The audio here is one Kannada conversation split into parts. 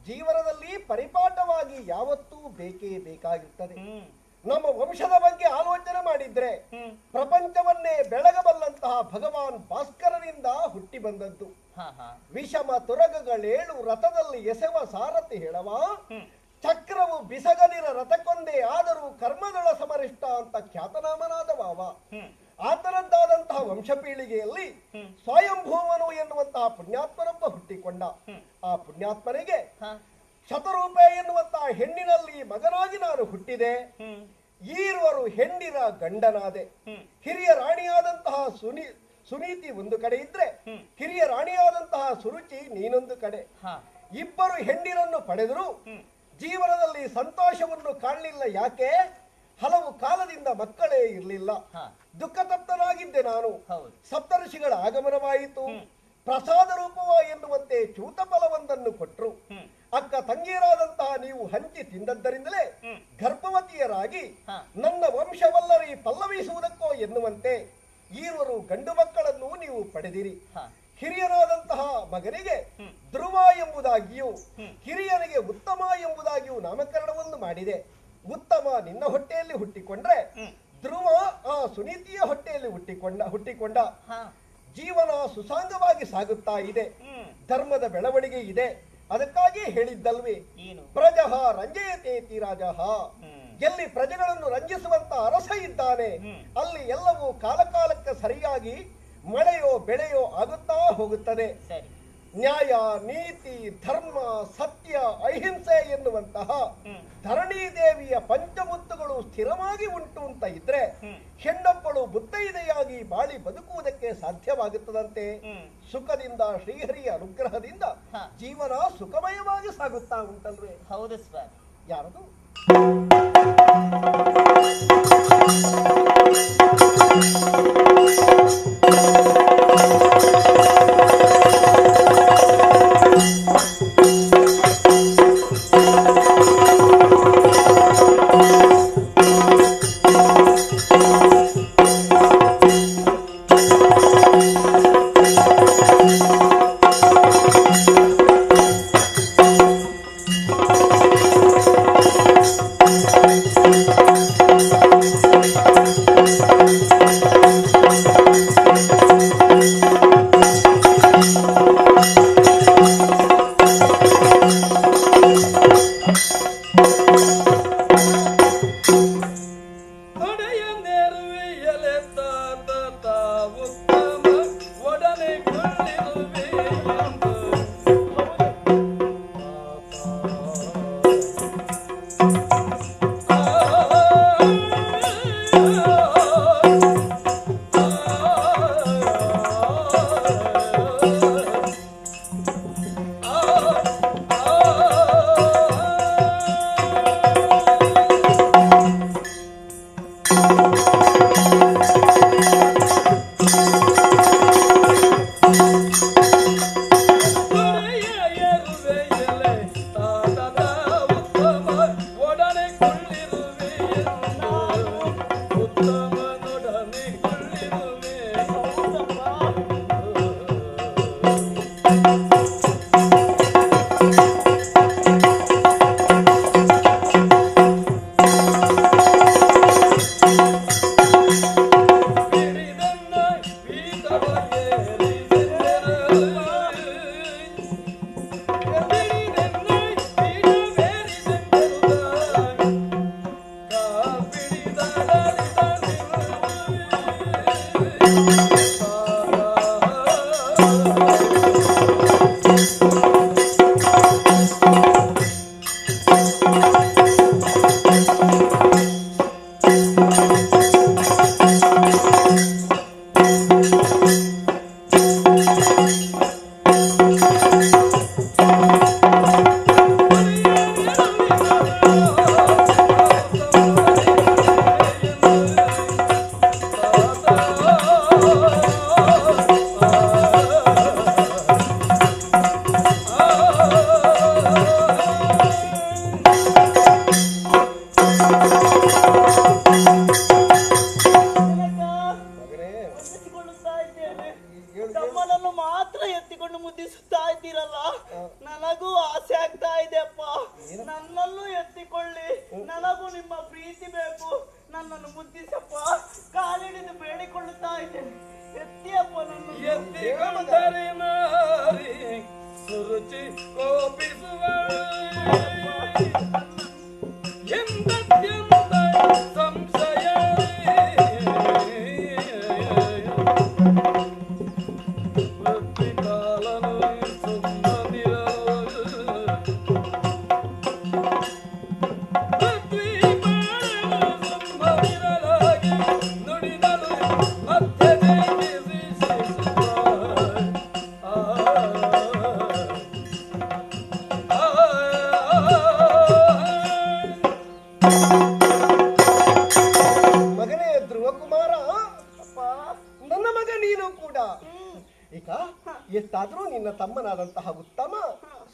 ಜೀವನದಲ್ಲಿ ಪರಿಪಾಠವಾಗಿ ಯಾವತ್ತೂ ಬೇಕೇ ಬೇಕಾಗಿರುತ್ತದೆ. ನಮ್ಮ ವಂಶದ ಬಗ್ಗೆ ಆಲೋಚನೆ ಮಾಡಿದ್ರೆ ಪ್ರಪಂಚವನ್ನೇ ಬೆಳಗಬಲ್ಲಂತಹ ಭಗವಾನ್ ಭಾಸ್ಕರನಿಂದ ಹುಟ್ಟಿ ಬಂದದ್ದು. ವಿಷಮ ತುರಗಗಳೇಳು ರಥದಲ್ಲಿ ಎಸೆವ ಸಾರಥಿ ಹೇಳವ, ಚಕ್ರವು ಬಿಸಗದಿರ ರಥಕ್ಕೊಂದೇ ಆದರೂ ಕರ್ಮದಳ ಸಮರಿಷ್ಟ ಅಂತ ಖ್ಯಾತನಾಮನಾದವ. ಆತನದ್ದಾದಂತಹ ವಂಶಪೀಳಿಗೆಯಲ್ಲಿ ಸ್ವಯಂಭೂವನು ಎನ್ನುವಂತಹ ಪುಣ್ಯಾತ್ಮನೊಬ್ಬ ಹುಟ್ಟಿಕೊಂಡ. ಆ ಪುಣ್ಯಾತ್ಮನಿಗೆ ಶತರೂಪ ಎನ್ನುವಂತಹ ಹೆಣ್ಣಿನಲ್ಲಿ ಮಗನಾಗಿ ನಾನು ಹುಟ್ಟಿದೆ. ಈರುವರು ಹೆಣ್ಣಿನ ಗಂಡನಾದೆ. ಹಿರಿಯ ರಾಣಿಯಾದಂತಹ ಸುನೀತಿ ಒಂದು ಕಡೆ ಇದ್ರೆ, ಹಿರಿಯ ರಾಣಿಯಾದಂತಹ ಸುರುಚಿ ನೀನೊಂದು ಕಡೆ. ಇಬ್ಬರು ಹೆಣ್ಣಿನನ್ನು ಪಡೆದರೂ ಜೀವನದಲ್ಲಿ ಸಂತೋಷವನ್ನು ಕಾಣಲಿಲ್ಲ. ಯಾಕೆ? ಹಲವು ಕಾಲದಿಂದ ಮಕ್ಕಳೇ ಇರಲಿಲ್ಲ. ದುಃಖ ತಪ್ತನಾಗಿದ್ದೆ ನಾನು. ಸಪ್ತಋಷಿಗಳ ಆಗಮನವಾಯಿತು. ಪ್ರಸಾದ ರೂಪವ ಎನ್ನುವಂತೆ ಚೂತ ಫಲವೊಂದನ್ನು ಕೊಟ್ಟರು. ಅಕ್ಕ ತಂಗಿಯರಾದಂತಹ ನೀವು ಹಂಚಿ ತಿಂದದ್ದರಿಂದಲೇ ಗರ್ಭವತಿಯರಾಗಿ ನನ್ನ ವಂಶವಲ್ಲರಿ ಪಲ್ಲವಿಸುವುದಕ್ಕೋ ಎನ್ನುವಂತೆ ಈರುವರು ಗಂಡು ಮಕ್ಕಳನ್ನು ನೀವು ಪಡೆದಿರಿ. ಹಿರಿಯನಾದಂತಹ ಮಗನಿಗೆ ಧ್ರುವ ಎಂಬುದಾಗಿಯೂ ಹಿರಿಯನಿಗೆ ಉತ್ತಮ ಎಂಬುದಾಗಿಯೂ ನಾಮಕರಣವನ್ನು ಮಾಡಿದೆ. ಉತ್ತಮ ನಿನ್ನ ಹೊಟ್ಟೆಯಲ್ಲಿ ಹುಟ್ಟಿಕೊಂಡ್ರೆ ಧ್ರುವ ಆ ಸುನೀತಿಯ ಹೊಟ್ಟೆಯಲ್ಲಿ ಹುಟ್ಟಿಕೊಂಡ. ಜೀವನ ಸುಸಾಂಗವಾಗಿ ಸಾಗುತ್ತಾ ಇದೆ. ಧರ್ಮದ ಬೆಳವಣಿಗೆ ಇದೆ. ಅದಕ್ಕಾಗಿ ಹೇಳಿದ್ದಲ್ವೇ, ಪ್ರಜಃ ರಂಜಯತೇತಿ ರಾಜಃ. ಎಲ್ಲಿ ಪ್ರಜೆಗಳನ್ನು ರಂಜಿಸುವಂತ ಅರಸ ಇದ್ದಾನೆ ಅಲ್ಲಿ ಎಲ್ಲವೂ ಕಾಲಕಾಲಕ್ಕೆ ಸರಿಯಾಗಿ ಮಳೆಯೋ ಬೆಳೆಯೋ ಆಗುತ್ತಾ ಹೋಗುತ್ತದೆ. ನ್ಯಾಯ, ನೀತಿ, ಧರ್ಮ, ಸತ್ಯ, ಅಹಿಂಸೆ ಎನ್ನುವಂತಹ ಧರಣಿ ದೇವಿಯ ಪಂಚಮುತ್ತುಗಳು ಸ್ಥಿರವಾಗಿ ಉಂಟು ಅಂತ ಇದ್ರೆ ಹೆಣ್ಣೊಬ್ಬಳು ಬುದ್ಧೈದೆಯಾಗಿ ಬಾಳಿ ಬದುಕುವುದಕ್ಕೆ ಸಾಧ್ಯವಾಗುತ್ತದಂತೆ. ಸುಖದಿಂದ ಶ್ರೀಹರಿಯ ಅನುಗ್ರಹದಿಂದ ಜೀವನ ಸುಖಮಯವಾಗಿ ಸಾಗುತ್ತಾ ಉಂಟಲ್ವೇ? ಹೌದು ಸ್ವಾಮಿ. ಯಾರದು?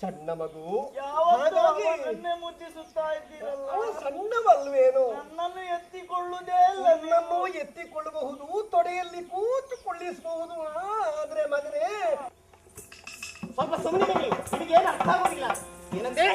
ಸಣ್ಣ ಮಗು, ನನ್ನೇ ಮುದ್ದಿಸುತ್ತಾ ಇದ್ದೀರಲ್ಲ, ಸಣ್ಣವಲ್ವೇನು? ನನ್ನನ್ನು ಎತ್ತಿಕೊಳ್ಳುವುದೇ ಇಲ್ಲ. ನನ್ನನ್ನು ಎತ್ತಿಕೊಳ್ಳಬಹುದು, ತೊಡೆಯಲ್ಲಿ ಕೂತುಕೊಳ್ಳಿಸಬಹುದು. ಆದ್ರೆ ಮಗನೇ ಸ್ವಲ್ಪ ಸುಮ್ಮನೆ ನಿಮಗೆ ಏನು ಅರ್ಥ ಆಗೋದಿಲ್ಲ. ಏನಂದ್ರೆ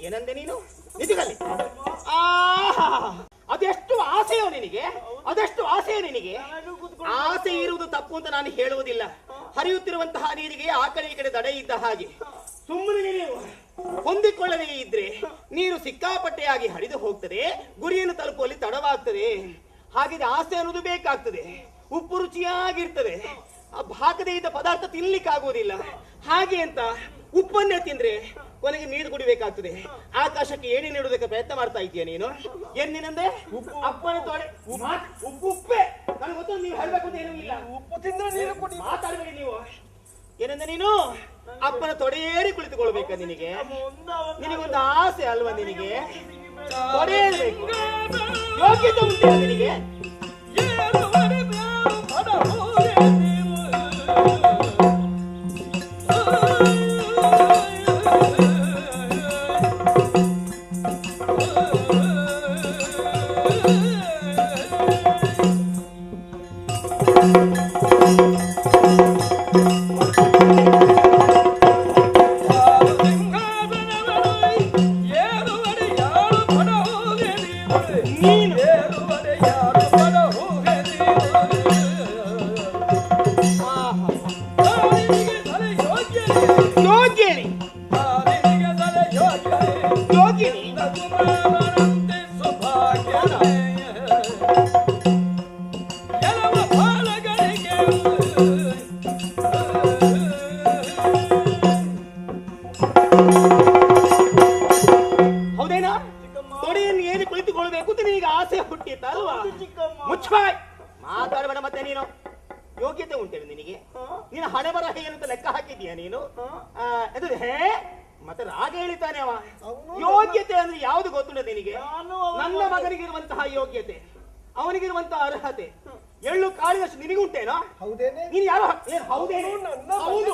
ಏನಂದೆ ನೀನು? ನಿಜಗಲ್ಲಿ ಅದೆಷ್ಟು ಆಸೆಯೋ ನಿನಗೆ, ಅದೆಷ್ಟು ಆಸೆಯೋ ನಿನಗೆ. ಆಸೆ ಇರುವುದು ತಪ್ಪು ಅಂತ ನಾನು ಹೇಳುವುದಿಲ್ಲ. ಹರಿಯುತ್ತಿರುವಂತಹ ನೀರಿಗೆ ಆ ಕಡೆ ಈ ಕಡೆ ದಡೆ ಇದ್ದ ಹಾಗೆ ಸುಮ್ಮನೆ ನೀವು ಹೊಂದಿಕೊಳ್ಳದೇ ಇದ್ರೆ ನೀರು ಸಿಕ್ಕಾಪಟ್ಟೆಯಾಗಿ ಹರಿದು ಹೋಗ್ತದೆ, ಗುರಿಯನ್ನು ತಲುಪುವಲ್ಲಿ ತಡವಾಗ್ತದೆ. ಹಾಗೆ ಆಸೆ ಅನ್ನೋದು ಬೇಕಾಗ್ತದೆ. ಉಪ್ಪು ರುಚಿಯಾಗಿರ್ತದೆ, ಹಾಕದೇ ಇದ್ದ ಪದಾರ್ಥ ತಿನ್ಲಿಕ್ಕಾಗುವುದಿಲ್ಲ. ಹಾಗೆ ಅಂತ ಉಪ್ಪನ್ನೇ ತಿಂದ್ರೆ ಕೊನೆಗೆ ನೀರು ಕುಡಿಬೇಕಾಗ್ತದೆ. ಆಕಾಶಕ್ಕೆ ಏನೇ ನೀಡುವುದಕ್ಕೆ ಪ್ರಯತ್ನ ಮಾಡ್ತಾ ಇದೀಯ ನೀನು. ಏನೇನಂದ್ರೆ ಅಪ್ಪನ ತೊಡೆ ಉಪ್ಪೇ ನನಗೆ ಗೊತ್ತು. ನೀವು ಹೇಳ್ಬೇಕು ಅಂತ ಏನೂ ಇಲ್ಲ. ಉಪ್ಪು ತಿಂದ್ರೆ ನೀರು ಕುಡಿ. ಮಾತಾಡಬೇಡಿ ನೀವು. ಏನಂದ್ರೆ ನೀನು ಅಪ್ಪನ ತೊಡೆಯೇರಿ ಕುಳಿತುಕೊಳ್ಬೇಕ ನಿನಗೆ. ನಿನಗೊಂದು ಆಸೆ ಅಲ್ವಾ? ನಿನಗೆ ತೊಡೆಯಬೇಕು, ಯೋಗ್ಯತೆ ಉಂಟು ನಿನಗೆ. ಹೌದೇನಾ? ತೊಡೆಯನ್ನು ಏರಿ ಕುಳಿತುಕೊಳ್ಬೇಕು ಅಂತ ನಿನಗೆ ಆಸೆ ಹುಟ್ಟಿತ್ತಲ್ವಾ? ಮುಚ್ಚಾಯ್ ಮಾತಾಡಬೇಡ. ಮತ್ತೆ ನೀನು ಯೋಗ್ಯತೆ ಉಂಟೇನು ನಿನಗೆ? ನೀನು ಹಣೆ ಬರಹ ಏನಂತ ಲೆಕ್ಕ ಹಾಕಿದೀಯ ನೀನು? ಮತ್ತೆ ರಾಗ ಹೇಳಿತಾನೆ ಅವ. ಯೋಗ್ಯತೆ ಅಂದ್ರೆ ಯಾವ್ದು ಗೊತ್ತುಂಟ ನಿನಗೆ? ನನ್ನ ಮಗನಿಗಿರುವಂತಹ ಯೋಗ್ಯತೆ, ಅವನಿಗಿರುವಂತಹ ಅರ್ಹತೆ ಎಳ್ಳು ಕಾಳಿನಷ್ಟು ನಿನಗುಂಟೇನೋ? ಹೌದೇನೆ? ನೀನು ಯಾರು? ಹೌದೇನು? ಹೌದು.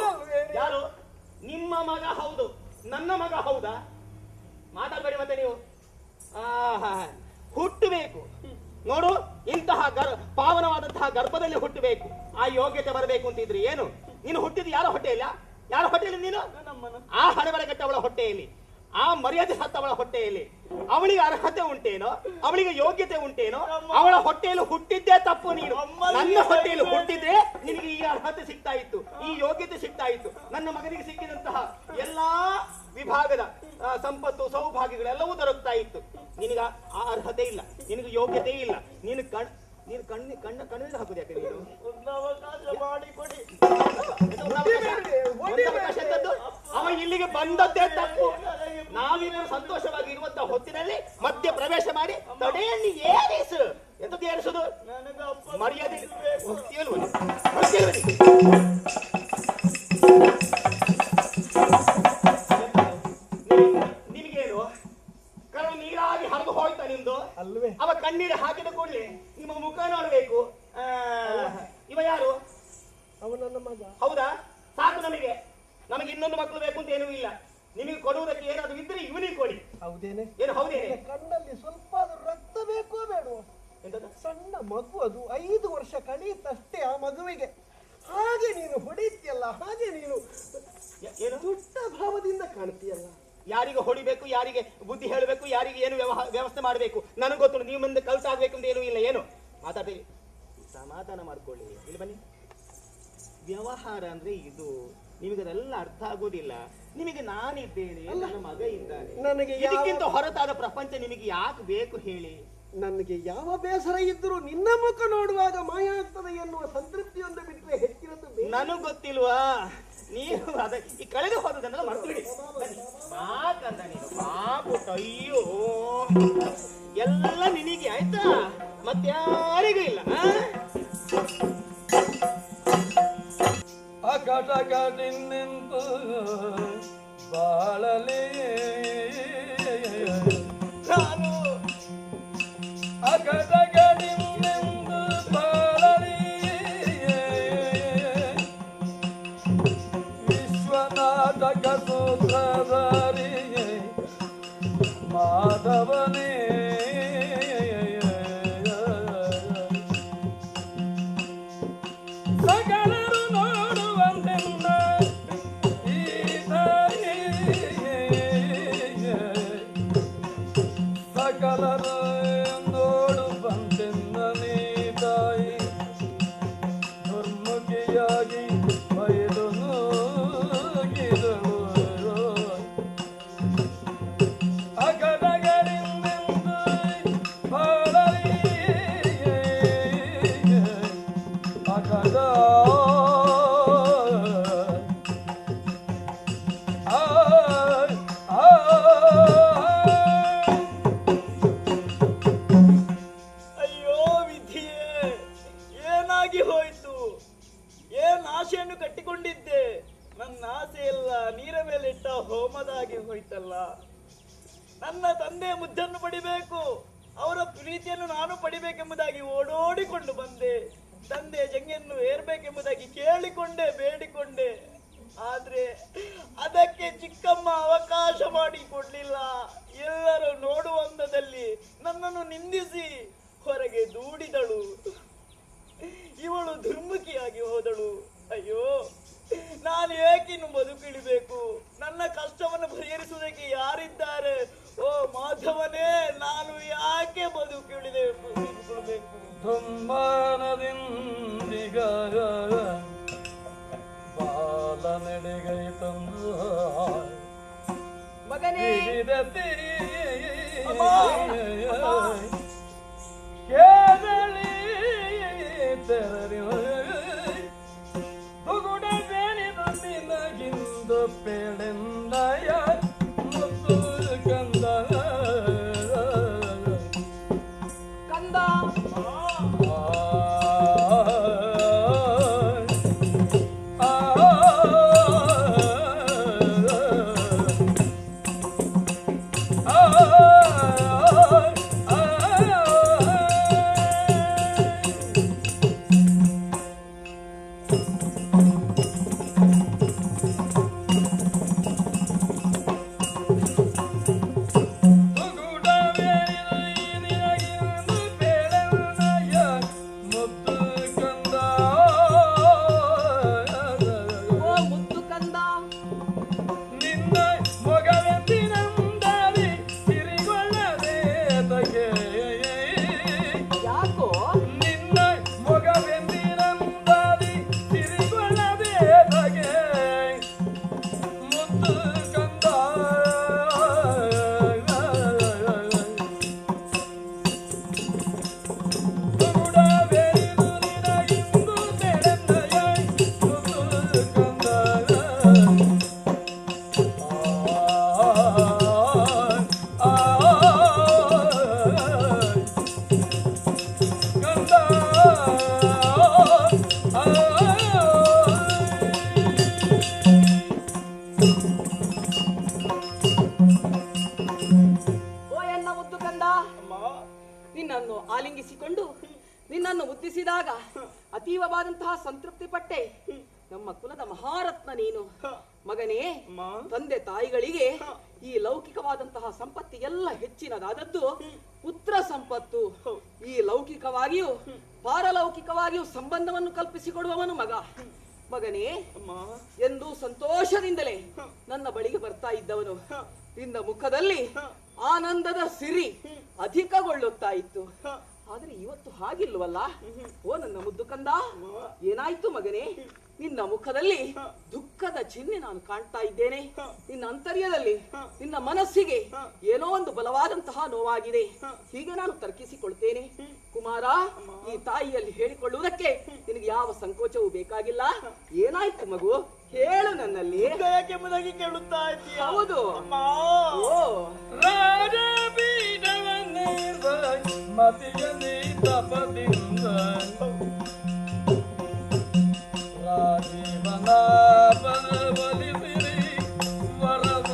ಯಾರು? ನಿಮ್ಮ ಮಗ ಹೌದು, ನನ್ನ ಮಗ ಹೌದಾ? ಮಾತಾಡಬೇಡಿ ಮತ್ತೆ ನೀವು. ಹುಟ್ಟಬೇಕು ನೋಡು, ಇಂತಹ ಪಾವನವಾದಂತಹ ಗರ್ಭದಲ್ಲಿ ಹುಟ್ಟಬೇಕು. ಆ ಯೋಗ್ಯತೆ ಬರಬೇಕು ಅಂತಿದ್ರಿ ಏನು? ನೀನು ಹುಟ್ಟಿದ ಯಾರ ಹೊಟ್ಟೆಯಿಲ್ಲ? ಯಾರ ಹೊಟ್ಟೆಯಲ್ಲಿ ನೀನು? ಆ ಹಣೆಬರಗಟ್ಟ ಅವಳ ಹೊಟ್ಟೆಯಲ್ಲಿ, ಆ ಮರ್ಯಾದೆ ಸತ್ತವಳ ಹೊಟ್ಟೆಯಲ್ಲಿ ಅವಳಿಗೆ ಅರ್ಹತೆ ಉಂಟೇನೋ? ಅವಳಿಗೆ ಯೋಗ್ಯತೆ ಉಂಟೇನೋ? ಅವಳ ಹೊಟ್ಟೆಯಲ್ಲಿ ಹುಟ್ಟಿದ್ದೇ ತಪ್ಪು. ನೀನು ನನ್ನ ಹೊಟ್ಟೆಯಲ್ಲಿ ಹುಟ್ಟಿದ್ರೆ ನಿನಗೆ ಈ ಅರ್ಹತೆ ಸಿಗ್ತಾ ಇತ್ತು, ಈ ಯೋಗ್ಯತೆ ಸಿಗ್ತಾ ಇತ್ತು. ನನ್ನ ಮಗನಿಗೆ ಸಿಕ್ಕಿದಂತಹ ಎಲ್ಲಾ ವಿಭಾಗದ ಸಂಪತ್ತು ಸೌಭಾಗ್ಯಗಳೆಲ್ಲವೂ ದೊರಕ್ತಾ ಇತ್ತು. ನಿನಗ ಆ ಅರ್ಹತೆ ಇಲ್ಲ, ನಿನಗೆ ಯೋಗ್ಯತೆ ಇಲ್ಲ. ನೀನು ನೀನು ಕಣ್ಣಲ್ಲಿ ಹಾಕುದು ಯಾಕೆ ನೀನು? ಒಂದು ಅವಕಾಶ ಮಾಡಿಕೊಡಿ. ಒಂದು ಅವಕಾಶ ಎಂತದ್ದು? ಅವ ಇಲ್ಲಿಗೆ ಬಂದದ್ದೇ ತಪ್ಪು. ನಾವಿಬ್ಬರು ಸಂತೋಷವಾಗಿ ಇರುವಂತಹ ಹೊತ್ತಿನಲ್ಲಿ ಮಧ್ಯ ಪ್ರವೇಶ ಮಾಡಿ ತಡೆಯಲ್ಲಿ ಏರಿಸು. ಎಂತದ್ದು ಏರಿಸುದು? ನನಗೆ ಅಪ್ಪ ಮರ್ಯಾದೆ ನಿನಗೇನು ಕರು ನೀರಾಗಿ ಹರಿದು ಹೋಯ್ತಾ ನಿಮ್ದು? ಅಲ್ವೇ? ಅವ ಕಣ್ಣೀರು ಹಾಕಿದ ಕೂಡಲೇ ನಿಮ್ಮ ಮುಖ ನೋಡ್ಬೇಕು. ಇವ ಯಾರು? ಅವ ನನ್ನ ಮಗ. ಹೌದಾ? ಸಾಕು ನಮಗೆ ಇನ್ನೊಂದು ಮಕ್ಕಳು ಬೇಕು ಅಂತ ಏನೂ ಇಲ್ಲ. ನಿಮಗೆ ಕೊಡುವುದಕ್ಕೆ ಏನಾದ್ರು ಇದ್ರೆ ಇವನಿಗೆ ಕೊಡಿ. ಹೌದೇನೆ? ಏನು ಹೌದೇನೆ? ಕಣ್ಣಲ್ಲಿ ಸ್ವಲ್ಪ ರಕ್ತ ಬೇಕೋ ಬೇಡವೋ? ಎಂತದ್ದು? ಸಣ್ಣ ಮಗು, ಅದು 5 ವರ್ಷ ಕಳೆಯುತ್ತಷ್ಟೇ ಆ ಮಗುವಿಗೆ. ಹಾಗೆ ನೀನು ಹೊಡಿತೀಯಲ್ಲ, ಹಾಗೆ ನೀನು ಏನು ದುಷ್ಟ ಭಾವದಿಂದ ಕಾಣ್ತೀಯಲ್ಲ. ಯಾರಿಗೆ ಹೊಡಿಬೇಕು, ಯಾರಿಗೆ ಬುದ್ಧಿ ಹೇಳಬೇಕು, ಯಾರಿಗೆ ಏನು ವ್ಯವಸ್ಥೆ ಮಾಡಬೇಕು ನನಗೆ ಗೊತ್ತು. ನೀವು ಮುಂದೆ ಕಲ್ಸಾಗಬೇಕು ಅಂತ ಏನೂ ಇಲ್ಲ. ಏನು ಮಾತಾಡ್ತೀವಿ? ಸಮಾಧಾನ ಮಾಡ್ಕೊಳ್ಳಿ. ಇಲ್ಲಿ ಬನ್ನಿ. ವ್ಯವಹಾರ ಅಂದ್ರೆ ಇದು. ನಿಮಗೆ ಅದೆಲ್ಲ ಅರ್ಥ ಆಗೋದಿಲ್ಲ. ನಿಮಗೆ ನಾನಿದ್ದೇನೆ, ನನ್ನ ಮಗ ಇದ್ದಾನೆ. ನನಗೆ ಇದಕ್ಕಿಂತ ಹೊರತಾದ ಪ್ರಪಂಚ ನಿಮಗೆ ಯಾಕೆ ಬೇಕು ಹೇಳಿ? ನನಗೆ ಯಾವ ಬೇಸರ ಇದ್ರೂ ನಿನ್ನ ಮುಖ ನೋಡುವಾಗ ಮಾಯ ಆಗ್ತದೆ ಎನ್ನುವ ಸಂತೃಪ್ತಿಯೊಂದು ಬಿಟ್ಟರೆ ಹೆಚ್ಚಿನದ್ದು ಬೇಡ. ನನಗ್ ಗೊತ್ತಿಲ್ವಾ? ನೀವು ಅದ ಈ ಕಳೆದು ಹೋದದನ್ನೆಲ್ಲ ಮರ್ತು ಬಿಡಿ. ಮಾತಂದ ನೀನು ಪಾಪುಟ್ಟ. ಅಯ್ಯೋ, ಎಲ್ಲ ನಿನಗೆ ಆಯ್ತಾ? ಮತ್ಯಾರಿಗೂ ಇಲ್ಲ. ಅಕಟಕಟಿನ್ನೆಂತು ಬಾಳಲೇ ನಾನು ಅಕಟಕಟಿನ್ನೆಂದು ಬಾಳಲೇ ವಿಶ್ವನಾಟಕ ಸೂತ್ರಧಾರಿ ಮಾಧವನೇ ಸಕಲರು ನೋಡುವಂತೆಲ್ಲ ಈ ತಾಯಿ ಸಕಲರು ನೋಡುವಂತೆಲ್ಲ ನೀ ತಾಯಿ ದುರ್ಮುಖಿಯಾಗಿ ಬಯಲು ನೂಗಿದಳು ಅಗಡಗರಿಂದೆಂದು ಬಾಳಲಿ ಅಗಡ ಅಯ್ಯೋ ವಿಧಿಯೇ, ಏನಾಗಿ ಹೋಯ್ತು? ಏನ್ ಆಸೆಯನ್ನು ಕಟ್ಟಿಕೊಂಡಿದ್ದೆ? ನನ್ನ ಆಸೆ ಎಲ್ಲ ನೀರ ಮೇಲೆ ಇಟ್ಟ ಹೋಮದಾಗಿ ಹೋಯ್ತಲ್ಲ. ನನ್ನ ತಂದೆ ಮುದ್ದನ್ನು ಪಡಿಬೇಕು, ಅವರ ಪ್ರೀತಿಯನ್ನು ನಾನು ಪಡಿಬೇಕೆಂಬುದಾಗಿ ಓಡೋಡಿಕೊಂಡು ಬಂದೆ. ತಂದೆ ಜಂಗೆಯನ್ನು ಏರ್ಬೇಕೆಂಬುದಾಗಿ ಕೇಳಿಕೊಂಡೆ, ಬೇಡಿಕೊಂಡೆ. ಆದ್ರೆ ಅದಕ್ಕೆ ಚಿಕ್ಕಮ್ಮ ಅವಕಾಶ ಮಾಡಿಕೊಡ್ಲಿಲ್ಲ. ಎಲ್ಲರೂ ನೋಡುವಂಥದ್ದಲ್ಲಿ ನನ್ನನ್ನು ನಿಂದಿಸಿ ಹೊರಗೆ ದೂಡಿದಳು. ಇವಳು ದುರ್ಮುಖಿಯಾಗಿ ಹೋದಳು. ಅಯ್ಯೋ, ನಾನು ಏಕಿನ್ನು ಬದುಕಿಳಿಬೇಕು? ನನ್ನ ಕಷ್ಟವನ್ನು ಪರಿಹರಿಸುವುದಕ್ಕೆ ಯಾರಿದ್ದಾರೆ? ಓ ಮಾಧವನೇ, ನಾನು ಯಾಕೆ ಬದುಕಿಳಿಬೇಕು? ದುಮ್ಮಾನದಿಂದಿಗ ಬಾಲ ನೆಡೆಗೈ ತಂದು ಮಗನೇ, ಕೇರಳಿ ತೆರರಿ ತುಗುಡ ಬೇಣಿದು ನಿನಗಿಂದು ಪೇಳೆಂದಯ ಮುತ್ತು ಕಂದ ಕಂದ. ನಿನ್ನನ್ನು ಆಲಿಂಗಿಸಿಕೊಂಡು ನಿನ್ನನ್ನು ಮುದ್ದಿಸಿದಾಗ ಅತೀವವಾದಂತಹ ಸಂತೃಪ್ತಿ ಪಟ್ಟೆ. ನಮ್ಮ ಕುಲದ ಮಹಾರತ್ನ ನೀನು ಮಗನೇ. ತಂದೆ ತಾಯಿಗಳಿಗೆ ಈ ಲೌಕಿಕವಾದಂತಹ ಸಂಪತ್ತಿಗೆಲ್ಲ ಹೆಚ್ಚಿನದಾದದ್ದು ಪುತ್ರ ಸಂಪತ್ತು. ಈ ಲೌಕಿಕವಾಗಿಯೂ ಪಾರಲೌಕಿಕವಾಗಿಯೂ ಸಂಬಂಧವನ್ನು ಕಲ್ಪಿಸಿಕೊಡುವವನು ಮಗ. ಮಗನೇ, ಎಂದು ಸಂತೋಷದಿಂದಲೇ ನನ್ನ ಬಳಿಗೆ ಬರ್ತಾ ಇದ್ದವನು. ನಿನ್ನ ಮುಖದಲ್ಲಿ ಆನಂದದ ಸಿರಿ ಅಧಿಕಗೊಳ್ಳುತ್ತಾ ಇತ್ತು. ಆದ್ರೆ ಇವತ್ತು ಹಾಗಿಲ್ವಲ್ಲ? ಓ ನನ್ನ ಮುದ್ದು ಕಂದ, ಏನಾಯ್ತು ಮಗನೇ? ನಿನ್ನ ಮುಖದಲ್ಲಿ ದುಃಖದ ಚಿಹ್ನೆ ನಾನು ಕಾಣ್ತಾ ಇದ್ದೇನೆ. ನಿನ್ನ ಅಂತರ್ಯದಲ್ಲಿ ನಿನ್ನ ಮನಸ್ಸಿಗೆ ಏನೋ ಒಂದು ಬಲವಾದಂತಹ ನೋವಾಗಿದೆ. ಹೀಗೆ ನಾನು ತರ್ಕಿಸಿಕೊಳ್ತೇನೆ. ಕುಮಾರ, ಈ ತಾಯಿಯಲ್ಲಿ ಹೇಳಿಕೊಳ್ಳುವುದಕ್ಕೆ ನಿನಗೆ ಯಾವ ಸಂಕೋಚವೂ ಬೇಕಾಗಿಲ್ಲ. ಏನಾಯ್ತು ಮಗು, ಹೇಳು ನನ್ನಲ್ಲಿ. ಎಂಬುದಾಗಿ ಕೇಳುತ್ತಾ ಇದ್ದೀಯ? ಹೌದು. ಮತಿಯಲ್ಲಿ ತಪದಿಂದ ರಾಜೀವನ ಬಲಿಸಿರಿ ವರವ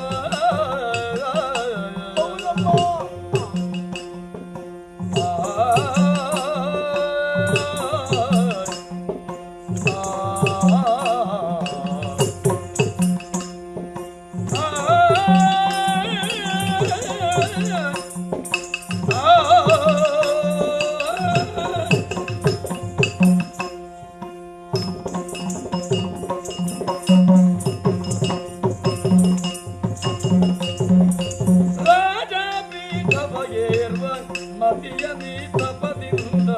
ಮತಿಯಲ್ಲಿ ತಪದಿಂದ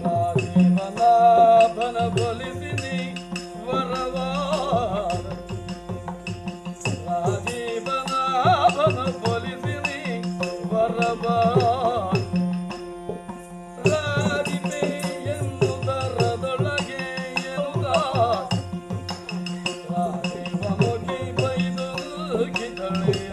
ರಾಜೀವನಾಭನ ಬಲಿಸಿನಿ ವರವಾದ ರಾಜೀವನಾಭನ ಬಲಿಸಿನಿ ವರವಾದ ರಾಜಿಪೆ ಎನ್ನುವುದರದೊಳಗೆ ಎನ್ನುವುದ ರಾಜೀವನೋಗಿ ಬೈದು ಗಿದಳೆಯ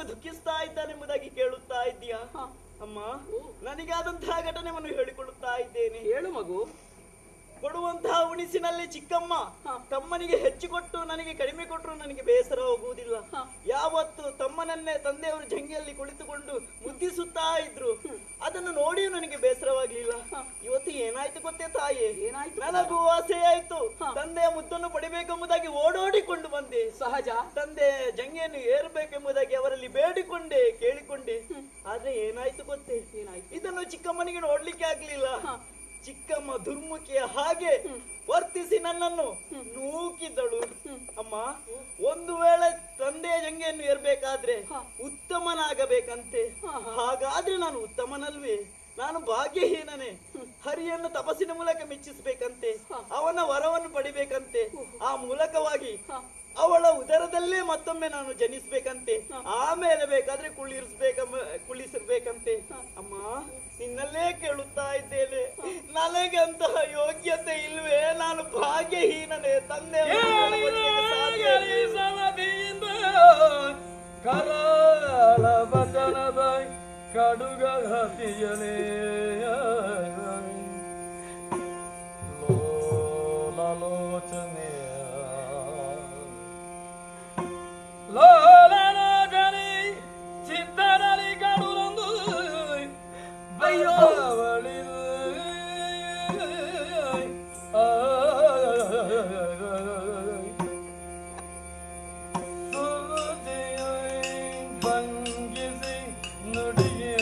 ದುಃಖಿಸ್ತಾ ಇದ್ದಾನೆಂಬುದಾಗಿ ಕೇಳುತ್ತಾ ಇದ್ದೀಯಾ? ಅಮ್ಮ, ನನಗಾದಂತಹ ಘಟನೆಯನ್ನು ಹೇಳಿಕೊಳ್ಳುತ್ತಾ ಇದ್ದೇನೆ. ಹೇಳು ಮಗು. ಕೊಡುವಂತಹ ಉಣಿಸಿನಲ್ಲಿ ಚಿಕ್ಕಮ್ಮ ತಮ್ಮನಿಗೆ ಹೆಚ್ಚು ಕೊಟ್ಟು ನನಗೆ ಕಡಿಮೆ ಕೊಟ್ಟರು ನನಗೆ ಬೇಸರ ಹೋಗುವುದಿಲ್ಲ. ಯಾವತ್ತು ತಮ್ಮನನ್ನೇ ತಂದೆಯವರು ಜಂಗಿಯಲ್ಲಿ ಕುಳಿತುಕೊಂಡು ಮುದ್ದಿಸುತ್ತಾ ಇದ್ರು, ಅದನ್ನು ನೋಡಿಯೂ ನನಗೆ ಬೇಸರವಾಗ್ಲಿಲ್ಲ. ಇವತ್ತು ಏನಾಯ್ತು ಗೊತ್ತೇ ತಾಯಿ? ನನಗೂ ಆಸೆ ಆಯ್ತು. ತಂದೆಯ ಮುದ್ದನ್ನು ಪಡಿಬೇಕೆಂಬುದಾಗಿ ಓಡೋಡಿಕೊಂಡು ಬಂದೆ. ಸಹಜ. ತಂದೆ ಜಂಗಿಯನ್ನು ಏರಬೇಕೆಂಬುದಾಗಿ ಅವರಲ್ಲಿ ಬೇಡಿಕೊಂಡೆ, ಕೇಳಿಕೊಂಡೆ. ಆದ್ರೆ ಏನಾಯ್ತು ಗೊತ್ತೇ? ಇದನ್ನು ಚಿಕ್ಕಮ್ಮನಿಗೆ ನೋಡ್ಲಿಕ್ಕೆ ಆಗ್ಲಿಲ್ಲ. ಚಿಕ್ಕಮ್ಮ ದುರ್ಮುಖಿಯ ಹಾಗೆ ವರ್ತಿಸಿ ನನ್ನನ್ನು ನೂಕಿದ್ದಳು. ಅಮ್ಮ, ಒಂದು ವೇಳೆ ತಂದೆಯ ಜಂಗಿಯನ್ನು ಏರ್ಬೇಕಾದ್ರೆ ಉತ್ತಮನಾಗಬೇಕಂತೆ. ಹಾಗಾದ್ರೆ ನಾನು ಉತ್ತಮನಲ್ವೇ? ನಾನು ಭಾಗ್ಯಹೀನನೇ. ಹರಿಯನ್ನು ತಪಸ್ಸಿನ ಮೂಲಕ ಮೆಚ್ಚಿಸಬೇಕಂತೆ, ಅವನ ವರವನ್ನು ಪಡಿಬೇಕಂತೆ. ಆ ಮೂಲಕವಾಗಿ ಅವಳ ಉದರದಲ್ಲೇ ಮತ್ತೊಮ್ಮೆ ನಾನು ಜನಿಸ್ಬೇಕಂತೆ. ಆಮೇಲೆ ಬೇಕಾದ್ರೆ ಕುಳ್ಳಿಸಿರ್ಬೇಕಂತೆ. ಅಮ್ಮ, ನಿನ್ನಲ್ಲೇ ಕೇಳುತ್ತಾ ಇದ್ದೇನೆ, ನನಗೆ ಅಂತಹ ಯೋಗ್ಯತೆ ಇಲ್ವೇ? ನಾನು ಭಾಗ್ಯಹೀನನೇ. ತಂದೆ ಕರಾಳ ವಚನದ ಕಡುಗ ಹತಿಯಲೇ ಲೋಲೋಚನೆ ಲೋಲೋಚನೆ ಚಿತ್ತರಲ್ಲಿ ಕಡುರೊಂದು ಬಯ್ಯವಳಿ ಭಂಗಿಸಿ ನುಡಿಯ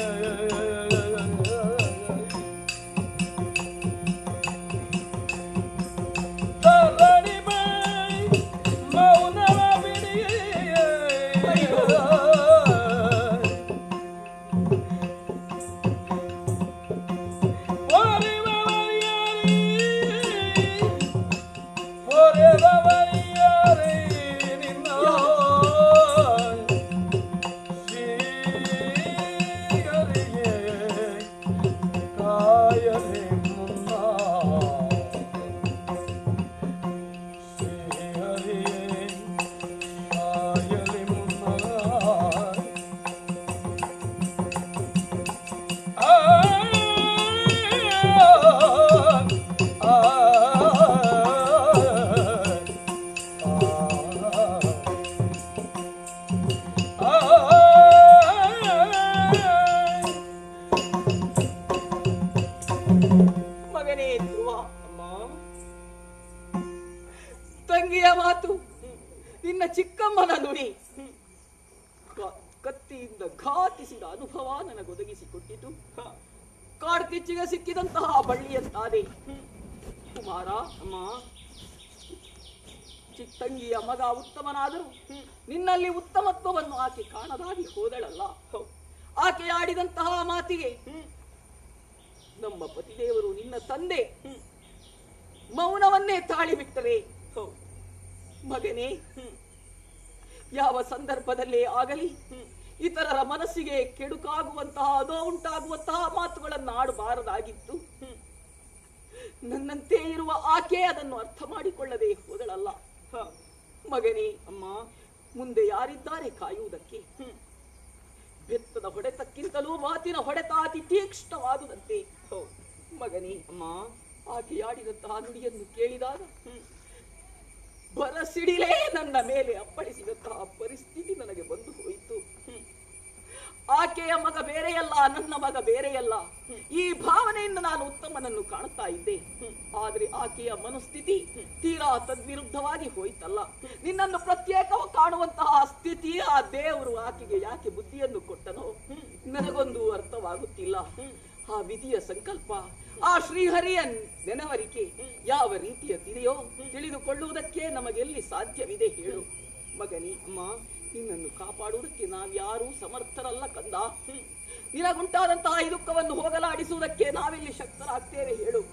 ನಿನ್ನ ಚಿಕ್ಕಮ್ಮನ ನುಡಿ ಕತ್ತಿಯಿಂದ ಘಾತಿಸಿದ ಅನುಭವ ನನಗೊದಗಿಸಿಕೊಟ್ಟಿತು. ಕಾಡ್ಕಿಚ್ಚಿಗೆ ಸಿಕ್ಕಿದಂತಹ ಬಳ್ಳಿಯಂತಾದೆ. ಕುಮಾರ, ಅಮ್ಮ, ಚಿಕ್ಕಂಗಿಯ ಮಗ ಉತ್ತಮನಾದರೂ ನಿನ್ನಲ್ಲಿ ಉತ್ತಮತ್ವವನ್ನು ಆಕೆ ಕಾಣದಾಗಿ ಹೋದಳಲ್ಲ. ಆಕೆ ಆಡಿದಂತಹ ಮಾತಿಗೆ ನಮ್ಮ ಪತಿದೇವರು ನಿನ್ನ ತಂದೆ ಮೌನವನ್ನೇ ತಾಳಿಬಿಟ್ಟರೆ, ಮಗನೇ, ಯಾವ ಸಂದರ್ಭದಲ್ಲೇ ಆಗಲಿ ಇತರರ ಮನಸ್ಸಿಗೆ ಕೆಡುಕಾಗುವಂತಹ ಅದೋ ಉಂಟಾಗುವಂತಹ ಮಾತುಗಳನ್ನು ಆಡಬಾರದಾಗಿತ್ತು. ನನ್ನಂತೆ ಇರುವ ಆಕೆ ಅದನ್ನು ಅರ್ಥ ಮಾಡಿಕೊಳ್ಳದೆ ಹೋದಳಲ್ಲ. ಮಗನೇ, ಅಮ್ಮ, ಮುಂದೆ ಯಾರಿದ್ದಾರೆ ಕಾಯುವುದಕ್ಕೆ? ಬೆತ್ತದ ಹೊಡೆತಕ್ಕಿಂತಲೂ ಮಾತಿನ ಹೊಡೆತ ಅತಿ ತೀಕ್ಷ್ಣವಾದುದಂತೆ. ಮಗನೇ, ಅಮ್ಮ, ಆಕೆ ಆಡಿದಂತಹ ನುಡಿಯನ್ನು ಕೇಳಿದಾಗ ಬರಸಿಡಿಲೇ ನನ್ನ ಮೇಲೆ ಅಪ್ಪಳಿಸಿದಂತಹ ಪರಿಸ್ಥಿತಿ ನನಗೆ ಬಂದು ಹೋಯಿತು. ಆಕೆಯ ಮಗ ಬೇರೆಯಲ್ಲ, ನನ್ನ ಮಗ ಬೇರೆಯಲ್ಲ. ಈ ಭಾವನೆಯಿಂದ ನಾನು ಉತ್ತಮನನ್ನು ಕಾಣುತ್ತಾ ಇದ್ದೆ. ಆದ್ರೆ ಆಕೆಯ ಮನಸ್ಥಿತಿ ತೀರಾ ತದ್ವಿರುದ್ಧವಾಗಿ ಹೋಯ್ತಲ್ಲ. ನಿನ್ನನ್ನು ಪ್ರತ್ಯೇಕ ಕಾಣುವಂತಹ ಸ್ಥಿತಿ ಆ ದೇವರು ಆಕೆಗೆ ಯಾಕೆ ಬುದ್ಧಿಯನ್ನು ಕೊಟ್ಟನೋ ನನಗೊಂದು ಅರ್ಥವಾಗುತ್ತಿಲ್ಲ. ಆ ವಿಧಿಯ ಸಂಕಲ್ಪ, ಆ ಶ್ರೀಹರಿಯ ನೆನವರಿಕೆ ಯಾವ ರೀತಿಯದಿದೆಯೋ ತಿಳಿದುಕೊಳ್ಳುವುದಕ್ಕೆ ನಮಗೆಲ್ಲಿ ಸಾಧ್ಯವಿದೆ ಹೇಳು. ಮಗನಿ, ಅಮ್ಮ, ನಿನ್ನನ್ನು ಕಾಪಾಡುವುದಕ್ಕೆ ನಾವ್ಯಾರೂ ಸಮರ್ಥರಲ್ಲ ಕಂದ. ನಿನಗುಂಟಾದಂತಹ ಈ ದುಃಖವನ್ನು ಹೋಗಲಾಡಿಸುವುದಕ್ಕೆ ನಾವೆಲ್ಲಿ ಶಕ್ತರಾಗ್ತೇವೆ ಹೇಳು.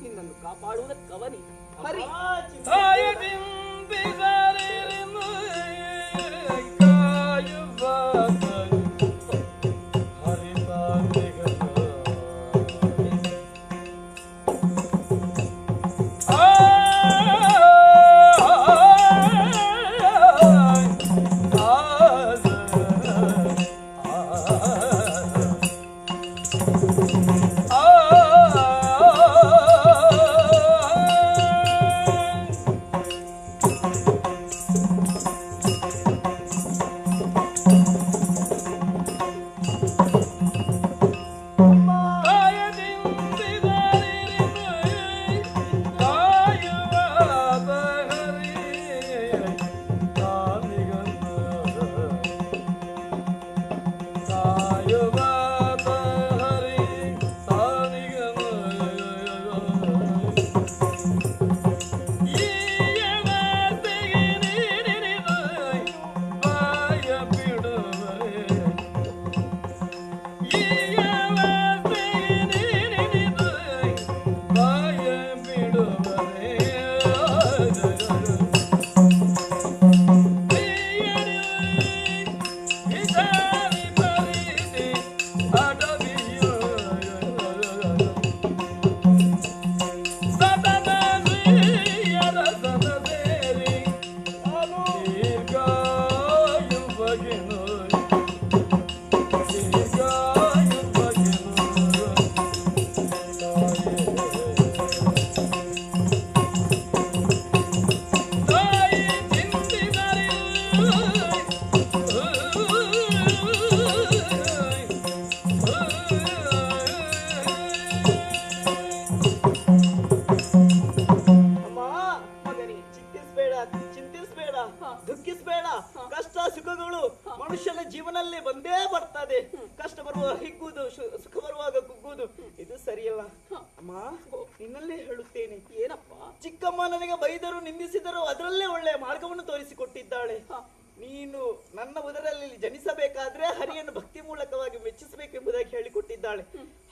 ನಿನ್ನನ್ನು ಕಾಪಾಡುವುದಕ್ಕವನಿ ಹರಿ. ದುಃಖಿಸಬೇಡ. ಕಷ್ಟ ಸುಖಗಳು ಮನುಷ್ಯನ ಜೀವನದಲ್ಲಿ ಬಂದೇ ಬರ್ತದೆ. ಕಷ್ಟ ಬರುವಾಗ ಹಿಗ್ಗುವುದು, ಸುಖ ಬರುವಾಗ ಕುಗ್ಗುವುದು, ಇದು ಸರಿಯಲ್ಲ. ಅಮ್ಮ, ನಿನ್ನಲ್ಲೇ ಹೇಳುತ್ತೇನೆ. ಏನಪ್ಪ? ಚಿಕ್ಕಮ್ಮ ನನಗೆ ಬೈದರು, ನಿಂದಿಸಿದರು, ಅದರಲ್ಲೇ ಒಳ್ಳೆಯ ಮಾರ್ಗವನ್ನು ತೋರಿಸಿಕೊಟ್ಟಿದ್ದಾಳೆ. ನೀನು ನನ್ನ ಉದರಲ್ಲಿ ಜನಿಸಬೇಕಾದ್ರೆ ಹರಿಯನ್ನು ಭಕ್ತಿ ಮೂಲಕವಾಗಿ ಮೆಚ್ಚಿಸಬೇಕೆಂಬುದಾಗಿ ಹೇಳಿಕೊಟ್ಟಿದ್ದಾಳೆ.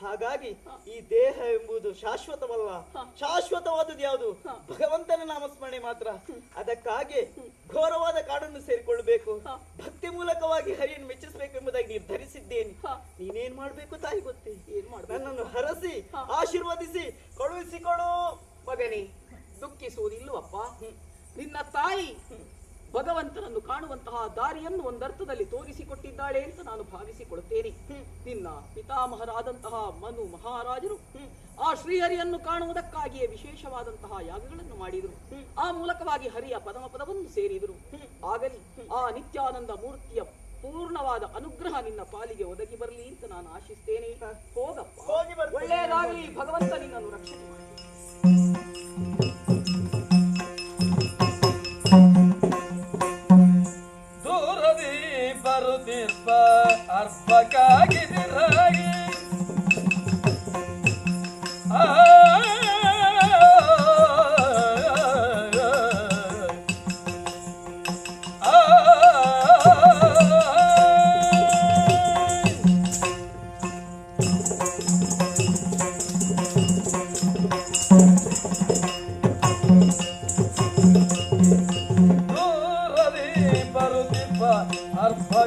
ಹಾಗಾಗಿ ಈ ದೇಹ ಎಂಬುದು ಶಾಶ್ವತವಲ್ಲ. ಶಾಶ್ವತವಾದುದು ಯಾವುದು? ಭಗವಂತನ ನಾಮಸ್ಮರಣೆ ಮಾತ್ರ. ಅದಕ್ಕಾಗಿ ಘೋರವಾದ ಕಾಡನ್ನು ಸೇರಿಕೊಳ್ಳಬೇಕು, ಭಕ್ತಿ ಮೂಲಕವಾಗಿ ಹರಿಯನ್ನು ಮೆಚ್ಚಿಸಬೇಕೆಂಬುದಾಗಿ ನಿರ್ಧರಿಸಿದ್ದೇನೆ. ನೀನೇನ್ ಮಾಡ್ಬೇಕು ತಾಯಿ ಗೊತ್ತೇ? ನನ್ನನ್ನು ಹರಸಿ ಆಶೀರ್ವದಿಸಿ ಕಳುಹಿಸಿಕೊಡು. ಮಗನೇ, ದುಃಖಿಸುವುದಿಲ್ಲವಪ್ಪ. ನಿನ್ನ ತಾಯಿ ಭಗವಂತನನ್ನು ಕಾಣುವಂತಹ ದಾರಿಯನ್ನು ಒಂದರ್ಥದಲ್ಲಿ ತೋರಿಸಿಕೊಟ್ಟಿದ್ದಾಳೆ ಅಂತ ನಾನು ಭಾವಿಸಿಕೊಳ್ತೇನೆ. ನಿನ್ನ ಪಿತಾಮಹರಾದಂತಹ ಮನು ಮಹಾರಾಜರು ಆ ಶ್ರೀಹರಿಯನ್ನು ಕಾಣುವುದಕ್ಕಾಗಿಯೇ ವಿಶೇಷವಾದಂತಹ ಯಾಗಗಳನ್ನು ಮಾಡಿದರು. ಆ ಮೂಲಕವಾಗಿ ಹರಿಯ ಪದವನ್ನು ಸೇರಿದರು. ಆಗಲಿ ಆ ನಿತ್ಯಾನಂದ ಮೂರ್ತಿಯ ಪೂರ್ಣವಾದ ಅನುಗ್ರಹ ನಿನ್ನ ಪಾಲಿಗೆ ಒದಗಿ ಬರಲಿ ಅಂತ ನಾನು ಆಶಿಸ್ತೇನೆ. ಹೋಗಪ್ಪ, ಒಳ್ಳೆಯದಾಗಲಿ. ಭಗವಂತ ನಿನ್ನನ್ನು ರಕ್ಷಣೆ ಮಾಡಿ. ಬರುತ್ತಿರ್ಪ ಅರ್ಪಕ್ಕಾಗಿದಿರಾಗಿ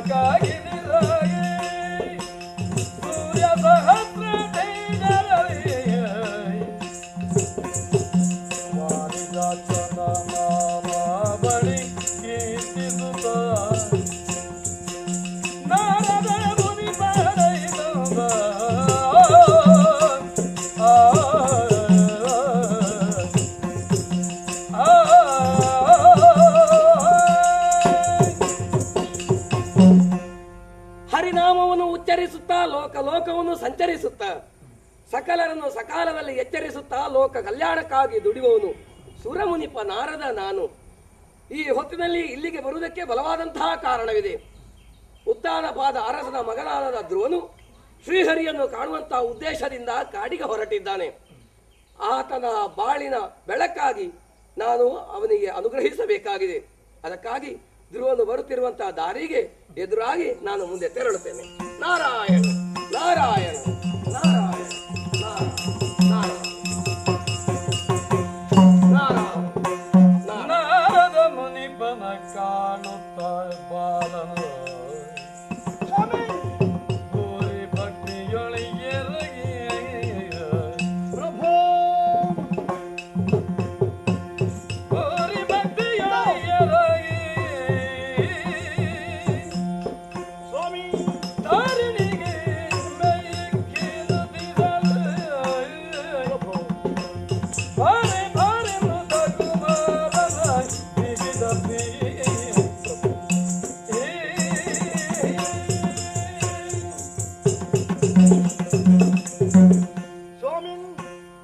ಅರ್ಪಕ್ಕಾಗಿದಿರಾಗಿ ಸೂರ್ಯ ಸಹಸ್ರ ತೇಜರಲ್ಲಿ ವಾರಿಜಾತನ ನಾಮ ಬಳಿ ಕೀರ್ತಿಸುತ್ತ ನಾರದ ಮುನಿ ಪಡೆಯುತ್ತ ಹರಿನಾಮವನ್ನು ಉಚ್ಚರಿಸುತ್ತಾ ಲೋಕವನ್ನು ಸಂಚರಿಸುತ್ತಾ ಸಕಲರನ್ನು ಸಕಾಲದಲ್ಲಿ ಎಚ್ಚರಿಸುತ್ತಾ ಲೋಕ ಕಲ್ಯಾಣಕ್ಕಾಗಿ ದುಡಿಯುವವನು ಸುರಮುನಿಪ ನಾರದ ನಾನು. ಈ ಹೊತ್ತಿನಲ್ಲಿ ಇಲ್ಲಿಗೆ ಬರುವುದಕ್ಕೆ ಬಲವಾದಂತಹ ಕಾರಣವಿದೆ. ಉತ್ತಾನಪಾದ ಅರಸನ ಮಗನಾದ ಧ್ರುವನು ಶ್ರೀಹರಿಯನ್ನು ಕಾಣುವಂತಹ ಉದ್ದೇಶದಿಂದ ಕಾಡಿಗೆ ಹೊರಟಿದ್ದಾನೆ. ಆತನ ಬಾಳಿನ ಬೆಳಕಾಗಿ ನಾನು ಅವನಿಗೆ ಅನುಗ್ರಹಿಸಬೇಕಾಗಿದೆ. ಅದಕ್ಕಾಗಿ ಧ್ರುವನು ಬರುತ್ತಿರುವಂತಹ ದಾರಿಗೆ ಎದುರಾಗಿ ನಾನು ಮುಂದೆ ತೆರಳುತ್ತೇನೆ. ನಾರಾಯಣ ನಾರಾಯಣ ನಾರಾಯಣ ನಾರದ ಮುನಿಪನ ಕಾಣುತ್ತ ಬಾಲನು ಪೂರಿ ಭಕ್ತಿಯೊಳಗೆ ಪ್ರಭೋ ಪೂರಿ ಭಕ್ತಿಯೊಳಗೆ ಸ್ವಾಮಿ ತಾರಿಣಿಗೆ ಮೈಕಿದು ಬಾರೆ ಬಾರೆ ಮೃತ ಕುಮಾರನ ಬಿಗಿದಪ್ಪಿ ಸ್ವಾಮಿ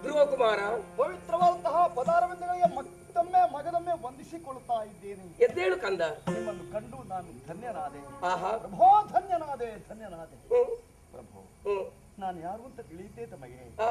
ಧ್ರುವ ಕುಮಾರ, ಪವಿತ್ರವಾದಂತಹ ಪದಾರವಿಂದಗಳಿಗೆ ಮತ್ತೊಮ್ಮೆ ಮಗದೊಮ್ಮೆ ವಂದಿಸಿಕೊಳ್ಳುತ್ತಾ ಇದ್ದೇನೆ. ಎದ್ದೇಳು ಕಂದ. ನಿಮ್ಮನ್ನು ಕಂಡು ನಾನು ಧನ್ಯನಾದೆ. ಆಹಾ. ಪ್ರಭೋ ಧನ್ಯನಾದೆ ಧನ್ಯನಾದೆ. ಹ್ಮ್, ಪ್ರಭು ಹ್ಮ್, ನಾನು ಯಾರು ಅಂತ ತಿಳಿಯುತ್ತೆ ತಮಗೆ. ಆ,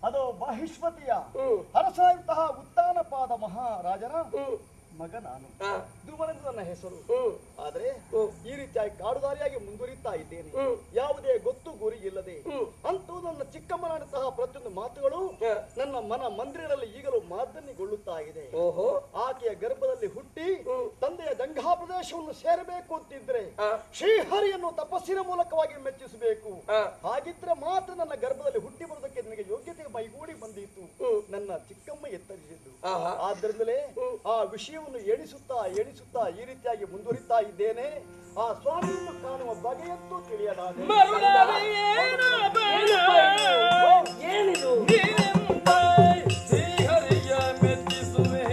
ಅದು ಬಾಹಿಷ್ಮತಿಯ ಹ್ಮ್, ಹರಸಾದಂತಹ ಉತ್ತಾನಪಾದ ಮಹಾರಾಜನ ಹ್ಮ್, ಮಗ ನಾನು. ಆ, ಧ್ರುವನೆಂದು ನನ್ನ ಹೆಸರು. ಹ್ಮ್, ಆದರೆ ಹ್ಮ್, ಈ ರೀತಿಯಾಗಿ ಕಾಡುದಾರಿಯಾಗಿ ಮುಂದುವರಿತಾ ಇದ್ದೇನೆ. ಹ್ಮ್. ಯಾವುದೇ ಗೊತ್ತು ಗುರಿ ಇಲ್ಲದೆ ಹ್ಮ್. ಅಂತೂ ನನ್ನ ಚಿಕ್ಕಮ್ಮನಾದಂತಹ ಪ್ರತಿಯೊಂದು ಮಾತುಗಳು ಹ. ನನ್ನ ಮನ ಮಂದಿರದಲ್ಲಿ ಈಗಲೂ ಮಾದನಿಗೊಳ್ಳುತ್ತಾ ಇದೆ. ಓಹೋ, ಆಕೆಯ ಗರ್ಭದಲ್ಲಿ ಹುಟ್ಟಿ ಹ್ಮ್. ತಂದೆಯ ಗಂಗಾ ಪ್ರದೇಶವನ್ನು ಸೇರಬೇಕು ಅಂತಿದ್ರೆ ಆ, ಶ್ರೀಹರಿಯನ್ನು ತಪಸ್ಸಿನ ಮೂಲಕವಾಗಿ ಮೆಚ್ಚಿಸಬೇಕು. ಆ, ಹಾಗಿದ್ರೆ ಮಾತ್ರ ನನ್ನ ಗರ್ಭದಲ್ಲಿ ಹುಟ್ಟಿ ಬರುವುದಕ್ಕೆ ನನಗೆ ಯೋಗ್ಯತೆ ಮೈಗೂಡಿ ಬಂದಿತ್ತು. ಹ್ಮ್. ನನ್ನ ಚಿಕ್ಕಮ್ಮ ಎತ್ತರಿಸಿದ್ದು. ಆಹಾ. ಆದ್ರಿಂದಲೇ ಹ್ಮ್. ಆ ವಿಷಯವನ್ನು ಎಣಿಸುತ್ತಾ ಈ ರೀತಿಯಾಗಿ ಮುಂದುವರಿತಾ ಇದ್ದೇನೆ. ಆ ಸ್ವಾಮಿಯನ್ನು ಕಾಣುವ ಬಗೆಯಂತೂ ತಿಳಿಯಲಾಗಿದೆ. ಏನಿದು? ಶ್ರೀಹರಿಯ ಮೆಚ್ಚಿಸುವೆ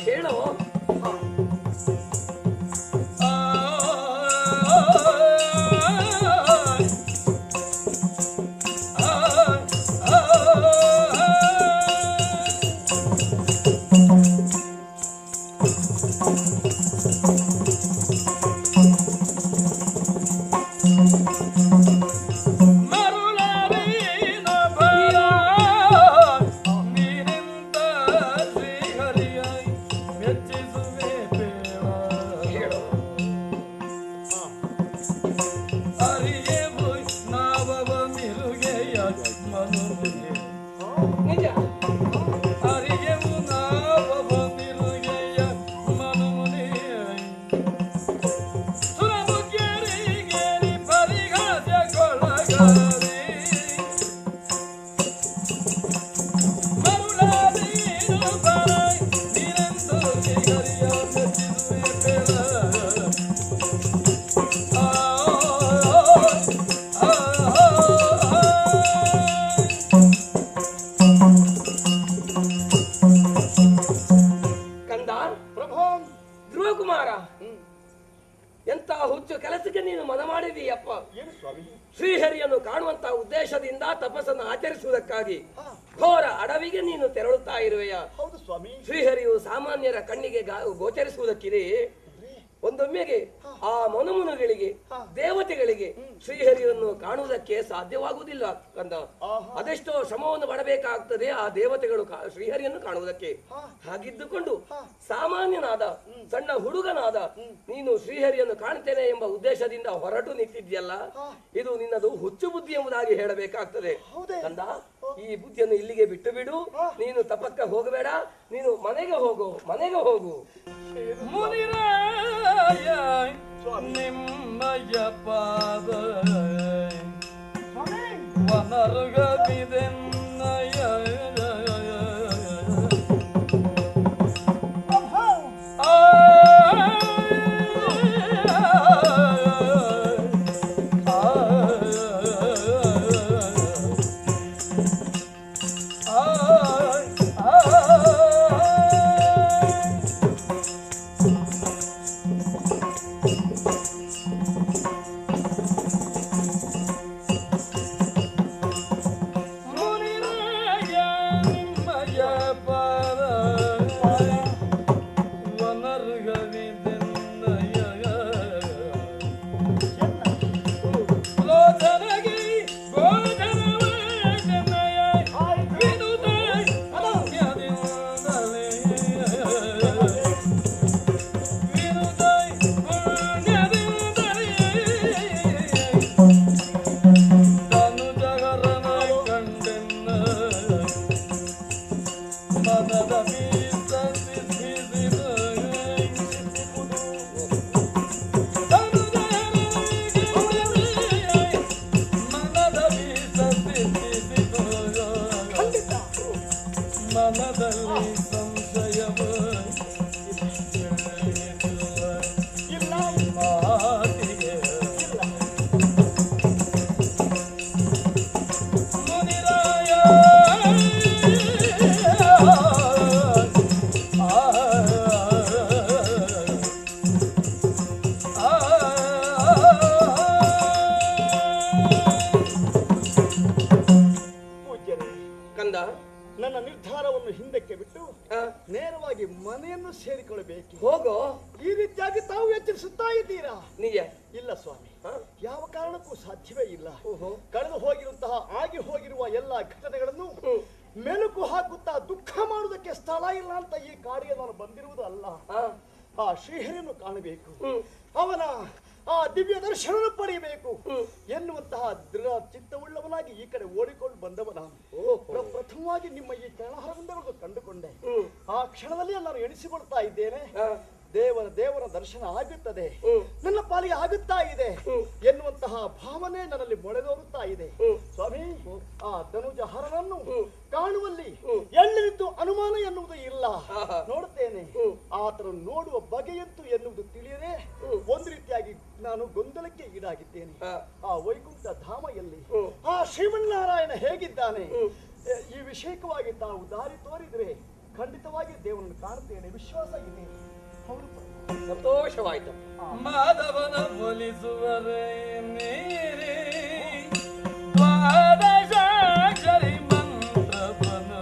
ಹೇಳು. ಮರುಳರಿನ ಬರ ನೀನಿಂದ ಶ್ರೀಹರಿಯ ಮೆಚ್ಚಿಸುವೆ ಬೇಡ ಹೇಳು. ಅರಿಯೇವು ನಾವವ ಮಿರುಗೆಯ ಮನುಗೆ ನಿಜ. ಅರಿಯೇವು ನಾವವ ಮಿರುಗೆಯ ಮನುಮುನಿ ಸುರಮುಖ್ಯರಿಗೆ ಪರಿಹಾಸ್ಯಕ್ಕೊಳಗಾರಿ ಮರುಳಾದೀನು ಬರ ನೀನೆಂದು ಶ್ರೀಹರಿಯ ಮೆಚ್ಚಿಸುವೆ ಬೇಡ ಕಂದ, ಪ್ರಭು ಧ್ರುವ ಕುಮಾರ, ಎಂತ ಹುಚ್ಚು ಕೆಲಸಕ್ಕೆ ನೀನು ಮನ ಮಾಡಿದೀಯಪ್ಪ. ಏನು ಸ್ವಾಮಿ? ಶ್ರೀಹರಿಯನ್ನು ಕಾಣುವಂತಹ ಉದ್ದೇಶದಿಂದ ತಪಸ್ಸನ್ನು ಆಚರಿಸುವುದಕ್ಕಾಗಿ ಹಾ, ಘೋರ ಅಡವಿಗೆ ನೀನು ತೆರಳುತ್ತಾ ಇರುವೆಯ. ಹೌದು ಸ್ವಾಮಿ. ಶ್ರೀಹರಿಯು ಸಾಮಾನ್ಯರ ಕಣ್ಣಿಗೆ ಗೋಚರಿಸುವುದಕ್ಕಿದೆ. ಒಂದೊಮ್ಮೆಗೆ ಆ ಮನುಮನುಗಳಿಗೆ ದೇವತೆಗಳಿಗೆ ಶ್ರೀಹರಿಯನ್ನು ಕಾಣುವುದಕ್ಕೆ ಸಾಧ್ಯವಾಗುವುದಿಲ್ಲ ಕಂದ. ಅದೆಷ್ಟೋ ಶ್ರಮವನ್ನು ಪಡಬೇಕಾಗ್ತದೆ ಆ ದೇವತೆಗಳು ಶ್ರೀಹರಿಯನ್ನು ಕಾಣುವುದಕ್ಕೆ. ಹಾಗಿದ್ದುಕೊಂಡು ಸಾಮಾನ್ಯನಾದ ಸಣ್ಣ ಹುಡುಗನಾದ ನೀನು ಶ್ರೀಹರಿಯನ್ನು ಕಾಣ್ತೇನೆ ಎಂಬ ಉದ್ದೇಶದಿಂದ ಹೊರಟು ನಿಂತಿದ್ಯಲ್ಲ, ಇದು ನಿನ್ನದು ಹುಚ್ಚು ಬುದ್ಧಿ ಎಂಬುದಾಗಿ ಹೇಳಬೇಕಾಗ್ತದೆ ಕಂದ. ಈ ಬುದ್ಧಿಯನ್ನು ಇಲ್ಲಿಗೆ ಬಿಟ್ಟು ಬಿಡು. ನೀನು ತಪಕ್ಕ ಹೋಗಬೇಡ, ನೀನು ಮನೆಗೆ ಹೋಗು, ಮನೆಗೆ ಹೋಗು. ಮುನಿರಾಯ ನಿಮ್ಮಯ ಪಾದ ವನರ್ಗವಿದೆನ್ನಯ ನನ್ನ ನಿರ್ಧಾರವನ್ನು ಹಿಂದಕ್ಕೆ ಬಿಟ್ಟು ನೇರವಾಗಿ ಮನೆಯನ್ನು ಸೇರಿಕೊಳ್ಳಬೇಕು. ಹೋಗೋ. ಈ ರೀತಿಯಾಗಿ ತಾವು ಎಚ್ಚರಿಸುತ್ತಾ ಇದ್ದೀರಾ? ನಿಜ ಇಲ್ಲ ಸ್ವಾಮಿ, ಯಾವ ಕಾರಣಕ್ಕೂ ಸಾಧ್ಯವೇ ಇಲ್ಲ. ಕಳೆದು ಹೋಗಿರುವಂತಹ ಆಗಿ ಹೋಗಿರುವ ಎಲ್ಲಾ ಘಟನೆಗಳನ್ನು ಮೆಲುಕು ಹಾಕುತ್ತಾ ದುಃಖ ಮಾಡುವುದಕ್ಕೆ ಸ್ಥಳ ಇಲ್ಲ ಅಂತ ಈ ಕಾರ್ಯ ನಾನು ಬಂದಿರುವುದು ಅಲ್ಲ. ಆ ಶ್ರೀಹರಿಯನ್ನು ಕಾಣಬೇಕು, ಅವನ ಆ ದಿವ್ಯ ದರ್ಶನ ಪಡೆಯಬೇಕು ಎನ್ನುವಂತಹ ದೃಢ ಚಿತ್ತವುಳ್ಳವನಾಗಿ ಈ ಕಡೆ ಓಡಿಕೊಂಡು ಬಂದವ ನಾನು. ಪ್ರಥಮವಾಗಿ ನಿಮ್ಮ ಈ ಚರಣಹರವಿಂದಗಳನ್ನು ಕಂಡುಕೊಂಡೆ. ಆ ಕ್ಷಣದಲ್ಲಿ ನಾನು ಎಣಿಸಿಕೊಳ್ತಾ ಇದ್ದೇನೆ, ದೇವರ ದರ್ಶನ ಆಗುತ್ತದೆ, ನನ್ನ ಪಾಲಿಗೆ ಆಗುತ್ತಾ ಇದೆ ಎನ್ನುವಂತಹ ಭಾವನೆ ನನ್ನಲ್ಲಿ ಮೊಳೆದೋರುತ್ತಾ ಇದೆ. ಸ್ವಾಮಿ, ಆ ಧನುಜಹರನನ್ನು ಕಾಣುವಲ್ಲಿ ಎಳ್ಳಿದ್ದು ಅನುಮಾನ ಎನ್ನುವುದು ಇಲ್ಲ. ನೋಡುತ್ತೇನೆ, ಆತನು ನೋಡುವ ಬಗೆಯಂತೂ ಎನ್ನುವುದು ತಿಳಿಯದೆ ಒಂದು ರೀತಿಯಾಗಿ ನಾನು ಗೊಂದಲಕ್ಕೆ ಈಡಾಗಿದ್ದೇನೆ. ಆ ವೈಕುಂಠ ಧಾಮ ಎಲ್ಲಿ, ಆ ಶ್ರೀಮನ್ನಾರಾಯಣ ಹೇಗಿದ್ದಾನೆ, ಈ ವಿಷಯಕವಾಗಿ ತಾವು ದಾರಿ ತೋರಿದ್ರೆ ಖಂಡಿತವಾಗಿ ದೇವರನ್ನು ಕಾಣುತ್ತೇನೆ, ವಿಶ್ವಾಸ ಇದೆ. ಸಂತೋಷವಾಯಿತು. ಮಾಧವನ ಒಲಿಸುವರೇ ನೀರೇ ದ್ವಾದಶಾಕ್ಷರಿ ಮಂತ್ರವನ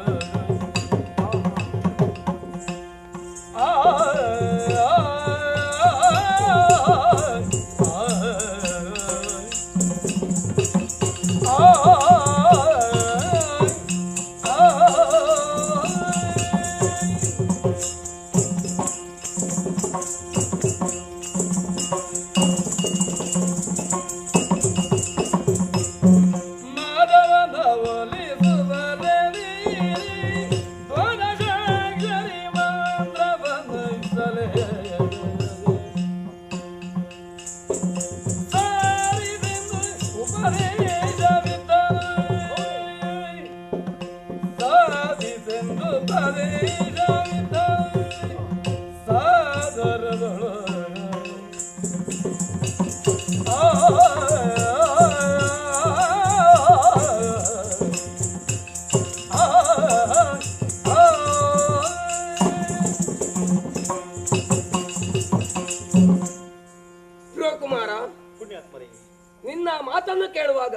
ನಿನ್ನ ಮಾತನ್ನು ಕೇಳುವಾಗ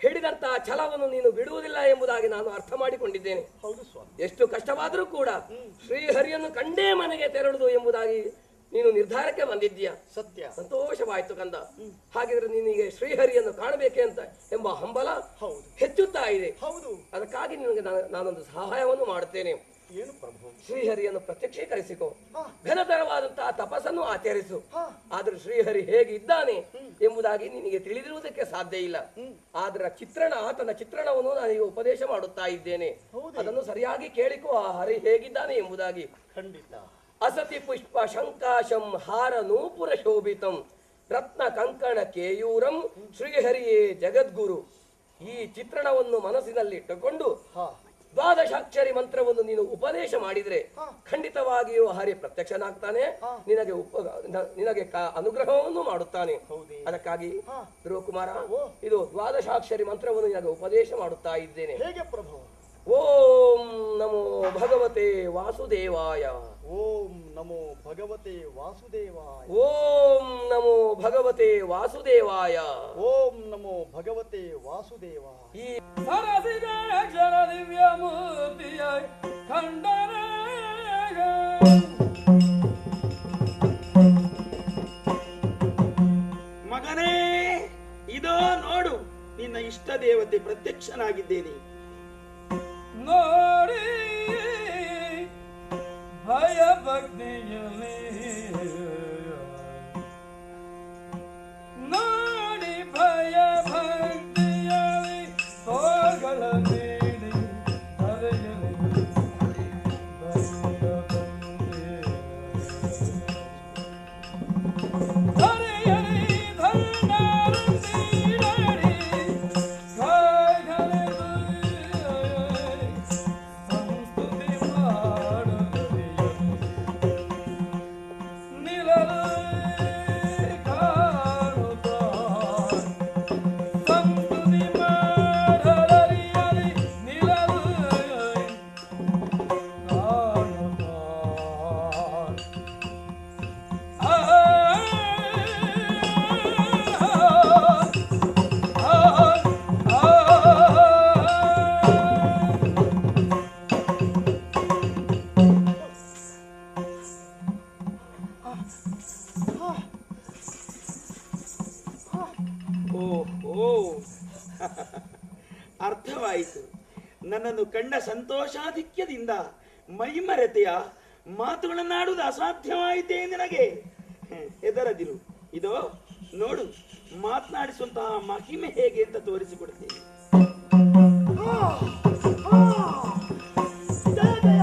ಹೇಳಿದಂತಹ ಛಲವನ್ನು ನೀನು ಬಿಡುವುದಿಲ್ಲ ಎಂಬುದಾಗಿ ನಾನು ಅರ್ಥ ಮಾಡಿಕೊಂಡಿದ್ದೇನೆ. ಹೌದು ಸ್ವಾಮಿ, ಎಷ್ಟು ಕಷ್ಟವಾದರೂ ಕೂಡ ಶ್ರೀಹರಿಯನ್ನು ಕಂಡೇ ಮನೆಗೆ ತೆರಳುದು ಎಂಬುದಾಗಿ ನೀನು ನಿರ್ಧಾರಕ್ಕೆ ಬಂದಿದ್ದೀಯ. ಸತ್ಯ. ಸಂತೋಷವಾಯ್ತು ಕಂದ. ಹಾಗಿದ್ರೆ ನಿನಗೆ ಶ್ರೀಹರಿಯನ್ನು ಕಾಣಬೇಕೆ ಅಂತ ಎಂಬ ಹಂಬಲ ಹೌದು. ಹೆಚ್ಚುತ್ತಾ ಇದೆ. ಹೌದು. ಅದಕ್ಕಾಗಿ ನಿನಗೆ ನಾನೊಂದು ಸಹಾಯವನ್ನು ಮಾಡುತ್ತೇನೆ. ಏನು ಪ್ರಭು? ಶ್ರೀಹರಿಯನ್ನು ಪ್ರತ್ಯಕ್ಷೀಕರಿಸಿಕೋ, ಹಾ. ಘನತರವಾದಂತಹ ತಪಸ್ಸನ್ನು ಆಚರಿಸು. ಹಾ. ಆದ್ರೆ ಶ್ರೀಹರಿ ಹೇಗೆ ಇದ್ದಾನೆ ಎಂಬುದಾಗಿ ನಿನಗೆ ತಿಳಿದಿರುವುದಕ್ಕೆ ಸಾಧ್ಯ ಇಲ್ಲ. ಆದ್ರ ಆತನ ಚಿತ್ರಣವನ್ನು ನಾನೀಗ ಉಪದೇಶ ಮಾಡುತ್ತಾ ಇದ್ದೇನೆ. ಹೌದೇ? ಅದನ್ನು ಸರಿಯಾಗಿ ಕೇಳಿಕೋ, ಆ ಹರಿ ಹೇಗಿದ್ದಾನೆ ಎಂಬುದಾಗಿ. ಖಂಡಿತ. ಅಸತಿ ಪುಷ್ಪ ಶಂಕಾಶಂ ಹಾರ ನೂಪುರ ಶೋಭಿತಂ ರತ್ನ ಕಂಕಣ ಕೇಯೂರಂ ಶ್ರೀಹರಿಯೇ ಜಗದ್ಗುರು. ಈ ಚಿತ್ರಣವನ್ನು ಮನಸ್ಸಿನಲ್ಲಿಟ್ಟುಕೊಂಡು ಹಾ. ದ್ವಾದಶಾಕ್ಷರಿ ಮಂತ್ರವನ್ನು ನೀನು ಉಪದೇಶ ಮಾಡಿದ್ರೆ ಖಂಡಿತವಾಗಿಯೂ ಹರಿ ಪ್ರತ್ಯಕ್ಷನಾಗ್ತಾನೆ. ನಿನಗೆ ಅನುಗ್ರಹವನ್ನು ಮಾಡುತ್ತಾನೆ. ಹೌದೇ? ಅದಕ್ಕಾಗಿ ಧ್ರುವಕುಮಾರ, ಓ. ಇದು ದ್ವಾದಶಾಕ್ಷರಿ ಮಂತ್ರವನ್ನು ನಿನಗೆ ಉಪದೇಶ ಮಾಡುತ್ತಾ ಇದ್ದೇನೆ. ಹೇಗೆ ಪ್ರಭು? ಓಂ ನಮೋ ಭಗವತೆ ವಾಸುದೇವಾಯ. ಓಂ ನಮೋ ಭಗವತೆ ವಾಸುದೇವಾಯ. ಓಂ ನಮೋ ಭಗವತೆ ವಾಸುದೇವಾಯ. ಓಂ ನಮೋ ಭಗವತೆ ವಾಸುದೇವಾಯ. ಈ ಸರಸಿದ ಅಕ್ಷರ ದಿವ್ಯ ಮೂರ್ತಿಯ ಖಂಡನೆ ಮಗನೇ, ಇದೋ ನೋಡು, ನಿನ್ನ ಇಷ್ಟ ದೇವತೆ ಪ್ರತ್ಯಕ್ಷನಾಗಿದ್ದೇನೆ. ನೋಡಿ ಭಯ ಭಕ್ತಿಯಲ್ಲಿ ನೋಡಿ ಭಯ ಭಕ್ತಿಯಲ್ಲಿ ತೋಗಳ ನೀಡಿ ಹರೆಯಲಿ ಹರೆಯಲಿ ಧನಾರತೀರಡಿ ಅರ್ಥವಾಯಿತು. ನನ್ನನ್ನು ಕಂಡ ಸಂತೋಷಾಧಿಕ್ಯದಿಂದ ಮೈಮರೆತೆಯ ಮಾತುಗಳನ್ನಾಡುವುದು ಅಸಾಧ್ಯವಾಯಿತೇ ನಿನಗೆ. ಹೆದರದಿರು, ಇದೋ ನೋಡು, ಮಾತನಾಡಿಸುವಂತಹ ಮಹಿಮೆ ಹೇಗೆ ಅಂತ ತೋರಿಸಿಕೊಡುತ್ತೇನೆ. ಜಯ ಜಯ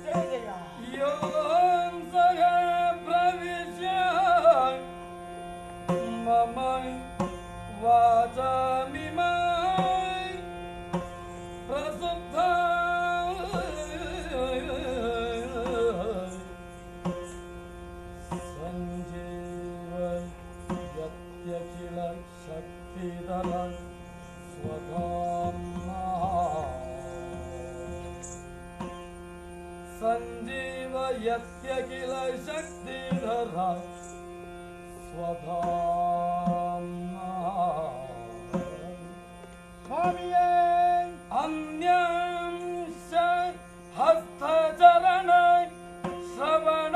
ಜಯ ಜಯ. ಯೋಂ ಸಹ ಪ್ರವಿಶ್ಯ ಮಮ ವಾಚಾಮಿಮೈ ಪ್ರಸುಪ್ತ ಸಂಜೀವ ಯತ್ಯಖಿಲ ಶಕ್ತಿಧರ ಸ್ವಧಾಮ್ನಾ ಸಂಜೀವ ಯತ್ಯಖಿಲ ಶಕ್ತಿಧರ ಸ್ವಧಾಮ್ನಾ ಸ್ವಾಮಿಯೇ, ಅನ್ಯಾಂಶ ಹಸ್ತಚರಣ ಶ್ರವಣ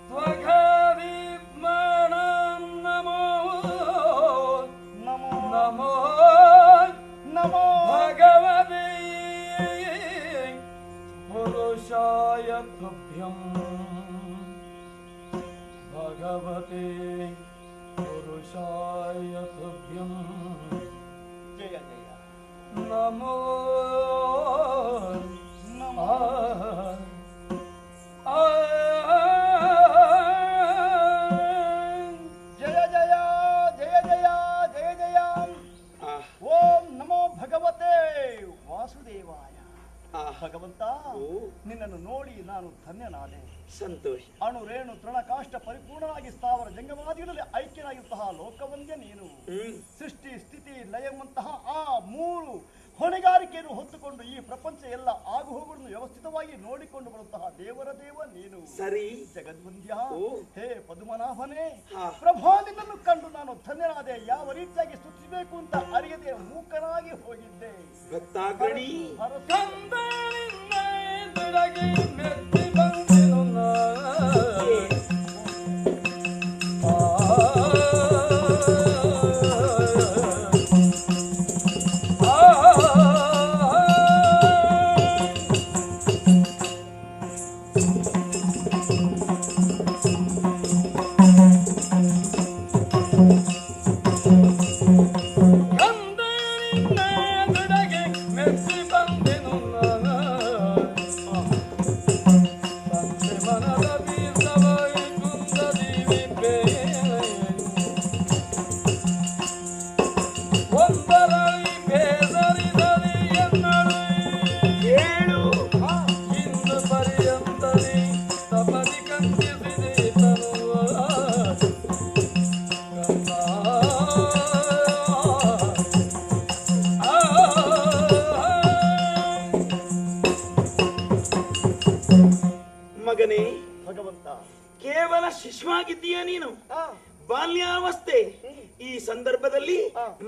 ತ್ವಘಾದಿಪ್ಮಾಣಂ ನಮೋ ನಮೋ ನಮೋ ನಮೋ ಭಗವತೆ ಪುರುಷಾಯ ತುಭ್ಯಂ ಭಗವತೆ ಪುರುಷಾಯ ತುಭ್ಯಂ ಜಯ ಜಯ. ನಮೋ ನಮೋ ಜಯ ಜಯ ಜಯ ಜಯ ಜಯ ಜಯ. ಓಂ ನಮೋ ಭಗವತೆ ವಾಸುದೇವಾಯ. ಭಗವಂತ, ನಿನ್ನನ್ನು ನೋಡಿ ನಾನು ಧನ್ಯನಾದೆ. ಸಂತೋಷ. ಅಣು ರೇಣು ತೃಣಕಾಷ್ಟ ಪರಿಪೂರ್ಣನಾಗಿ ಸ್ಥಾವರ ಜಂಗಮಾದಿಗಳಲ್ಲಿ ಐಕ್ಯನಾಗಿರುವಂತಹ ಲೋಕವಂದ್ಯ ನೀನು. ಸೃಷ್ಟಿ ಸ್ಥಿತಿ ಲಯವಂತಹ ಆ ಮೂರು ಹೊಣೆಗಾರಿಕೆಯನ್ನು ಹೊತ್ತುಕೊಂಡು ಈ ಪ್ರಪಂಚ ಎಲ್ಲ ಆಗು ಹೋಗುಗಳನ್ನು ವ್ಯವಸ್ಥಿತವಾಗಿ ನೋಡಿಕೊಂಡು ಬರುವಂತಹ ದೇವರ ದೇವ ನೀನು. ಸರಿ. ಜಗದ್ವಂದ್ಯ, ಓ. ಹೇ ಪದುಮನಾಭನೇ, ಹಾ. ಪ್ರಭಾ ನಿನ್ನನ್ನು ಕಂಡು ನಾನು ಧನ್ಯನಾದೆ. ಯಾವ ರೀತಿಯಾಗಿ ಸ್ತುತಿಸಬೇಕು ಅಂತ ಅರಿಯದೆ ಮೂಕನಾಗಿ ಹೋಗಿದ್ದೆ. ಭಕ್ತಾಗ್ರಣಿ ಹರಸು. ಕಂದನಿಂದ ಬೆಳಗಿ ಮೆತ್ತಿ ಬಂದೆನು ನಾ. ಮಗನೇ, ಭಗವಂತ ಕೇವಲ ಶಿಶುವಾಗಿದ್ದೀಯ ನೀನು. ಬಾಲ್ಯಾವಸ್ಥೆ. ಈ ಸಂದರ್ಭದಲ್ಲಿ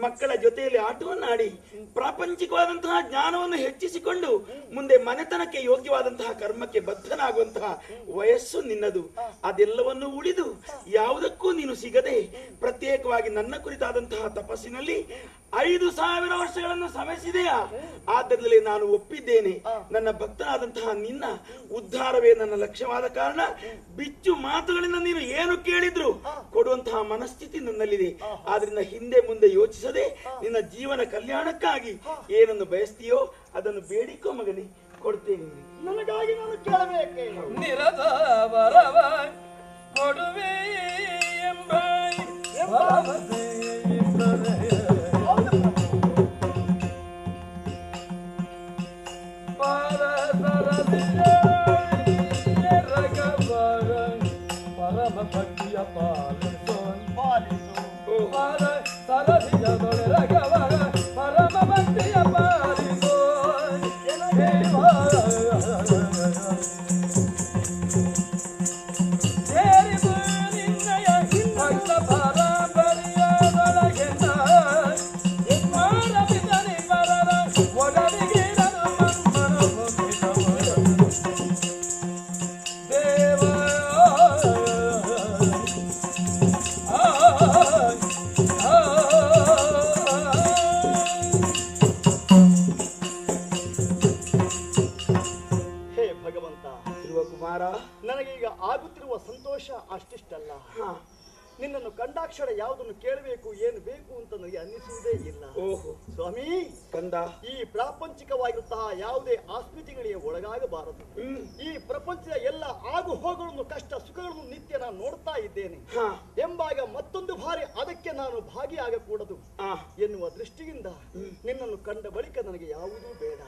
ಮಕ್ಕಳ ಜೊತೆಯಲ್ಲಿ ಆಟವನ್ನಾಡಿ ಪ್ರಾಪಂಚಿಕವಾದಂತಹ ಜ್ಞಾನವನ್ನು ಹೆಚ್ಚಿಸಿಕೊಂಡು ಮುಂದೆ ಮನೆತನಕ್ಕೆ ಯೋಗ್ಯವಾದಂತಹ ಕರ್ಮಕ್ಕೆ ಬದ್ಧನಾಗುವಂತಹ ವಯಸ್ಸು ನಿನ್ನದು. ಅದೆಲ್ಲವನ್ನು ಉಳಿದು ಯಾವುದಕ್ಕೂ ನೀನು ಸಿಗದೆ ಪ್ರತ್ಯೇಕವಾಗಿ ನನ್ನ ಕುರಿತಾದಂತಹ ತಪಸ್ಸಿನಲ್ಲಿ 5,000 ವರ್ಷಗಳನ್ನು ಶ್ರಮಿಸಿದೆಯಾ? ಆದ್ದರಿಂದ ನಾನು ಒಪ್ಪಿದ್ದೇನೆ. ನನ್ನ ಭಕ್ತನಾದಂತಹ ನಿನ್ನ ಉದ್ಧಾರವೇ ನನ್ನ ಲಕ್ಷ್ಯವಾದ ಕಾರಣ ಬಿಚ್ಚು ಮಾತುಗಳಿಂದ ನೀನು ಏನು ಕೇಳಿದ್ರು ಕೊಡುವಂತಹ ಮನಸ್ಥಿತಿ ನನ್ನಲ್ಲಿದೆ. ಆದ್ರಿಂದ ಹಿಂದೆ ಮುಂದೆ ಯೋಚಿಸದೆ ನಿನ್ನ ಜೀವನ ಕಲ್ಯಾಣಕ್ಕಾಗಿ ಏನನ್ನು ಬಯಸ್ತೀಯೋ ಅದನ್ನು ಬೇಡಿಕೋ ಮಗನೇ, ಕೊಡ್ತೇನೆ. ನನಗಾಗಿ ನಾನು ಕೇಳಬೇಕೆ? ನಿರದ ವರವ ಕೊಡುವೆ ಎಂಬ ಭರವಸೆ ಇದ್ದರೆ ಪರಮ ಭಕ್ತಿಯ ಪಾಲಿಸೋ ಸರದಿಯ ರಗವರ ಪರಮ ಭಕ್ತಿಯ ಪಾಲಿಸೋ ಸೇರಿದು ನಿನ್ನಯ ಭಕ್ತ ಪರಂಪರೆಯದೊಳಗೆ ಮಾರಬಿದನಿ ಪರರ ಒಡಲಿಗಿರಲು ಮನ್ಮನ ದೇವ ನನಗೀಗ ಆಗುತ್ತಿರುವ ಸಂತೋಷ ಅಷ್ಟಿಷ್ಟಲ್ಲ. ನಿನ್ನನ್ನು ಕಂಡಾಕ್ಷರ ಯಾವುದನ್ನು ಕೇಳಬೇಕು ಏನು ಬೇಕು ಅಂತ ನನಗೆ ಅನ್ನಿಸುವುದೇ ಇಲ್ಲ. ಓಹೋ ಸ್ವಾಮಿ ಕಂದ, ಈ ಪ್ರಾಪಂಚಿಕವಾಗಿರುತ್ತಹ ಯಾವುದೇ ಆಸ್ಮಿತಿಗಳಿಗೆ ಒಳಗಾಗಬಾರದು. ಈ ಪ್ರಪಂಚದ ಎಲ್ಲ ಆಗು ಹೋಗುಗಳನ್ನು ಕಷ್ಟ ಸುಖಗಳನ್ನು ನಿತ್ಯ ನಾನು ನೋಡ್ತಾ ಇದ್ದೇನೆ ಎಂಬಾಗ ಮತ್ತೊಂದು ಬಾರಿ ಅದಕ್ಕೆ ನಾನು ಭಾಗಿಯಾಗಕೂಡದು ಎನ್ನುವ ದೃಷ್ಟಿಯಿಂದ ನಿನ್ನನ್ನು ಕಂಡ ಬಳಿಕ ನನಗೆ ಯಾವುದೂ ಬೇಡ.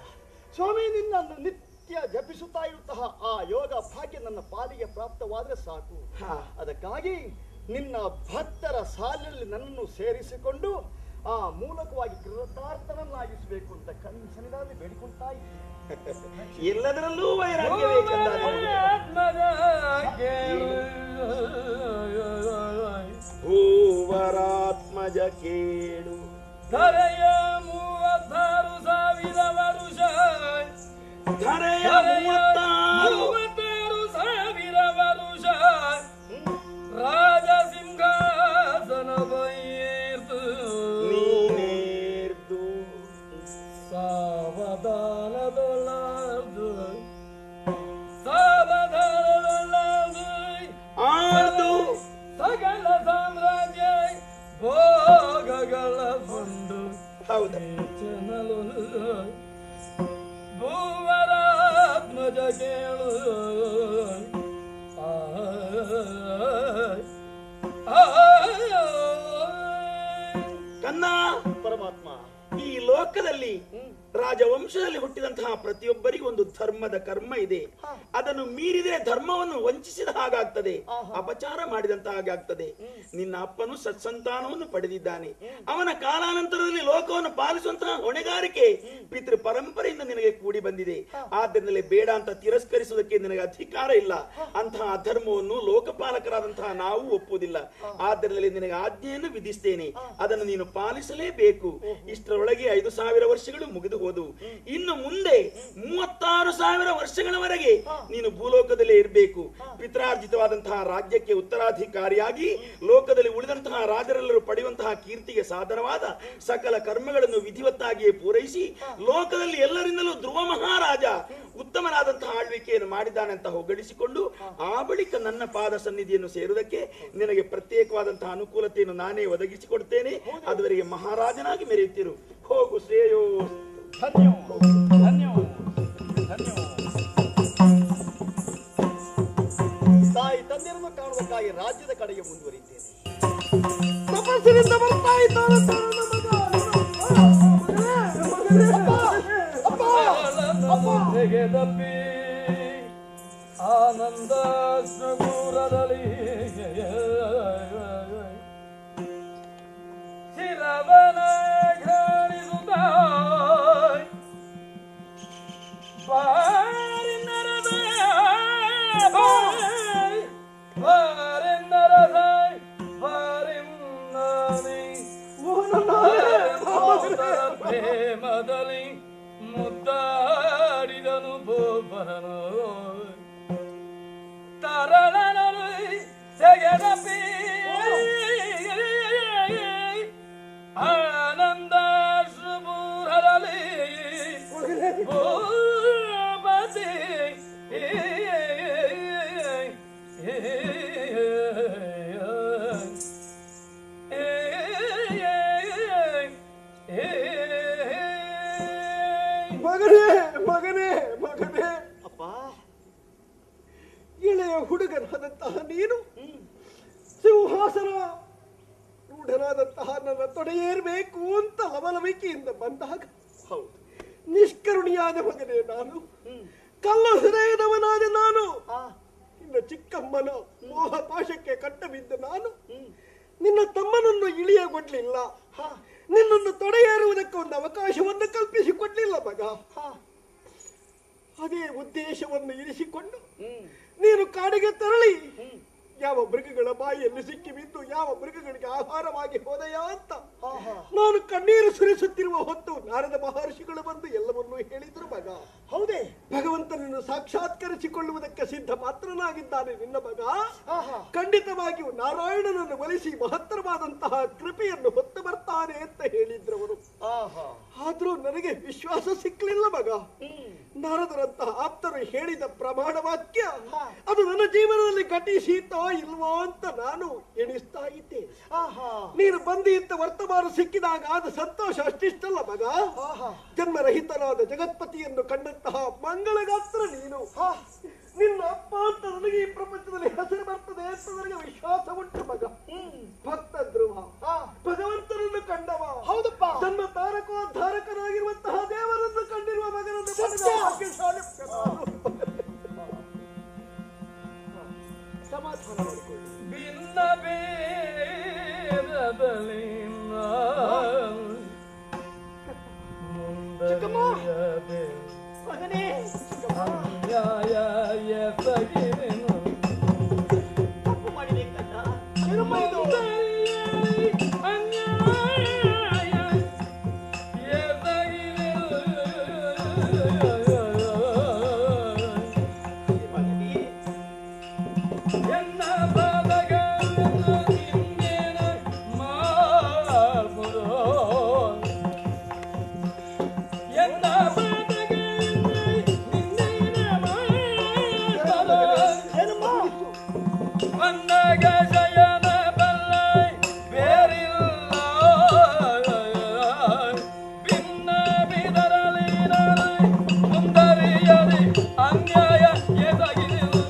ಸ್ವಾಮಿ, ನಿನ್ನನ್ನು ನಿತ್ಯ ಜಪಿಸುತ್ತಾ ಇರುತ್ತಹ ಆ ಯೋಗ ಭಾಗ್ಯ ನನ್ನ ಪಾಲಿಗೆ ಪ್ರಾಪ್ತವಾದ್ರೆ ಸಾಕು. ಅದಕ್ಕಾಗಿ ನಿನ್ನ ಭಕ್ತರ ಸಾಲಿನಲ್ಲಿ ನನ್ನನ್ನು ಸೇರಿಸಿಕೊಂಡು ಆ ಮೂಲಕವಾಗಿ ಕೃತಾರ್ಥನನ್ನಾಗಿಸಬೇಕು ಅಂತ ಕನಸಿನಲ್ಲಿ ಬೇಡಿಕೊಳ್ತಾ ಇದ್ದೀನಿ. ಎಲ್ಲದರಲ್ಲೂ ವೈರಾಗ್ಯವೇ ಕಂದ. ಭೂವರಾತ್ಮಜ ಕೇಳು ಧರೆಯ 36,000 ವರುಷ ಧರೆಯ 36,000 ವರುಷ ರಾಜ ಸಿಂಹಾಸನ ಬೈರ್ದು ನೀನೇರ್ದು ಸಾವಧಾನದೊಳದು ಆರ್ದು ಸಕಲ ಸಾಮ್ರಾಜ್ಯ ಭೋಗಗಳ ಬಂದು ಹೌದು ಚನಲು ಭೂವರಾತ್ಮಜ ಕೇಳು ಕನ್ನ. ಪರಮಾತ್ಮ, ಈ ಲೋಕದಲ್ಲಿ ರಾಜವಂಶದಲ್ಲಿ ಹುಟ್ಟಿದಂತಹ ಪ್ರತಿಯೊಬ್ಬರಿಗೂ ಒಂದು ಧರ್ಮದ ಕರ್ಮ ಇದೆ. ಅದನ್ನು ಮೀರಿದರೆ ಧರ್ಮವನ್ನು ವಂಚಿಸಿದ ಹಾಗಾಗ್ತದೆ, ಅಪಚಾರ ಮಾಡಿದಂತಹ ಹಾಗಾಗ್ತದೆ. ನಿನ್ನ ಅಪ್ಪನು ಸತ್ಸಂತಾನವನ್ನು ಪಡೆದಿದ್ದಾನೆ. ಅವನ ಕಾಲಾನಂತರದಲ್ಲಿ ಲೋಕವನ್ನು ಪಾಲಿಸುವಂತಹ ಹೊಣೆಗಾರಿಕೆ ಪಿತೃ ಪರಂಪರೆಯಿಂದ ನಿನಗೆ ಕೂಡಿ ಬಂದಿದೆ. ಆದ್ದರಿಂದಲೇ ಬೇಡ ಅಂತ ತಿರಸ್ಕರಿಸುವುದಕ್ಕೆ ನಿನಗೆ ಅಧಿಕಾರ ಇಲ್ಲ. ಅಂತಹ ಅಧರ್ಮವನ್ನು ಲೋಕಪಾಲಕರಾದಂತಹ ನಾವು ಒಪ್ಪುವುದಿಲ್ಲ. ಆದ್ದರಿಂದಲೇ ನಿನಗೆ ಆಜ್ಞೆಯನ್ನು ವಿಧಿಸ್ತೇನೆ, ಅದನ್ನು ನೀನು ಪಾಲಿಸಲೇಬೇಕು. ಇಷ್ಟರೊಳಗೆ 5,000 ವರ್ಷಗಳು ಮುಗಿದು ಹೋದವು. ಇನ್ನು ಮುಂದೆ 36,000 ವರ್ಷಗಳವರೆಗೆ ನೀನು ಭೂಲೋಕದಲ್ಲೇ ಇರಬೇಕು. ಪಿತ್ರಾರ್ಜಿತವಾದಂತಹ ರಾಜ್ಯಕ್ಕೆ ಉತ್ತರಾಧಿಕಾರಿಯಾಗಿ ಲೋಕದಲ್ಲಿ ಉಳಿದಂತಹ ರಾಜರೆಲ್ಲರೂ ಪಡೆಯುವಂತಹ ಕೀರ್ತಿಗೆ ಸಾಧನವಾದ ಸಕಲ ಕರ್ಮಗಳನ್ನು ವಿಧಿವತ್ತಾಗಿಯೇ ಪೂರೈಸಿ ಲೋಕದಲ್ಲಿ ಎಲ್ಲರಿಂದಲೂ ಧ್ರುವ ಮಹಾರಾಜ ಉತ್ತಮನಾದಂತಹ ಆಳ್ವಿಕೆಯನ್ನು ಮಾಡಿದ್ದಾನೆ ಅಂತ ಹೊಗಳಿಸಿಕೊಂಡು ಆ ಬಳಿಕ ನನ್ನ ಪಾದ ಸನ್ನಿಧಿಯನ್ನು ಸೇರುವುದಕ್ಕೆ ನಿನಗೆ ಪ್ರತ್ಯೇಕವಾದಂತಹ ಅನುಕೂಲತೆಯನ್ನು ನಾನೇ ಒದಗಿಸಿಕೊಡ್ತೇನೆ. ಅದುವರೆಗೆ ಮಹಾರಾಜನಾಗಿ ಮೆರೆಯುತ್ತಿರು. ಹೋಗು ಶ್ರೇಯೋ. ಧನ್ಯವಾದ ಧನ್ಯವಾದ ಧನ್ಯವಾದ. ತಾಯಿ ತಂದೆಯನ್ನು ಕಾಣುವುದಕ್ಕಾಗಿ ರಾಜ್ಯದ ಕಡೆಗೆ ಮುಂದುವರಿದ್ದೇನೆ. ತಪಸ್ಸಿನಿಂದ ಬರ್ತಾ ಇದ್ದಾನೆ ಆನಂದಾಶ್ರಗೂರದಲ್ಲಿ ಶಿರವನ ಘಾಣಿಸುತ್ತ ಬಾರಿನರದ ಪ್ರೇಮದಲ್ಲಿ ಮುದ್ದಾಡಿದನು ಬೋಪರನು ತರಳನನು ತೆಗೆದಪಿ ಆನಂದ ಶುಭೂರದಲ್ಲಿ ಭೂಪತಿ ಮಗನೇ ಮಗನೇ ಮಗನೇ ಅಪ್ಪ ಇಳೆಯ ಹುಡುಗನಾದಂತಹ ನೀನು ಸಿಂಹಾಸನ ರೂಢನಾದಂತಹ ನನ್ನ ತೊಡೆಯೇರಬೇಕು ಅಂತ ಲವಲವಿಕೆಯಿಂದ ಬಂದಾಗ ಹೌದು ನಿಷ್ಕರುಣಿಯಾದ ಮಗನೇ ನಾನು, ಕಲ್ಲು ಹೃದಯದವನಾದ ನಾನು, ಇನ್ನು ಚಿಕ್ಕಮ್ಮನ ಮೋಹ ಪಾಶಕ್ಕೆ ಕಟ್ಟ ಬಿದ್ದ ನಾನು ನಿನ್ನ ತಮ್ಮನನ್ನು ಇಳಿಯಗೊಡ್ಲಿಲ್ಲ, ನಿನ್ನನ್ನು ತೊಡೆಯೇರುವುದಕ್ಕೆ ಒಂದು ಅವಕಾಶವನ್ನು ಕಲ್ಪಿಸಿಕೊಡ್ಲಿಲ್ಲ ಮಗ. ಅದೇ ಉದ್ದೇಶವನ್ನು ಇರಿಸಿಕೊಂಡು ನೀನು ಕಾಡಿಗೆ ತೆರಳಿ ಯಾವ ಮೃಗಗಳ ಬಾಯಿಯಲ್ಲಿ ಸಿಕ್ಕಿ ಬಿದ್ದು ಯಾವ ಮೃಗಗಳಿಗೆ ಆಹಾರವಾಗಿ ಹೋದೆಯ ಅಂತ ನಾನು ಕಣ್ಣೀರು ಸುರಿಸುತ್ತಿರುವ ಹೊತ್ತು ನಾರದ ಮಹರ್ಷಿಗಳು ಬಂದು ಎಲ್ಲವನ್ನೂ ಹೇಳಿದ್ರು ಮಗ. ಹೌದೇ? ಭಗವಂತನನ್ನು ಸಾಕ್ಷಾತ್ಕರಿಸಿಕೊಳ್ಳುವುದಕ್ಕೆ ಸಿದ್ಧ ಪಾತ್ರನಾಗಿದ್ದಾನೆ ನಿನ್ನ ಮಗ. ಖಂಡಿತವಾಗಿಯೂ ನಾರಾಯಣನನ್ನು ಒಲಿಸಿ ಮಹತ್ತರವಾದಂತಹ ಕೃಪೆಯನ್ನು ಹೊತ್ತು ಬರ್ತಾನೆ ಅಂತ ಹೇಳಿದ್ರವರು. ಆದ್ರೂ ನನಗೆ ವಿಶ್ವಾಸ ಸಿಕ್ಕಲಿಲ್ಲ ಮಗ. ನಾರದರಂತಹ ಆಪ್ತರು ಹೇಳಿದ ಪ್ರಮಾಣ ವಾಕ್ಯ ಅದು ನನ್ನ ಜೀವನದಲ್ಲಿ ಘಟಿಸಿತೋ ಇಲ್ವೋ ಅಂತ ನಾನು ಎಣಿಸ್ತಾ ಇದ್ದೆ. ನೀನು ಬಂದಿದ್ದ ವರ್ತಮಾನ ಸಿಕ್ಕಿದಾಗ ಆದ ಸಂತೋಷ ಅಷ್ಟಿಷ್ಟಲ್ಲ ಮಗ. ಜನ್ಮರಹಿತನಾದ ಜಗತ್ಪತಿಯನ್ನು ಕಂಡಂತಹ ಮಂಗಳಗಾತ್ರ ನೀನು. ನಿನ್ನ ಅಪ್ಪ ಅಂತ ನನಗೆ ಈ ಪ್ರಪಂಚದಲ್ಲಿ ಹೆಸರು ಬರ್ತದೆ ಅಂತ ನನಗೆ ವಿಶ್ವಾಸ ಉಂಟು ಮಗ. ಭಕ್ತ ಧ್ರುವ, ಭಗವಂತನನ್ನು ಕಂಡವ, ಹೌದಪ್ಪ, ತನ್ನ ತಾರಕೋದ್ಧಾರಕನಾಗಿರುವಂತಹ ದೇವರನ್ನು ಕಂಡಿರುವ ಮಗನನ್ನು ಸಮಾಧಾನ ಮಾಡಿಕೊಳ್ಳಿ. ಭಿನ್ನ ಭೇದದಲ್ಲಿ ಮುಂದೆ ಮಗನೇ, ಅನ್ಯಾಯ ಎಸಗಿದೆನು ತಪ್ಪು ಮಾಡಿದೆ ಕಣ್ಣ. ಏನಮ್ಮ ಇದು? ಅನ್ಯಾಯ ಎಸಗಿದೆನು ಮಗನೇ, ಎನ್ನ ಬಾಲಗಳನ್ನು ಇನ್ನೇನು ಮಾಡ್ಬೋದು ಎನ್ನ ಬಂದಾಗ ಶಯನ ಬಲ್ಲೈ ಬೇರಿಲ್ಲ ಭಿನ್ನ ಬಿದರಲಿ ಸುಂದರಿಯಲಿ ಅನ್ಯಾಯ ಎಸಗಿದೆನು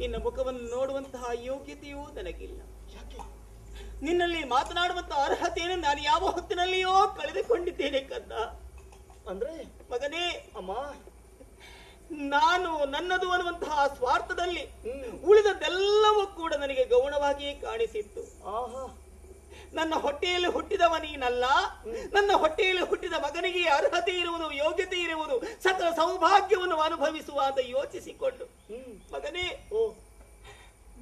ನಿನ್ನ ಮುಖವನ್ನು ನೋಡುವಂತಹ ಯೋಗ್ಯತೆಯೂ ನನಗಿಲ್ಲ. ನಿನ್ನಲ್ಲಿ ಮಾತನಾಡುವಂತಹ ಅರ್ಹತೆಯನ್ನು ನಾನು ಯಾವ ಹೊತ್ತಿನಲ್ಲಿಯೋ ಕಳೆದುಕೊಂಡಿದ್ದೇನೆ ಕಂದ. ಅಂದ್ರೆ ಮಗನೇ, ಅಮ್ಮ, ನಾನು ನನ್ನದು ಅನ್ನುವಂತಹ ಸ್ವಾರ್ಥದಲ್ಲಿ ಉಳಿದದ್ದೆಲ್ಲವೂ ಕೂಡ ನನಗೆ ಗೌಣವಾಗಿಯೇ ಕಾಣಿಸಿತ್ತು. ನನ್ನ ಹೊಟ್ಟೆಯಲ್ಲಿ ಹುಟ್ಟಿದವ ನೀನಲ್ಲ, ನನ್ನ ಹೊಟ್ಟೆಯಲ್ಲಿ ಹುಟ್ಟಿದ ಮಗನಿಗೆ ಅರ್ಹತೆ ಇರುವುದು, ಯೋಗ್ಯತೆ ಇರುವುದು, ಸಕಲ ಸೌಭಾಗ್ಯವನ್ನು ಅನುಭವಿಸುವ ಅಂತ ಯೋಚಿಸಿಕೊಂಡು ಮಗನೇ,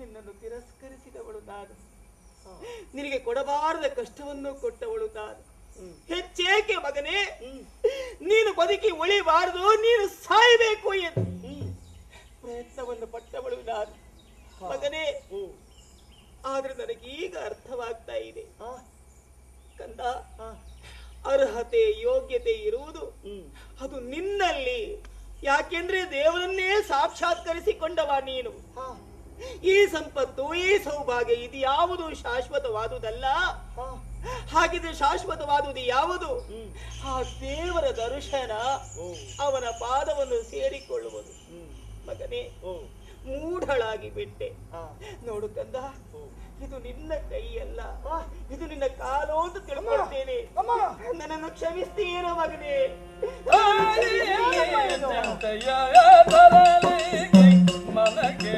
ನಿನ್ನನ್ನು ತಿರಸ್ಕರಿಸಿದವಳು ನಾನು, ನಿನಗೆ ಕೊಡಬಾರದ ಕಷ್ಟವನ್ನು ಕೊಟ್ಟವಳು ನಾನು. ಹೆಚ್ಚೇಕೆ ಮಗನೇ, ನೀನು ಬದುಕಿ ಉಳಿಬಾರದು, ನೀನು ಸಾಯಬೇಕು ಎಂದು ಪ್ರಯತ್ನವನ್ನು ಪಟ್ಟವಳು ನಾನು ಮಗನೇ. ಆದ್ರೆ ನನಗೆ ಈಗ ಅರ್ಥವಾಗ್ತಾ ಇದೆ ಕಂದ, ಅರ್ಹತೆ ಯೋಗ್ಯತೆ ಇರುವುದು ಅದು ನಿನ್ನಲ್ಲಿ. ಯಾಕೆಂದ್ರೆ ದೇವರನ್ನೇ ಸಾಕ್ಷಾತ್ಕರಿಸಿಕೊಂಡವ ನೀನು. ಈ ಸಂಪತ್ತು ಈ ಸೌಭಾಗ್ಯ ಇದು ಯಾವುದು ಶಾಶ್ವತವಾದುದಲ್ಲ. ಹಾಗಿದ್ರೆ ಶಾಶ್ವತವಾದುದು ಯಾವುದು? ಆ ದೇವರ ದರ್ಶನ, ಅವನ ಪಾದವನ್ನು ಸೇರಿಕೊಳ್ಳುವುದು. ಮಗನೇ, ಮೂಢಳಾಗಿ ಬಿಟ್ಟೆ. ನೋಡು ಕಂದ, ಇದು ನಿನ್ನ ಕೈಯಲ್ಲ, ಇದು ನಿನ್ನ ಕಾಲು ಅಂತ ತಿಳ್ಕೊಳ್ತೇನೆ. ನನ್ನನ್ನು ಕ್ಷಮಿಸ್ತೀನೋ ಮಗನೇ? ಮನಗೆ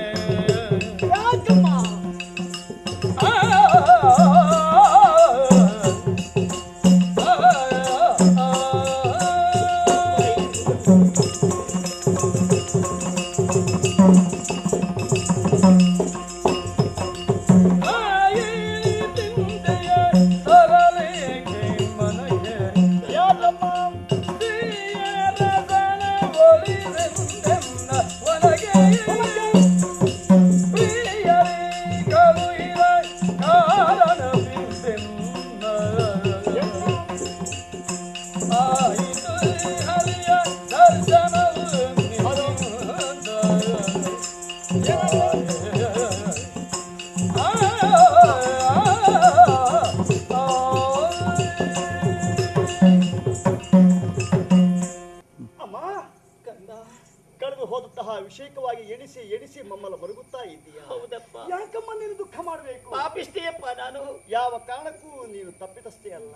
ವಿಷಯಕವಾಗಿ ಎಣಿಸಿ ಎಣಿಸಿ ಮಮ್ಮಲ ಮರುಗುತ್ತಾ ಇದ್ದೀಯಾ? ಹೌದಪ್ಪ. ಯಾಕಮ್ಮ ನೀನು ದುಃಖ ಮಾಡಬೇಕು? ಪಾಪಿಷ್ಟಿಯಪ್ಪ ನಾನು. ಯಾವ ಕಾರಣಕ್ಕೂ ನೀನು ತಪ್ಪಿತಸ್ಥೇ ಅಲ್ಲ.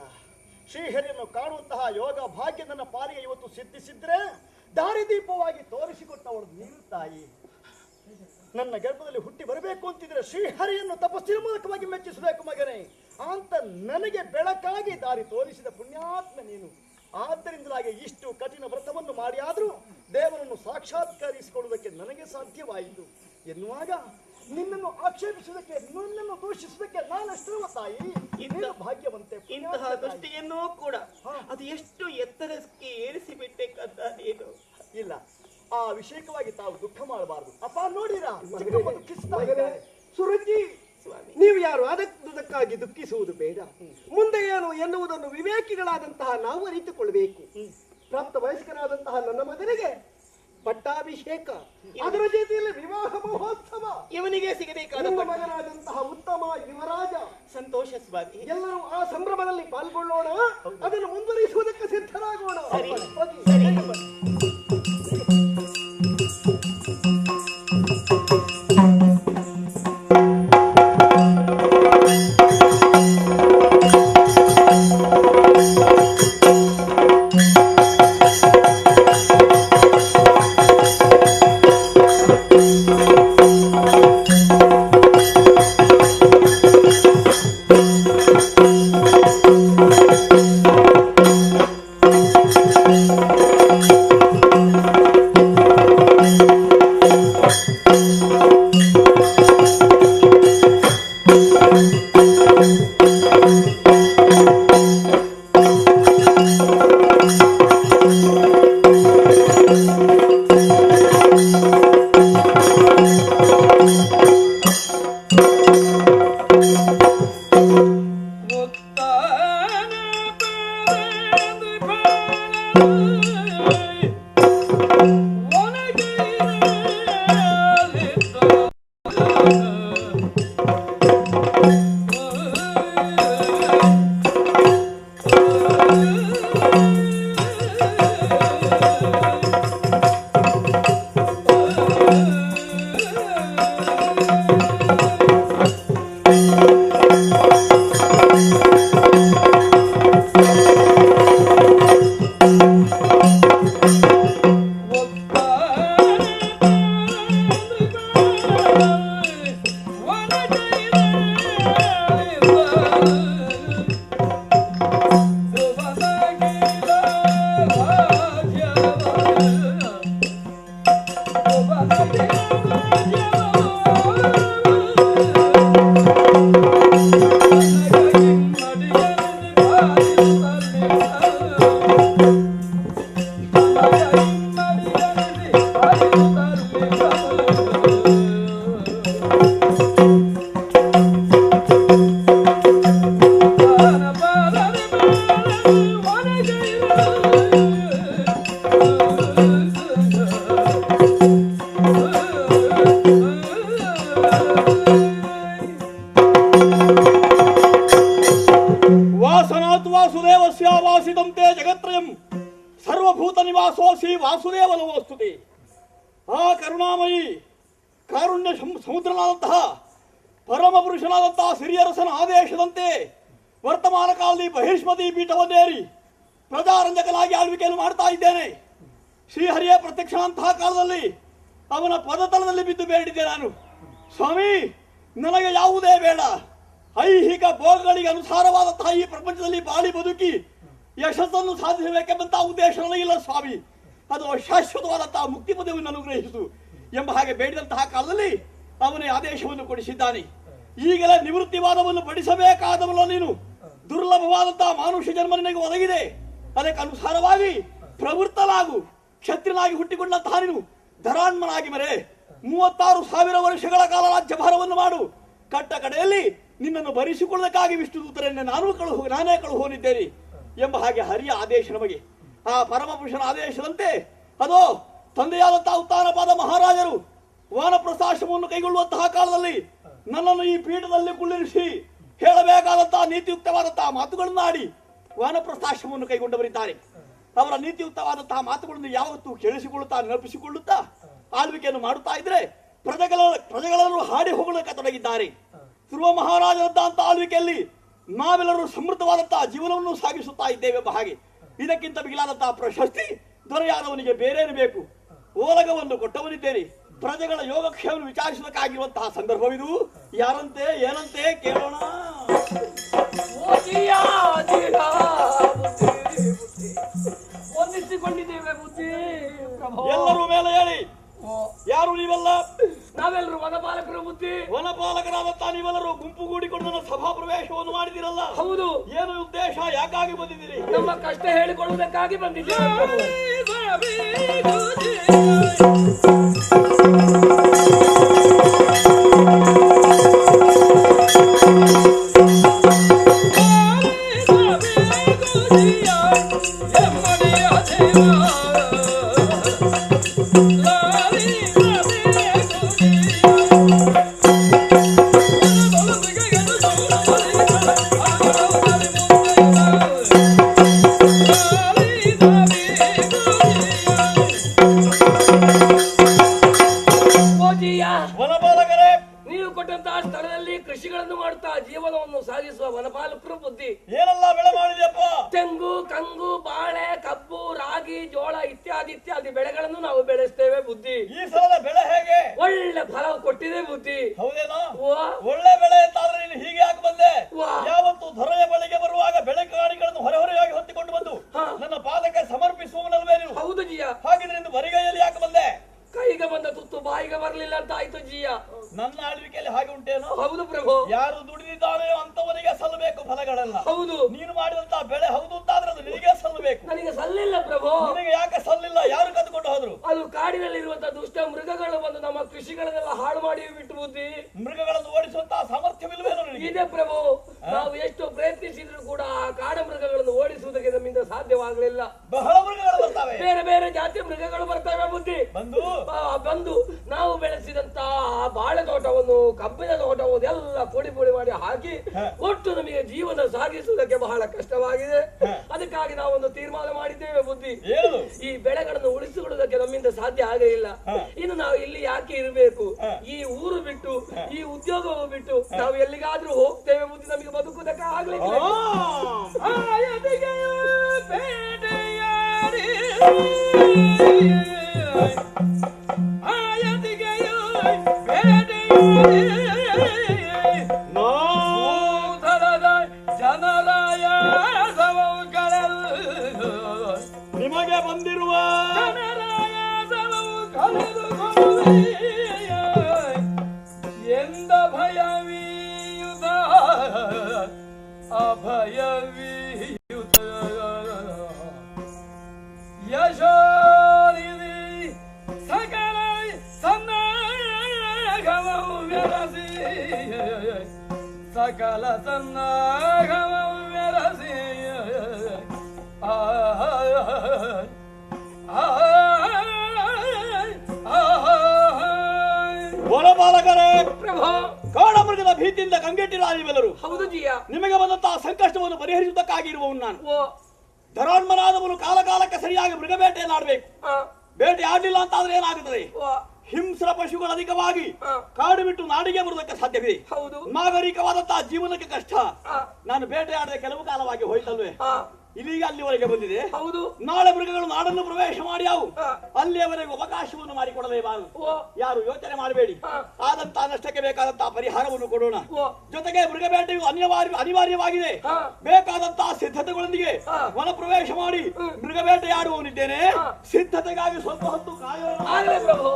ಶ್ರೀಹರಿಯನ್ನು ಕಾಣುವಂತಹ ಯೋಗ ಭಾಗ್ಯ ನನ್ನ ಪಾಲಿಗೆ ಇವತ್ತು ಸಿದ್ಧಿಸಿದ್ರೆ ದಾರಿದೀಪವಾಗಿ ತೋರಿಸಿಕೊಟ್ಟವಳು ನೀನು ತಾಯಿ. ನನ್ನ ಗರ್ಭದಲ್ಲಿ ಹುಟ್ಟಿ ಬರಬೇಕು ಅಂತಿದ್ರೆ ಶ್ರೀಹರಿಯನ್ನು ತಪಸ್ಸಿನ ಮೂಲಕವಾಗಿ ಮೆಚ್ಚಿಸಬೇಕು ಮಗನೇ ಅಂತ ನನಗೆ ಬೆಳಕಾಗಿ ದಾರಿ ತೋರಿಸಿದ ಪುಣ್ಯಾತ್ಮ ನೀನು. ಆದ್ದರಿಂದಲಾಗಿ ಇಷ್ಟು ಕಠಿಣ ವ್ರತವನ್ನು ಮಾಡಿ ಆದರೂ ದೇವರನ್ನು ಸಾಕ್ಷಾತ್ಕರಿಸಿಕೊಳ್ಳುವುದಕ್ಕೆ ನನಗೆ ಸಾಧ್ಯವಾಯಿತು ಎನ್ನುವಾಗ ನಿನ್ನನ್ನು ಆಕ್ಷೇಪಿಸುವುದಕ್ಕೆ, ನನ್ನನ್ನು ದೂಷಿಸುವುದಕ್ಕೆ ನಾನಷ್ಟರ ತಾಯಿ. ಇಂತಹ ಭಾಗ್ಯವಂತೆ. ಇಂತಹ ದೃಷ್ಟಿಯನ್ನೂ ಕೂಡ ಅದು ಎಷ್ಟು ಎತ್ತರಕ್ಕೆ ಏರಿಸಿಬಿಟ್ಟೆ ಕದ್ದ ನೀನು. ಇಲ್ಲ, ಆ ವಿಷಯಕವಾಗಿ ತಾವು ದುಃಖ ಮಾಡಬಾರದು. ಅಪ್ಪ ನೋಡಿರಾ, ಸುರಜಿ, ನೀವು ಯಾರು ಅದಕ್ಕಾಗಿ ದುಃಖಿಸುವುದು ಬೇಡ. ಮುಂದೆ ಏನು ಎನ್ನುವುದನ್ನು ವಿವೇಕಿಗಳಾದಂತಹ ನಾವು ಅರಿತುಕೊಳ್ಳಬೇಕು. ಪ್ರಾಪ್ತ ವಯಸ್ಕನಾದಂತಹ ನನ್ನ ಮಗನಿಗೆ ಪಟ್ಟಾಭಿಷೇಕ, ಅದರ ಜೊತೆಯಲ್ಲಿ ವಿವಾಹ ಮಹೋತ್ಸವ, ಇವನಿಗೆ ಸಿಗಬೇಕಾದ ಮಗನಾದಂತಹ ಉತ್ತಮ ಯುವರಾಜ. ಸಂತೋಷ ಸ್ವಾಮಿ. ಎಲ್ಲರೂ ಆ ಸಂಭ್ರಮದಲ್ಲಿ ಪಾಲ್ಗೊಳ್ಳೋಣ, ಅದನ್ನು ಮುಂದುವರಿಸುವುದಕ್ಕೆ ಸಿದ್ಧರಾಗೋಣ. ಸರಿ, ಸರಿ. ವಾಸನಾತ್ ವಾಸುದೇವಸ್ಯ ವಾಸಿದಂತೆ ಜಗತ್ರಯಂ ಸರ್ವಭೂತ ನಿವಾಸೋಸಿ ವಾಸುದೇವ ನಮೋಸ್ತುತಿ. ಆ ಕರುಣಾಮಯಿ ಕಾರುಣ್ಯ ಸಮುದ್ರನಾದಂತಹ ಪರಮ ಪುರುಷನಾದಂತಹ ಸಿರಿಯರಸನ ಆದೇಶದಂತೆ ವರ್ತಮಾನ ಕಾಲದಲ್ಲಿ ಬಹಿಷ್ಮತಿ ಪೀಠವನ್ನೇರಿ ಪ್ರಜಾರಂಜಕನಾಗಿ ಆಳ್ವಿಕೆಯನ್ನು ಮಾಡ್ತಾ ಇದ್ದೇನೆ. ಶ್ರೀಹರಿಯ ಪ್ರತ್ಯಕ್ಷನಂತಹ ಕಾಲದಲ್ಲಿ ಅವನ ಪದತಲದಲ್ಲಿ ಬಿದ್ದು ಬೇಡಿದ್ದೆ ನಾನು. ಸ್ವಾಮಿ, ನನಗೆ ಯಾವುದೇ ಬೇಡ, ಐಹಿಕ ಭೋಗಗಳಿಗೆ ಅನುಸಾರವಾದಂತಹ ಈ ಪ್ರಪಂಚದಲ್ಲಿ ಬಾಳಿ ಬದುಕಿ ಯಶಸ್ಸನ್ನು ಸಾಧಿಸಬೇಕೆಂಬಂತಹ ಉದ್ದೇಶ ನನಗಿಲ್ಲ ಸ್ವಾಮಿ. ಅದು ಶಾಶ್ವತವಾದಂತಹ ಮುಕ್ತಿ ಪದವನ್ನು ಅನುಗ್ರಹಿಸಿತು ಎಂಬ ಹಾಗೆ ಬೇಡಿದಂತಹ ಕಾಲದಲ್ಲಿ ಅವನೇ ಆದೇಶವನ್ನು ಕೊಡಿಸಿದ್ದಾನೆ. ಈಗಲೇ ನಿವೃತ್ತಿವಾದವನ್ನು ಪಡಿಸಬೇಕಾದವಲ್ಲ ನೀನು. ದುರ್ಲಭವಾದಂತಹ ಮಾನುಷ್ಯ ಜನ್ಮ ನಿನಗೆ ಒದಗಿದೆ. ಅದಕ್ಕೆ ಅನುಸಾರವಾಗಿ ಪ್ರವೃತ್ತನಾಗು. ಕ್ಷತ್ರಿಯನಾಗಿ ಹುಟ್ಟಿಕೊಂಡಂತಹ ನೀನು ಧರಾನ್ಮನಾಗಿ ಮರೆ 36,000 ವರ್ಷಗಳ ಕಾಲ ರಾಜ್ಯಭಾರವನ್ನು ಮಾಡು. ಕಟ್ಟ ಕಡೆಯಲ್ಲಿ ನಿನ್ನನ್ನು ಭರಿಸಿಕೊಳ್ಳದಕ್ಕಾಗಿ ವಿಷ್ಣು ದೂತರನ್ನೇ ನಾನೇ ಕಳುಹೋನಿದ್ದೇನೆ ಎಂಬ ಹಾಗೆ ಹರಿಯ ಆದೇಶ ನಮಗೆ. ಆ ಪರಮ ಪುರುಷನ ಆದೇಶದಂತೆ ಅದೋ ತಂದೆಯಾದಂತಹ ಉತ್ತಾನಪಾದ ಮಹಾರಾಜರು ವಾನಪ್ರಸ್ಥಾಶ್ರಮವನ್ನು ಕೈಗೊಳ್ಳುವಂತಹ ಕಾಲದಲ್ಲಿ ನನ್ನನ್ನು ಈ ಪೀಠದಲ್ಲಿ ಕುಳ್ಳಿರಿಸಿ ಹೇಳಬೇಕಾದಂತಹ ನೀತಿಯುಕ್ತವಾದಂತಹ ಮಾತುಗಳನ್ನು ಆಡಿ ವಾನಪ್ರಸ್ಥಾಶ್ರಮವನ್ನು ಕೈಗೊಂಡವರಿದ್ದಾರೆ. ಅವರ ನೀತಿಯುಕ್ತವಾದಂತಹ ಮಾತುಗಳನ್ನು ಯಾವತ್ತೂ ಕೇಳಿಸಿಕೊಳ್ಳುತ್ತಾ ನೆನಪಿಸಿಕೊಳ್ಳುತ್ತಾ ಆಳ್ವಿಕೆಯನ್ನು ಮಾಡುತ್ತಾ ಇದ್ರೆ ಪ್ರಜೆಗಳನ್ನು ಹಾಡಿ ಹೋಗಲಿಕ್ಕೆ ತೊಡಗಿದ್ದಾರೆ. ಧ್ರುವ ಮಹಾರಾಜರಂತಹ ಆಳ್ವಿಕೆಯಲ್ಲಿ ನಾವೆಲ್ಲರೂ ಸಮೃದ್ಧವಾದಂತಹ ಜೀವನವನ್ನು ಸಾಗಿಸುತ್ತಾ ಇದ್ದೇವೆ ಎಂಬ ಹಾಗೆ ಇದಕ್ಕಿಂತ ಮಿಗಿಲಾದಂತಹ ಪ್ರಶಸ್ತಿ ದೊರೆಯಾದವನಿಗೆ ಬೇರೇನು ಬೇಕು? ಓಲಗವನ್ನು ಕೊಟ್ಟವನಿದ್ದೇನೆ. ಪ್ರಜೆಗಳ ಯೋಗಕ್ಷೇಮವನ್ನು ವಿಚಾರಿಸಬೇಕಾಗಿರುವಂತಹ ಸಂದರ್ಭವಿದು. ಯಾರಂತೆ ಏನಂತೆ ಕೇಳೋಣ. ಹೊಂದಿಸಿಕೊಂಡಿದ್ದೇವೆ ಬುದ್ಧಿ ಪ್ರಭು. ಎಲ್ಲರೂ ಮೇಲೆ ಹೇಳಿ. ಯಾರು ನೀವೆಲ್ಲ? ನಾವೆಲ್ಲರೂ ವನಪಾಲಕರು ಬುದ್ಧಿ. ವನಪಾಲಕರಾದಂತಹ ನೀವೆಲ್ಲರೂ ಗುಂಪುಗೂಡಿಕೊಂಡು ನನ್ನ ಸಭಾ ಪ್ರವೇಶವನ್ನು ಮಾಡಿದಿರಲ್ಲ. ಹೌದು. ಏನು ಉದ್ದೇಶ? ಯಾಕಾಗಿ ಬಂದಿದ್ದೀರಿ? ನಮ್ಮ ಕಷ್ಟ ಹೇಳಿಕೊಳ್ಳುವುದಕ್ಕಾಗಿ ಬಂದಿದ್ದೇವೆ ಪ್ರಭು. ವನಪಾಲಕರೇ, ನೀವು ಕೊಟ್ಟಂತಹ ಸ್ಥಳದಲ್ಲಿ ಕೃಷಿಗಳನ್ನು ಮಾಡುತ್ತಾ ಜೀವನವನ್ನು ಸಾಗಿಸುವ ವನಪಾಲಕರು ಬುದ್ಧಿ. ಏನೆಲ್ಲ ಬೆಳೆ ಮಾಡಿದೆಯಪ್ಪ? ತೆಂಗು, ಕಂಗು, ಬಾಳೆ, ಕಬ್ಬು, ರಾಗಿ, ಜೋಳ ಇತ್ಯಾದಿ ಬೆಳೆಗಳನ್ನು ನಾವು ಬೆಳೆಸ್ತೇವೆ ಬುದ್ಧಿ. ಈ ಸಲದ ಬೆಳೆ ಹೇಗೆ? ಒಳ್ಳೆ ಫಲ ಕೊಟ್ಟಿದೆ ಬುದ್ಧಿ. ಹೌದೇನೋ? ವಾ. ಒಳ್ಳೆ ಬೆಳೆ ಅಂತಾದ್ರೆ ನೀನು ಹೀಗೆ ಯಾಕೆ ಬಂದೆ? ವಾ. ಯಾವತ್ತು ದೊರೆಯ ಬಳಿಗೆ ಬರುವಾಗ ಬೆಳೆ ಕಾಣಿಗಳನ್ನು ಹೊರೆಯಾಗಿ ಹೊತ್ತಿಕೊಂಡು ಬಂದು ಹಾ. ನನ್ನ ಪಾದಕ್ಕೆ ಸಮರ್ಪಿಸುವನಲ್ವೇ ನೀನು? ಹೌದು ಜಿಯ. ಹಾಗಿದ್ರೆ ಇಂದು ಬರಿಗೈಯಲ್ಲಿ ಯಾಕೆ ಬಂದೆ? ಕೈಗೆ ಬಂದ ತುತ್ತು ಬಾಯಿಗೆ ಬರಲಿಲ್ಲ ಅಂತ ಆಯ್ತು ಜಿಯ. ನನ್ನ ಆಳ್ವಿಕೆಯಲ್ಲಿ ಹಾಗೆ ಉಂಟೇನೋ? ಹೌದು ಪ್ರಭು. ಯಾರು ದುಡಿದಿದ್ದಾನೆಯೋ ಅಂತವನಿಗೆ ಸಲ್ಲಬೇಕು ಫಲಗಳೆಲ್ಲ. ಹೌದು. ನೀನು ಮಾಡಿದಂತಹ ಬೆಳೆ ಹೌದು ಅಂತಾದ್ರೆ ಅದು ನಿನಗೆ ಸಲ್ಲಬೇಕು. ನನಗೆ ಸಲ್ಲಿಲ್ಲ ಪ್ರಭು. ನಿನಗೆ ಯಾಕೆ ಸಲ್ಲಿಲ್ಲ? ಯಾರು ಕದ್ದುಕೊಂಡು ಹೋದ್ರು? ಅದು ಕಾಡಿನಲ್ಲಿರುವಂತಹ ದುಷ್ಟ ಮೃಗಗಳು ಬಂದು ನಮ್ಮ ಕೃಷಿಗಳನ್ನೆಲ್ಲ ಹಾಳು ಮಾಡಿ ಬಿಟ್ಟು ಬುದ್ಧಿ. ಮೃಗಗಳನ್ನು ಓಡಿಸುವಂತಹ ಸಾಮರ್ಥ್ಯವಿಲ್ವೇನೋ ನಿನಗೆ? ಇದೆ ಪ್ರಭು. ನಾವು ಎಷ್ಟು ಪ್ರಯತ್ನಿಸಿದ್ರು ಕೂಡ ಆ ಕಾಡ ಮೃಗಗಳನ್ನು ಓಡಿಸುವುದಕ್ಕೆ ನಮ್ಮಿಂದ ಸಾಧ್ಯವಾಗಲಿಲ್ಲ. ಬಹಳ ಮೃಗಗಳು ಬರ್ತವೆ, ಬೇರೆ ಬೇರೆ ಜಾತಿಯ ಮೃಗಗಳು ಬರ್ತವೆ ಬುದ್ಧಿ. ಬಂದು ನಾವು ಬೆಳೆಸಿದಂತಹ ಬಾಳೆ ತೋಟವನ್ನು, ಕಬ್ಬಿನ ತೋಟವನ್ನು ಎಲ್ಲ ಪುಡಿ ಮಾಡಿ ಹಾಕಿ ಒಟ್ಟು ನಮಗೆ ಜೀವನ ಸಾಗಿಸುವುದಕ್ಕೆ ಬಹಳ ಕಷ್ಟವಾಗಿದೆ. ಅದಕ್ಕಾಗಿ ನಾವೊಂದು ತೀರ್ಮಾನ ಮಾಡಿದ್ದೇವೆ ಬುದ್ಧಿ. ಈ ಬೆಳೆಗಳನ್ನು ಉಳಿಸಿಕೊಳ್ಳುವುದಕ್ಕೆ ನಮ್ಮಿಂದ ಸಾಧ್ಯ ಆಗಲಿಲ್ಲ. ಇನ್ನು ನಾವು ಇಲ್ಲಿ ಯಾಕೆ ಇರಬೇಕು? ಈ ಊರು ಬಿಟ್ಟು, ಈ ಉದ್ಯೋಗವನ್ನು ಬಿಟ್ಟು ನಾವು ಎಲ್ಲಿಗಾದ್ರೂ ಹೋಗ್ತೇವೆ ಬುದ್ಧಿ. ನಮಗೆ ಬದುಕುವುದಕ್ಕೆ ಆಗ್ಲಿಲ್ಲ. ನಿಮಗೆ ಬಂದಿರುವ ಎಂದ ಭಯವೀಯುತ ಅಭಯವೀಯುತ ಯಶೋರಿವಿ ಸಕಲ ಸನ್ನಾಗಮವು ವ್ಯರಸಿ ಸಕಲ ಸನ್ನಾಗಮವು ವ್ಯರಸಿ ವನಪಾಲಕರೇ, ಪ್ರಭು. ಕಾಡಮೃಗದ ಭೀತಿಯಿಂದ ಕಂಗೆಟ್ಟಿರ ನೀವೆಲ್ಲರೂ. ಹೌದು ಜಿಯ. ನಿಮಗೆ ಬಂದಂತಹ ಸಂಕಷ್ಟವನ್ನು ಪರಿಹರಿಸುವುದಕ್ಕಾಗಿ ಇರುವವನು ನಾನು. ಓ ಧರಾನ್ಮನಾದವನು ಕಾಲಕಾಲಕ್ಕೆ ಸರಿಯಾಗಿ ಮೃಗಬೇಟೆಯನ್ನು ಆಡಬೇಕು. ಬೇಟೆ ಆಡಲಿಲ್ಲ ಅಂತ ಆದ್ರೆ ಏನಾಗುತ್ತದೆ? ಓ ಹಿಂಸ್ರ ಪಶುಗಳು ಅಧಿಕವಾಗಿ ಆ. ಕಾಡು ಬಿಟ್ಟು ನಾಡಿಗೆ ಬರುವುದಕ್ಕೆ ಸಾಧ್ಯವಿದೆ. ಹೌದು. ನಾಗರಿಕವಾದಂತಹ ಜೀವನಕ್ಕೆ ಕಷ್ಟ. ಆ. ನಾನು ಬೇಟೆ ಆಡದೆ ಕೆಲವು ಕಾಲವಾಗಿ ಹೋಯ್ತಲ್ವೇ, ಆ. ಇದೀಗ ಅಲ್ಲಿವರೆಗೆ ಬಂದಿದೆ. ಹೌದು. ನಾಳೆ ಮೃಗಗಳು ನಾಡನ್ನು ಪ್ರವೇಶ ಮಾಡಿ ಅವು ಆ. ಅಲ್ಲಿಯವರೆಗೂ ಅವಕಾಶವನ್ನು ಮಾಡಿಕೊಡಲೇಬಾರದು. ಓ ಯಾರು ಯೋಚನೆ ಮಾಡಬೇಡಿ. ಆ. ಆದಂತಹ ನಷ್ಟಕ್ಕೆ ಬೇಕಾದಂತಹ ಪರಿಹಾರವನ್ನು ಕೊಡೋಣ. ಓ ಜೊತೆಗೆ ಮೃಗಬೇಟೆಯು ಅನಿವಾರ್ಯವಾಗಿದೆ. ಆ. ಬೇಕಾದಂತಹ ಸಿದ್ಧತೆಗಳೊಂದಿಗೆ ಆ. ವನ ಪ್ರವೇಶ ಮಾಡಿ ಮೃಗಬೇಟೆಯಾಡುವವನಿದ್ದೇನೆ. ಸಿದ್ಧತೆಗಾಗಿ ಸ್ವಲ್ಪ ಹೊತ್ತು ಕಾಯೋಣ. ಆಗಲೇ ಪ್ರಭು.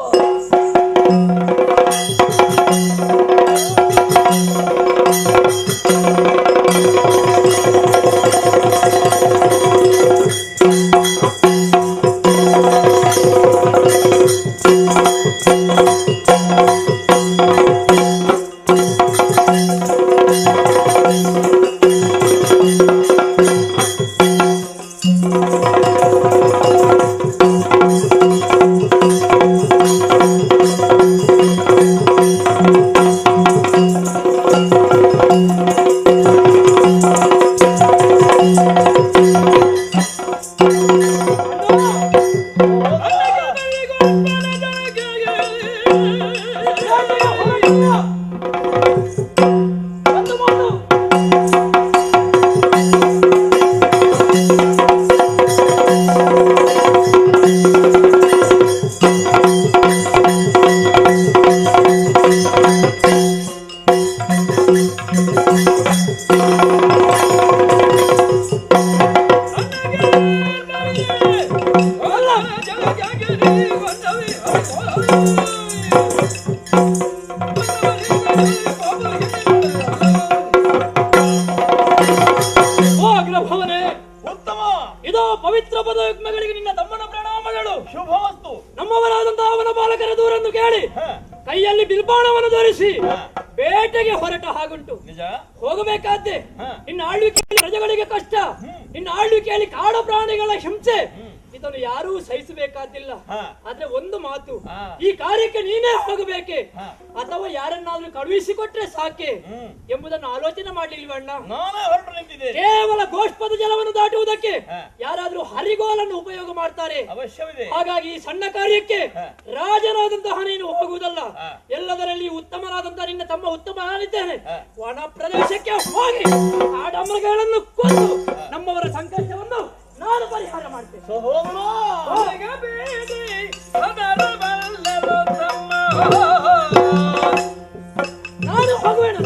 ಉತ್ತಮ. ಇದೋ ಪವಿತ್ರ ಪದಯುಗ್ಮಗಳಿಗೆ ನಿನ್ನ ತಮ್ಮನ ಪ್ರಣಾಮಗಳು. ಶುಭವಸ್ತು. ನಮ್ಮವರಾದಂತಹ ಅವನ ಬಾಲಕರ ದೂರನ್ನು ಕೇಳಿ ಕೈಯಲ್ಲಿ ಬಿಲ್ಬಾಣವನ್ನು ಧರಿಸಿ ಬೇಟೆಗೆ ಹೊರಟ ಹಾಗುಂಟು. ನಿಜ. ಹೋಗಬೇಕಾದ್ದೆ. ನಿನ್ನ ಆಳ್ವಿಕೆಯಲ್ಲಿ ಪ್ರಜೆಗಳಿಗೆ ಕಷ್ಟ, ನಿನ್ನ ಆಳ್ವಿಕೆಯಲ್ಲಿ ಕಾಡು ಪ್ರಾಣಿಗಳ ಹಿಂಸೆ ಇದನ್ನು ಯಾರೂ ಸಹಿಸಬೇಕಾದಿಲ್ಲ. ಆದ್ರೆ ಒಂದು ಮಾತು, ಈ ಕಾರ್ಯಕ್ಕೆ ನೀನೇ ಹೋಗಬೇಕೆ ಅಥವಾ ಯಾರನ್ನಾದ್ರೂ ಕಳುಹಿಸಿಕೊಟ್ರೆ ಸಾಕೆ ಎಂಬುದನ್ನು ಆಲೋಚನೆ ಮಾಡಲಿಲ್ವಣ್ಣ? ನಾನೇ ಹೊರಟು ನಿಂತಿದ್ದೇನೆ. ಕೇವಲ ಗೋಷ್ಪದ ಜಲವನ್ನು ದಾಟುವುದಕ್ಕೆ ಯಾರಾದ್ರೂ ಹರಿಗೋಲನ್ನು ಉಪಯೋಗ ಮಾಡ್ತಾರೆ. ಅವಶ್ಯವಿದೆ. ಹಾಗಾಗಿ ಈ ಸಣ್ಣ ಕಾರ್ಯಕ್ಕೆ ರಾಜನಾದಂತಹ ನೀನು ಹೋಗುವುದಲ್ಲ, ಎಲ್ಲದರಲ್ಲಿ ಉತ್ತಮನಾದಂತಹ ನಿನ್ನ ತಮ್ಮ ಉತ್ತಮನಾಗಿದ್ದೇನೆ. ವನ ಪ್ರದೇಶಕ್ಕೆ ಹೋಗಿ ಆಡಮೃಗಗಳನ್ನು ಕೊಂದು ನಮ್ಮವರ ಸಂಕಷ್ಟವನ್ನು ನಾನು ಪರಿಹಾರ ಮಾಡ್ತೇನೆ. ನಾನು ಹೋಗುವೇನು.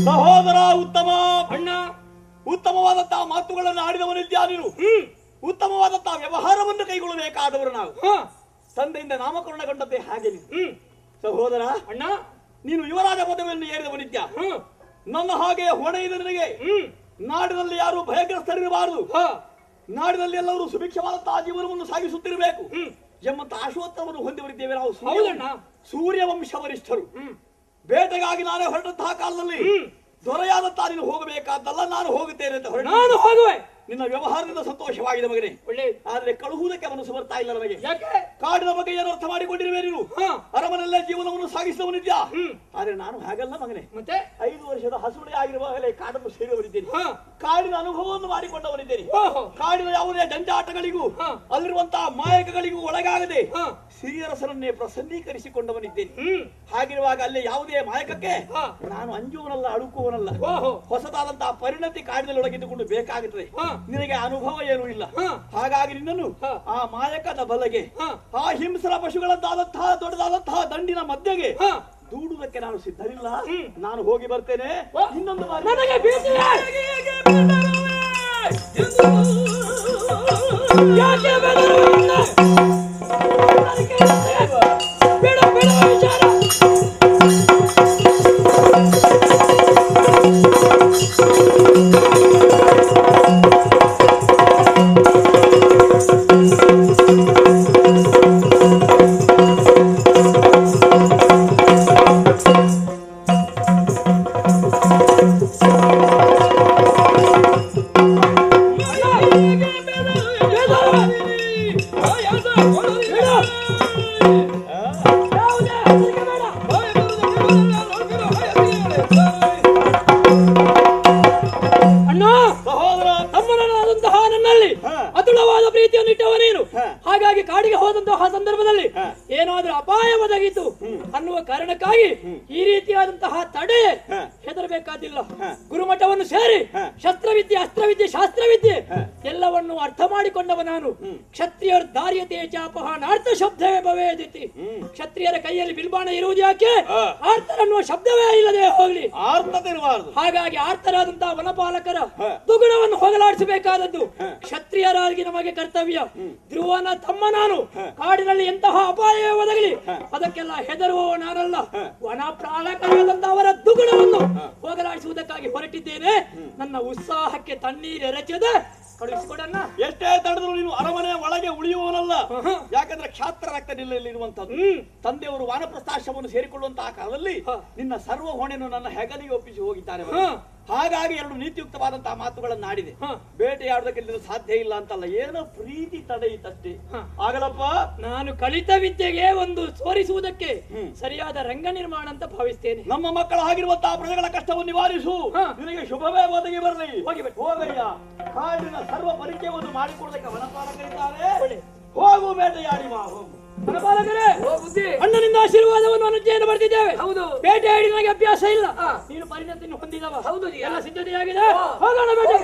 ಸಹೋದರ ಉತ್ತಮ. ಅಣ್ಣ, ಉತ್ತಮವಾದಂತಹ ಮಾತುಗಳನ್ನು ಆಡಿದವನಿದ್ಯಾ ನೀನು. ಉತ್ತಮವಾದಂತಹ ವ್ಯವಹಾರವನ್ನು ಕೈಗೊಳ್ಳಬೇಕಾದವರು ನಾವು. ತಂದೆಯಿಂದ ನಾಮಕರಣಗೊಂಡದ್ದೇ ಹಾಗೆ ನೀನು. ಸಹೋದರ ಅಣ್ಣ, ನೀನು ಯುವರಾಜ ಪದವಿಯನ್ನು ಏರಿದವನಿದ್ಯಾ. ನನ್ನ ಹಾಗೆ ಹೊಣೆಯಿದ ನಿನಗೆ ನಾಡಿನಲ್ಲಿ ಯಾರು ಭಯಗ್ರಸ್ತರಿರಬಾರದು, ನಾಡಿನಲ್ಲಿ ಎಲ್ಲರೂ ಸುಭಿಕ್ಷವಾದಂತಹ ಜೀವನವನ್ನು ಸಾಗಿಸುತ್ತಿರಬೇಕು ಎಂಬಂತ ಆಶೋತ್ತರವನ್ನು ಹೊಂದಿವರಿದ್ದೇವೆ ನಾವು. ಸೂರ್ಯ ವಂಶ ವರಿಷ್ಠರು. ಬೇಟೆಗಾಗಿ ನಾನೇ ಹೊರಟಂತಹ ಕಾಲದಲ್ಲಿ ದೊರೆಯಾದಂತಹ ನೀನು ಹೋಗಬೇಕಾದ್ದಲ್ಲ, ನಾನು ಹೋಗುತ್ತೇನೆ ಅಂತ ಹೊರಟ. ನಾನು ಹೋಗುವೆ. ನಿನ್ನ ವ್ಯವಹಾರದಿಂದ ಸಂತೋಷವಾಗಿದೆ ಮಗನೇ. ಒಳ್ಳೆ ಆದ್ರೆ ಕಳುಹುವುದಕ್ಕೆ ಮನಸ್ಸು ಬರ್ತಾ ಇಲ್ಲ ನಮಗೆ. ಯಾಕೆ? ಕಾಡಿನ ಬಗ್ಗೆ ಏನು ಅರ್ಥ ಮಾಡಿಕೊಂಡಿರುವೆ ನೀನು? ಅರಮನೆಯಲ್ಲೇ ಜೀವನವನ್ನು ಸಾಗಿಸಿದವನಿದ್ಯಾ. ಆದ್ರೆ ನಾನು ಹಾಗಲ್ಲ ಮಗನೇ. ಮತ್ತೆ 5 ವರ್ಷದ ಹಸುಳೆ ಆಗಿರುವಾಗಲೇ ಕಾಡನ್ನು ಸೇರಿದವನಿದ್ದೇನೆ. ಕಾಡಿನ ಅನುಭವವನ್ನು ಮಾಡಿಕೊಂಡವನಿದ್ದೇನೆ. ಕಾಡಿನ ಯಾವುದೇ ಜಂಜಾಟಗಳಿಗೂ ಅಲ್ಲಿರುವಂತಹ ಮಾಯಕಗಳಿಗೂ ಒಳಗಾಗದೆ ಸಿರಿಯರಸರನ್ನೇ ಪ್ರಸನ್ನೀಕರಿಸಿಕೊಂಡವನಿದ್ದೇನೆ. ಹಾಗಿರುವಾಗ ಅಲ್ಲಿ ಯಾವುದೇ ಮಾಯಕಕ್ಕೆ ನಾನು ಅಂಜುವನಲ್ಲ, ಅಳುಕುವನಲ್ಲ. ಹೊಸದಾದಂತಹ ಪರಿಣತಿ ಕಾಡಿನಲ್ಲಿ ಒಳಗಿದ್ದುಕೊಂಡು ಬೇಕಾಗುತ್ತದೆ. ನಿನಗೆ ಅನುಭವ ಏನೂ ಇಲ್ಲ. ಹಾಗಾಗಿ ನಿನ್ನನ್ನು ಆ ಮಾಯಕದ ಬಲಗೆ, ಆ ಹಿಂಸರ ಪಶುಗಳದ್ದಾದಂತಹ ದೊಡ್ಡದಾದಂತಹ ದಂಡಿನ ಮಧ್ಯೆಗೆ ದೂಡುವುದಕ್ಕೆ ನಾನು ಸಿದ್ಧರಿಲ್ಲ. ನಾನು ಹೋಗಿ ಬರ್ತೇನೆ. ಇನ್ನೊಂದು ಬಾರಿ ನನಗೆ ಭೀತಿ ಯಾಕೆ ಬೇಡ ಬೇಡ ವಿಚಾರ ಅತುಳವಾದ ಪ್ರೀತಿಯನ್ನು ಇಟ್ಟವನೇನು. ಹಾಗಾಗಿ ಕಾಡಿಗೆ ಹೋದಂತಹ ಸಂದರ್ಭದಲ್ಲಿ ಏನಾದ್ರೂ ಅಪಾಯ ಒದಗಿತು ಅನ್ನುವ ಕಾರಣಕ್ಕಾಗಿ ಈ ರೀತಿಯಾದಂತಹ ತಡೆ ಹೆದರಬೇಕಾದಿಲ್ಲ. ಗುರುಮಠವನ್ನು ಸೇರಿ ಶಸ್ತ್ರವಿದ್ಯೆ, ಅಸ್ತ್ರವಿದ್ಯೆ, ಶಾಸ್ತ್ರವಿದ್ಯೆ ಎಲ್ಲವನ್ನು ಅರ್ಥ ಮಾಡಿಕೊಂಡವ ನಾನು. ಕ್ಷತ್ರಿಯರ ದಾರ್ಯತೆ ಚಾಪಹಾನಾರ್ಥ ಶಬ್ದವೇ ಭವೇದಿತಿ. ಕ್ಷತ್ರಿಯರ ಕೈಯಲ್ಲಿ ಬಿಲ್ಬಾಣ ಇರುವುದು ಯಾಕೆ? ಆರ್ತರನ್ನುವ ಶಬ್ದವೇ ಇಲ್ಲದೆ ಹೋಗ್ಲಿ. ಹಾಗಾಗಿ ಆರ್ತರಾದಂತಹ ವನಪಾಲಕರ ದುಗುಣವನ್ನು ಹೋಗಲಾಡಿಸಬೇಕಾದದ್ದು ಕ್ಷತ್ರಿಯರಾಗಿ ನಮಗೆ ಕರ್ತವ್ಯ. ಧ್ರುವನ ತಮ್ಮ ನಾನು. ಕಾಡಿನಲ್ಲಿ ಎಂತಹ ಅಪಾಯವೇ ಒದಗಲಿ ಅದಕ್ಕೆಲ್ಲ ಹೆದರುವವ ನಾನಲ್ಲ. ವನಪಾಲಕರಾದಂತಹ ಅವರ ದುಗುಣವನ್ನು ಹೋಗಲಾಡಿಸುವುದಕ್ಕಾಗಿ ಹೊರಟಿದ್ದೇನೆ. ನನ್ನ ಉತ್ಸಾಹಕ್ಕೆ ತಣ್ಣೀರೆರಚದೆ ಕಳುಹಿಸಿಕೊಡನ್ನ. ಎಷ್ಟೇ ತಡೆದ್ರು ನೀನು ಅರಮನೆಯ ಒಳಗೆ ಉಳಿಯುವವನಲ್ಲ. ಯಾಕಂದ್ರೆ ಕ್ಷಾತ್ರ ರಕ್ತ ನಿಲ್ಲುವಂತದ್ದು. ತಂದೆಯವರು ವಾನಪ್ರಸ್ಥಾಶ್ರಮವನ್ನು ಸೇರಿಕೊಳ್ಳುವಂತಹ ಕಾಲದಲ್ಲಿ ನಿನ್ನ ಸರ್ವ ಹೊಣೆಯನ್ನು ನನ್ನ ಹೆಗಲಿಗೆ ಒಪ್ಪಿಸಿ ಹೋಗಿದ್ದಾರೆ. ಹಾಗಾಗಿ 2 ನೀತಿಯುಕ್ತವಾದಂತಹ ಮಾತುಗಳನ್ನು ಆಡಿದೆ. ಬೇಟೆಯಾಡೋದಕ್ಕೆ ಸಾಧ್ಯ ಇಲ್ಲ ಅಂತಲ್ಲ, ಏನೋ ಪ್ರೀತಿ ತಡೆಯಿತಷ್ಟೇ. ಆಗಲಪ್ಪ, ನಾನು ಕಲಿತ ವಿದ್ಯೆಗೆ ಒಂದು ಸೋರಿಸುವುದಕ್ಕೆ ಸರಿಯಾದ ರಂಗ ನಿರ್ಮಾಣ ಅಂತ ಭಾವಿಸ್ತೇನೆ. ನಮ್ಮ ಮಕ್ಕಳ ಆಗಿರುವಂತಹ ಪ್ರಜೆಗಳ ಕಷ್ಟವನ್ನು ನಿವಾರಿಸು. ನಿನಗೆ ಶುಭವೇ ಒದಗಿ ಬರಲಿ. ಹೋಗಯ್ಯ. ಕಾಡಿನ ಸರ್ವ ಪರಿಚಯವನ್ನು ಮಾಡಿಕೊಡೋದಕ್ಕೆ ವನಪಾಲಕರಿದ್ದಾರೆ. ಹೋಗು, ಬೇಟೆಯಾಡಿ ಬಾ. ಹೋಗು ವನಪಾಲಕರೇ, ಅಣ್ಣನಿಂದ ಆಶೀರ್ವಾದವನ್ನು ಅನುಜ್ಞೆಯನ್ನು ಬರೆದಿದ್ದೇವೆ. ಹೌದು, ಬೇಟೆಯಾಡಿ ನನಗೆ ಅಭ್ಯಾಸ ಇಲ್ಲ. ನೀನು ಪರಿಣತಿಯನ್ನು ಹೊಂದಿದವ. ಹೌದು, ಎಲ್ಲ ಸಿದ್ಧತೆಯಾಗಿದೆ. ಹೋಗೋಣ ಬೇಟೆ.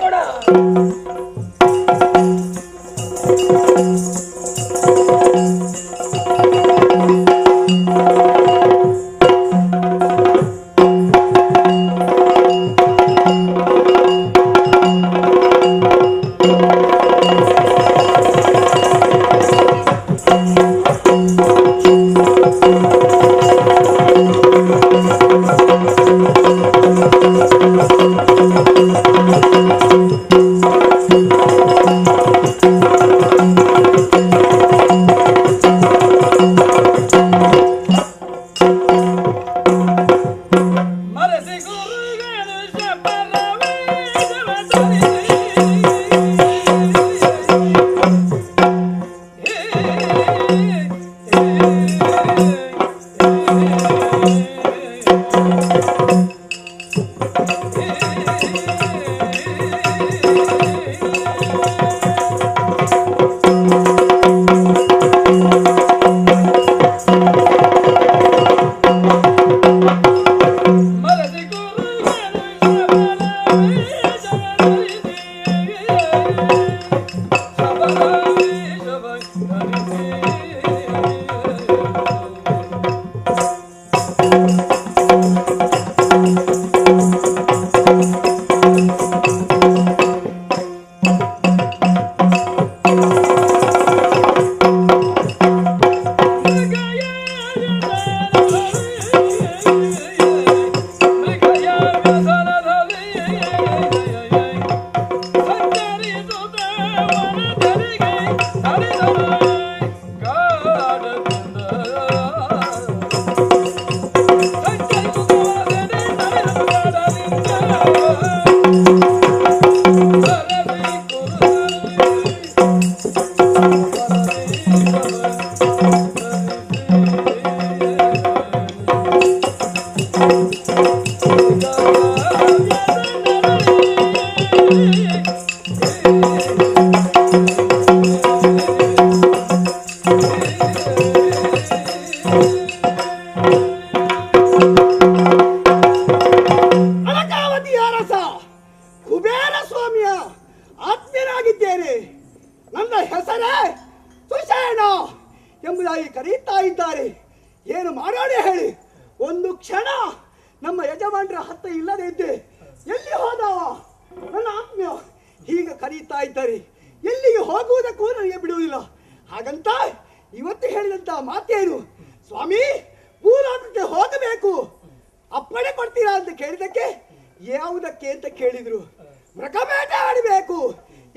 ಇದ್ದಾರೆ. ಏನು ಮಾಡೋಣ ಹೇಳಿ? ಒಂದು ಕ್ಷಣ ನಮ್ಮ ಯಜಮಾನರ ಹತ್ತ ಇಲ್ಲದೆ ಇದ್ದೆ. ಎಲ್ಲಿ ಹೋದವ ನನ್ನ ಆತ್ಮೀಯ? ಹೀಗೆ ಕರೀತಾ ಇದ್ದಾರೆ. ಎಲ್ಲಿಗೆ ಹೋಗುವುದಕ್ಕೂ ನನಗೆ ಬಿಡುವುದಿಲ್ಲ. ಹಾಗಂತ ಇವತ್ತು ಹೇಳಿದಂತ ಮಾತೇನು? ಸ್ವಾಮಿ, ಭೂಲೋಕಕ್ಕೆ ಹೋಗಬೇಕು, ಅಪ್ಪಣೆ ಕೊಡ್ತೀರಾ ಅಂತ ಕೇಳಿದಕ್ಕೆ ಯಾವುದಕ್ಕೆ ಅಂತ ಕೇಳಿದ್ರು. ಮೃಗಬೇಟೆ ಆಡಬೇಕು,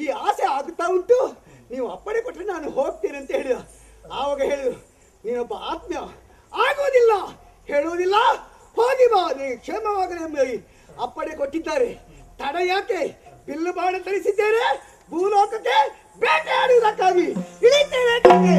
ಈ ಆಸೆ ಆಗುತ್ತಾ ಉಂಟು, ನೀವು ಅಪ್ಪಣೆ ಕೊಟ್ಟರೆ ನಾನು ಹೋಗ್ತೇನೆ ಅಂತ ಹೇಳಿದ. ಆವಾಗ ಹೇಳಿದ್ರು, ನೀನೊಬ್ಬ ಆತ್ಮೀಯ, ಆಗೋದಿಲ್ಲ, ಹೇಳುವುದಿಲ್ಲ, ಹೋಗಿ ಬಾ, ನೀವು ಕ್ಷೇಮವಾಗಲಿ ಎಂಬುದಾಗಿ ಅಪ್ಪಣೆ ಕೊಟ್ಟಿದ್ದಾರೆ. ತಡ ಯಾಕೆ? ಬಿಲ್ಲು ಬಾಣ ತರಿಸಿದ್ದೇನೆ, ಭೂಲೋಕಕ್ಕೆ ಬೇಟೆ ಆಡುವುದಕ್ಕಾಗಿ ಇಳಿತೇನೆ ಅಂತಂದೆ.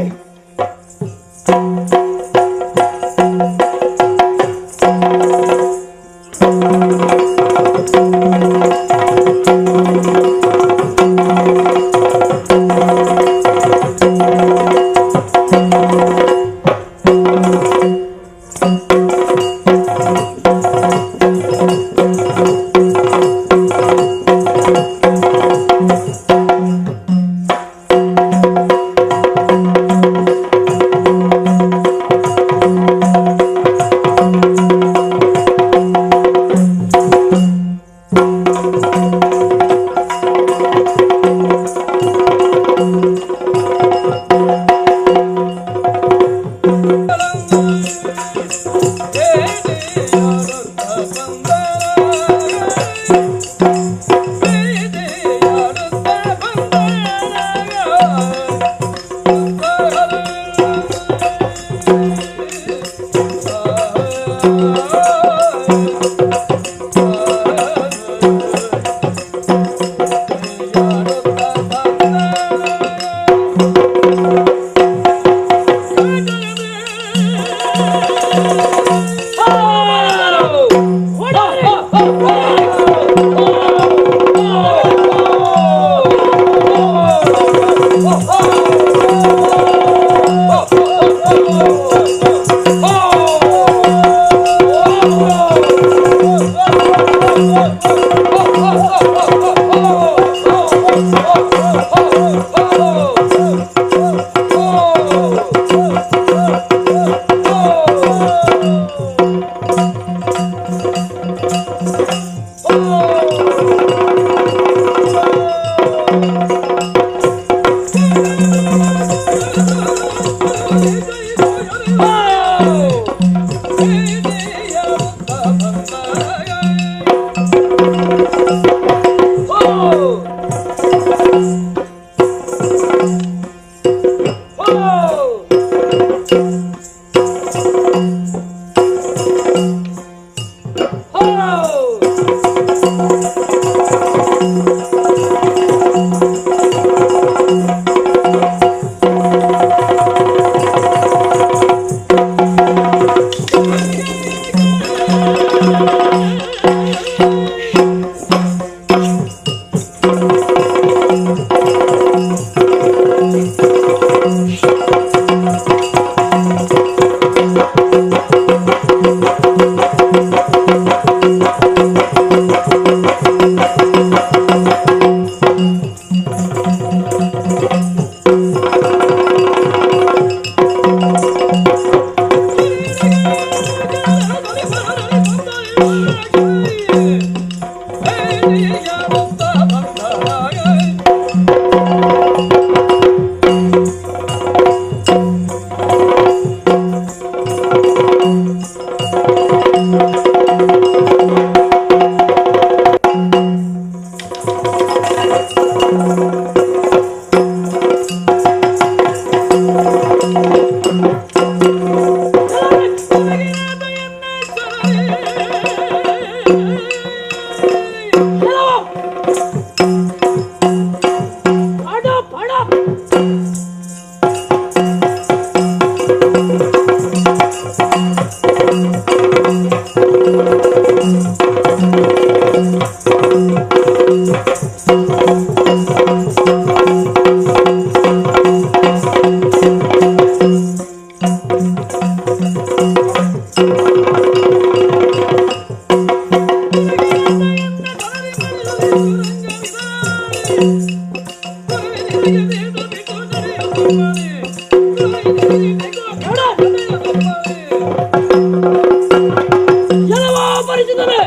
ಎಲ್ಲವೋ ಪರಿಚಿತನೇ,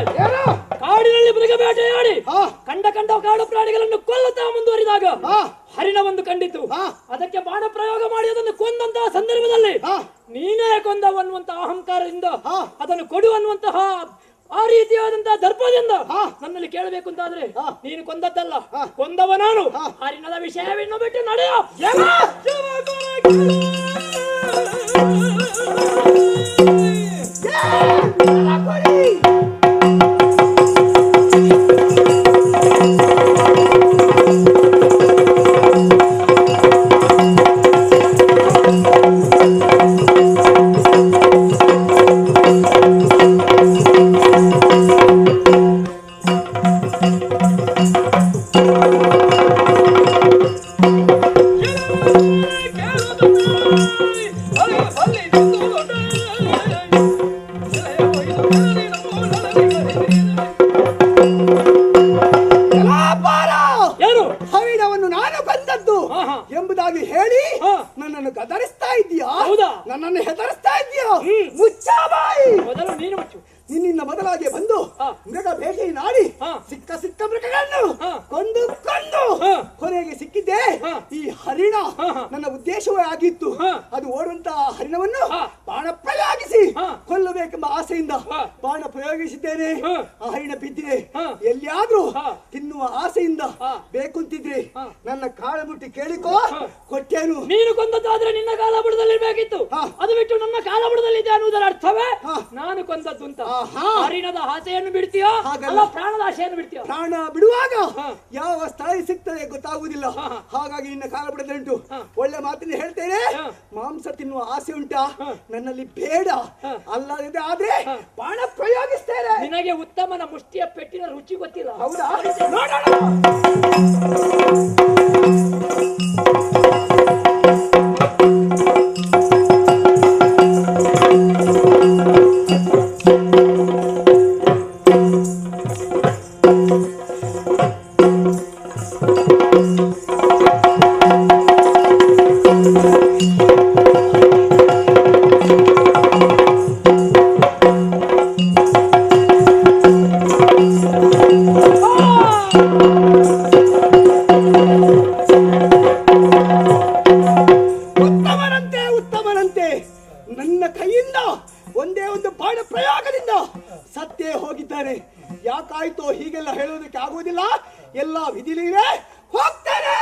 ಕಾಡಿನಲ್ಲಿ ಮೃಗಬೇಟೆಯಾಡಿ ಕಂಡ ಕಾಡು ಪ್ರಾಣಿಗಳನ್ನು ಕೊಲ್ಲುತ್ತಾ ಮುಂದುವರಿದಾಗ ಹರಿಣವೊಂದು ಕಂಡಿತು. ಅದಕ್ಕೆ ಬಾಣ ಪ್ರಯೋಗ ಮಾಡಿ ಅದನ್ನು ಕೊಂದಂತಹ ಸಂದರ್ಭದಲ್ಲಿ ನೀನೇ ಕೊಂದವನ್ನುವಂತಹ ಅಹಂಕಾರದಿಂದ ಅದನ್ನು ಕೊಡುವನ್ನುವಂತಹ ಆ ರೀತಿಯಾದಂತಹ ದರ್ಪದಿಂದ ನನ್ನಲ್ಲಿ ಕೇಳಬೇಕು ಅಂತಾದ್ರೆ ನೀನು ಕೊಂದದ್ದಲ್ಲ, ಕೊಂದವ ನಾನು. ಹರಿಣದ ವಿಷಯವನ್ನು ಬಿಟ್ಟು ನಡೆಯ. ಹರಿಣವನ್ನು ನಾನು ಕೊಂದದ್ದು ಎಂಬುದಾಗಿ ಹೇಳಿ ನನ್ನನ್ನು ಗದರಿಸ್ತಾ ಇದ್ದೀಯಾ? ನನ್ನನ್ನು ಹೆದರಿಸ್ತಾ ಇದೀಯಾ? ಮುಚ್ಚಾ ಬಾಯಿ. ಮೊದಲು ನೀನು ಮುಚ್ಚು. ನಿನ್ನಿಂದ ಮೊದಲಾಗಿ ಬಂದು ಮೃಗ ಭೇಟಿ ನಾಡಿ ಸಿಕ್ಕ ಮೃಗಗಳನ್ನು ಕೊಂದು ಕೊನೆಗೆ ಸಿಕ್ಕಿದ್ದೆ ಈ ಹರಿಣ. ನನ್ನ ಉದ್ದೇಶವೇ ಆಗಿತ್ತು ಅದು ಓಡುವಂತಹ ಹರಿಣವನ್ನು ಬಾಣ ಪ್ರಯೋಗಿಸಿ ಕೊಲ್ಲಬೇಕೆಂಬ ಆಸೆಯಿಂದ ಬಾಣ ಪ್ರಯೋಗಿಸಿದ್ದೇನೆ. ಆ ಹರಿಣ ಬಿದ್ದಿದೆ. ಎಲ್ಲಿಯಾದ್ರೂ ತಿನ್ನುವ ಆಸೆಯಿಂದ ಬೇಕುಂತಿದ್ರೆ ನನ್ನ ಕಾಲ ಮುಟ್ಟಿ ಕೇಳಿಕೋ, ಕೊಟ್ಟೇನು. ನೀನು ಕೊಂದದ್ದಾದ್ರೆ ನಿನ್ನ ಕಾಲ ಬುಡದಲ್ಲಿ ಬೇಕಿತ್ತು, ಅದು ಬಿಟ್ಟು ನನ್ನ ಕಾಲ ಬುಡದಲ್ಲಿದೆ ಅನ್ನುವುದರ ಅರ್ಥವೇ ನಾನು ಕೊಂದದ್ದು ಅಂತ. ಹರಿಣದ ಆಸೆಯನ್ನು ಬಿಡ್ತೀಯೋ ಅಲ್ಲ ಪ್ರಾಣದ ಆಸೆಯನ್ನು ಬಿಡ್ತೀಯೋ? ಪ್ರಾಣ ಬಿಡುವಾಗ ಯಾವ ಸ್ಥಳ ಸಿಗ್ತದೆ ಗೊತ್ತಾಗುವುದಿಲ್ಲ. ಹಾಗಾಗಿ ನಿನ್ನ ಕಾಲ ಬಿಡದುಂಟು. ಒಳ್ಳೆ ಮಾತಿನ ಹೇಳ್ತೇನೆ, ಮಾಂಸ ತಿನ್ನುವ ಆಸೆ ಉಂಟಾ? ನನ್ನಲ್ಲಿ ಬೇಡ. ಅಲ್ಲದೆ ಆದ್ರೆ ಬಾಣ ಪ್ರಯೋಗಿಸ್ತೇನೆ. ನಿನಗೆ ಉತ್ತಮನ ಮುಷ್ಟಿಯ ಪೆಟ್ಟಿನ ರುಚಿ ಗೊತ್ತಿಲ್ಲ. ಹೌದಾ? ನನ್ನ ಕೈಯಿಂದ ಒಂದೇ ಒಂದು ಬಾಣ ಪ್ರಯೋಗದಿಂದ ಸತ್ತೇ ಹೋಗಿದ್ದಾನೆ. ಯಾಕಾಯ್ತೋ ಹೀಗೆಲ್ಲ ಹೇಳೋದಕ್ಕೆ ಆಗುವುದಿಲ್ಲ. ಎಲ್ಲ ವಿಧಿಲೀಲೆ ಹೋಗ್ತಾನೆ.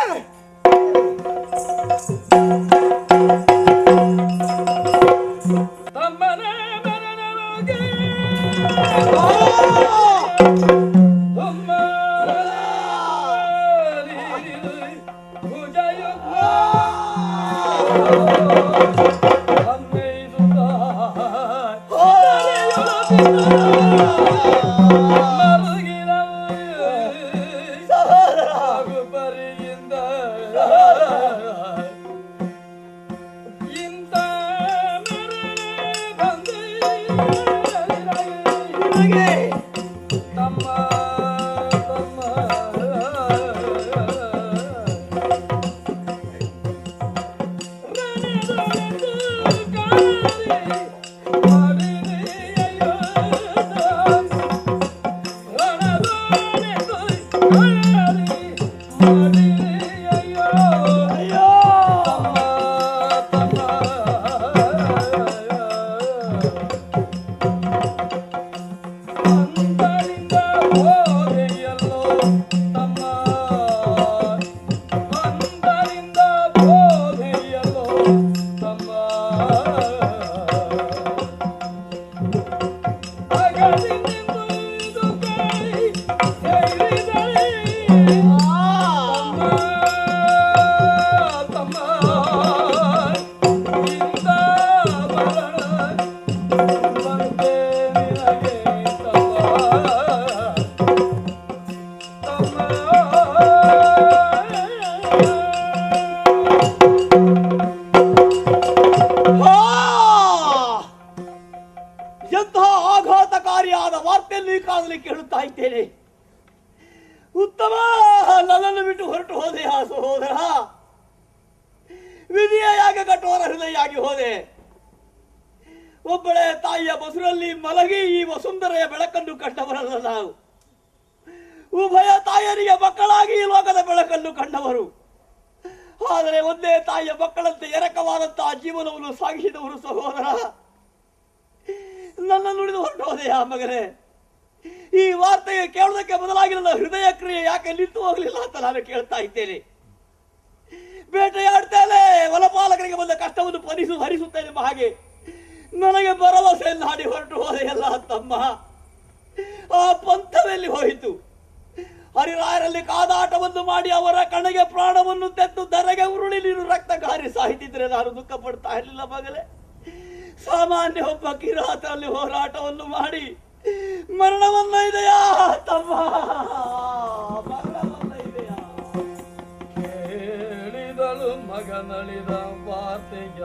ಉತ್ತಮ, ನನ್ನನ್ನು ಬಿಟ್ಟು ಹೊರಟು ಹೋದೆ ಆ ಸಹೋದರ. ವಿಧಿಯ ಯಾಗ ಕಠೋರ ಹೃದಯಾಗಿ ಹೋದೆ. ಒಬ್ಬಳೇ ತಾಯಿಯ ಬಸುರಲ್ಲಿ ಮಲಗಿ ಈ ವಸುಂಧರೆಯ ಬೆಳಕನ್ನು ಕಂಡವರಲ್ಲ ನಾವು. ಉಭಯ ತಾಯರಿಗೆ ಮಕ್ಕಳಾಗಿ ಈ ಲೋಕದ ಬೆಳಕನ್ನು ಕಂಡವರು. ಆದರೆ ಒಂದೇ ತಾಯಿಯ ಮಕ್ಕಳಂತೆ ಎರಕವಾದಂತಹ ಜೀವನವನ್ನು ಸಾಗಿಸಿದವರು ಸಹೋದರ. ನನ್ನ ನುಡಿದು ಹೊರಟೋದೆಯಾ ಮಗನೇ? ಈ ವಾರ್ತೆಗೆ ಕೇಳುವುದಕ್ಕೆ ಬದಲಾಗಿ ನನ್ನ ಹೃದಯ ಕ್ರಿಯೆ ಯಾಕೆ ನಿಂತು ಹೋಗಲಿಲ್ಲ ಅಂತ ನಾನು ಕೇಳ್ತಾ ಇದ್ದೇನೆ. ಬೇಟೆಯಾಡ್ತೇನೆ, ವನಪಾಲಕರಿಗೆ ಬಂದ ಕಷ್ಟವನ್ನು ಹರಿಸುತ್ತೇನೆ ಎಂಬ ಹಾಗೆ ನನಗೆ ಭರವಸೆಯನ್ನು ಹಾಡಿ ಹೊರಟು ಹೋದೆಯಲ್ಲ ತಮ್ಮ. ಆ ಪಂಥದಲ್ಲಿ ಹೋಯಿತು. ಹರಿರಾಯರಲ್ಲಿ ಕಾದಾಟವನ್ನು ಮಾಡಿ ಅವರ ಕಣಗೆ ಪ್ರಾಣವನ್ನು ತೆತ್ತು ಧರೆಗೆ ಉರುಳಿ ನೀನು ರಕ್ತ ಗಾರಿ ಸಾಹಿತಿದ್ರೆ ನಾನು ದುಃಖ ಪಡ್ತಾ ಇರಲಿಲ್ಲ ಮಗಲೇ. ಸಾಮಾನ್ಯ ಒಬ್ಬ ಕಿರಾತರಲ್ಲಿ ಹೋರಾಟವನ್ನು ಮಾಡಿ ಮರಣವನ್ನ ಇದೆಯಾ ತಮ್ಮ, ಮರಣವನ್ನ ಇದೆಯಾ? ಕೇಳಿದಳು ಮಗನಳಿದ ವಾರ್ತೆಯ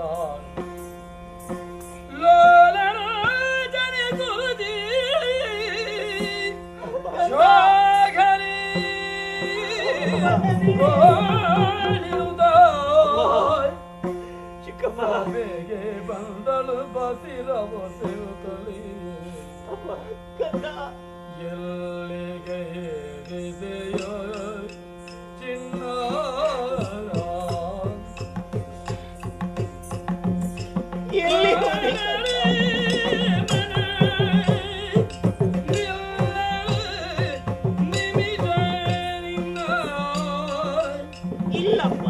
ಚಿಕ್ಕಮ್ಮ ಬಂದಳು ಬಸಿರವ ಸೇವತಲಿ ಎಲ್ಲಿಗೆ ಇದೆಯೋ ಚಿನ್ನ ಎಲ್ಲಿ ಇಲ್ಲಪ್ಪ.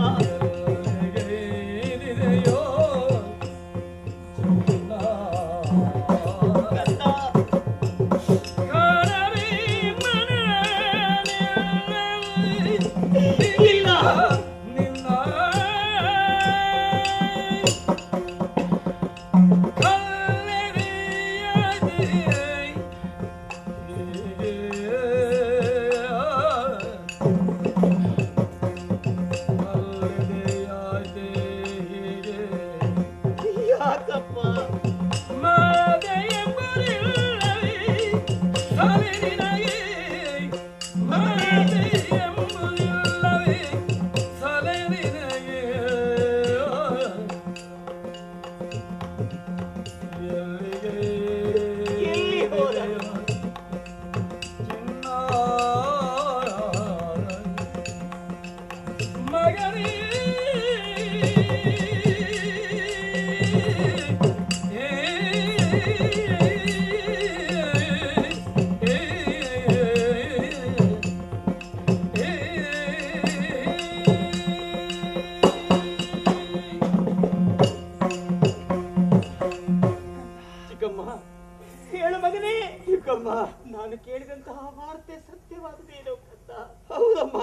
ಹೇಳು ಮಗನೇ. ಚಿಕ್ಕಮ್ಮ, ನಾನು ಕೇಳಿದಂತಹ ವಾರ್ತೆ ಸತ್ಯವಾದದೇನೋ ಕಂದ? ಹೌದಮ್ಮ.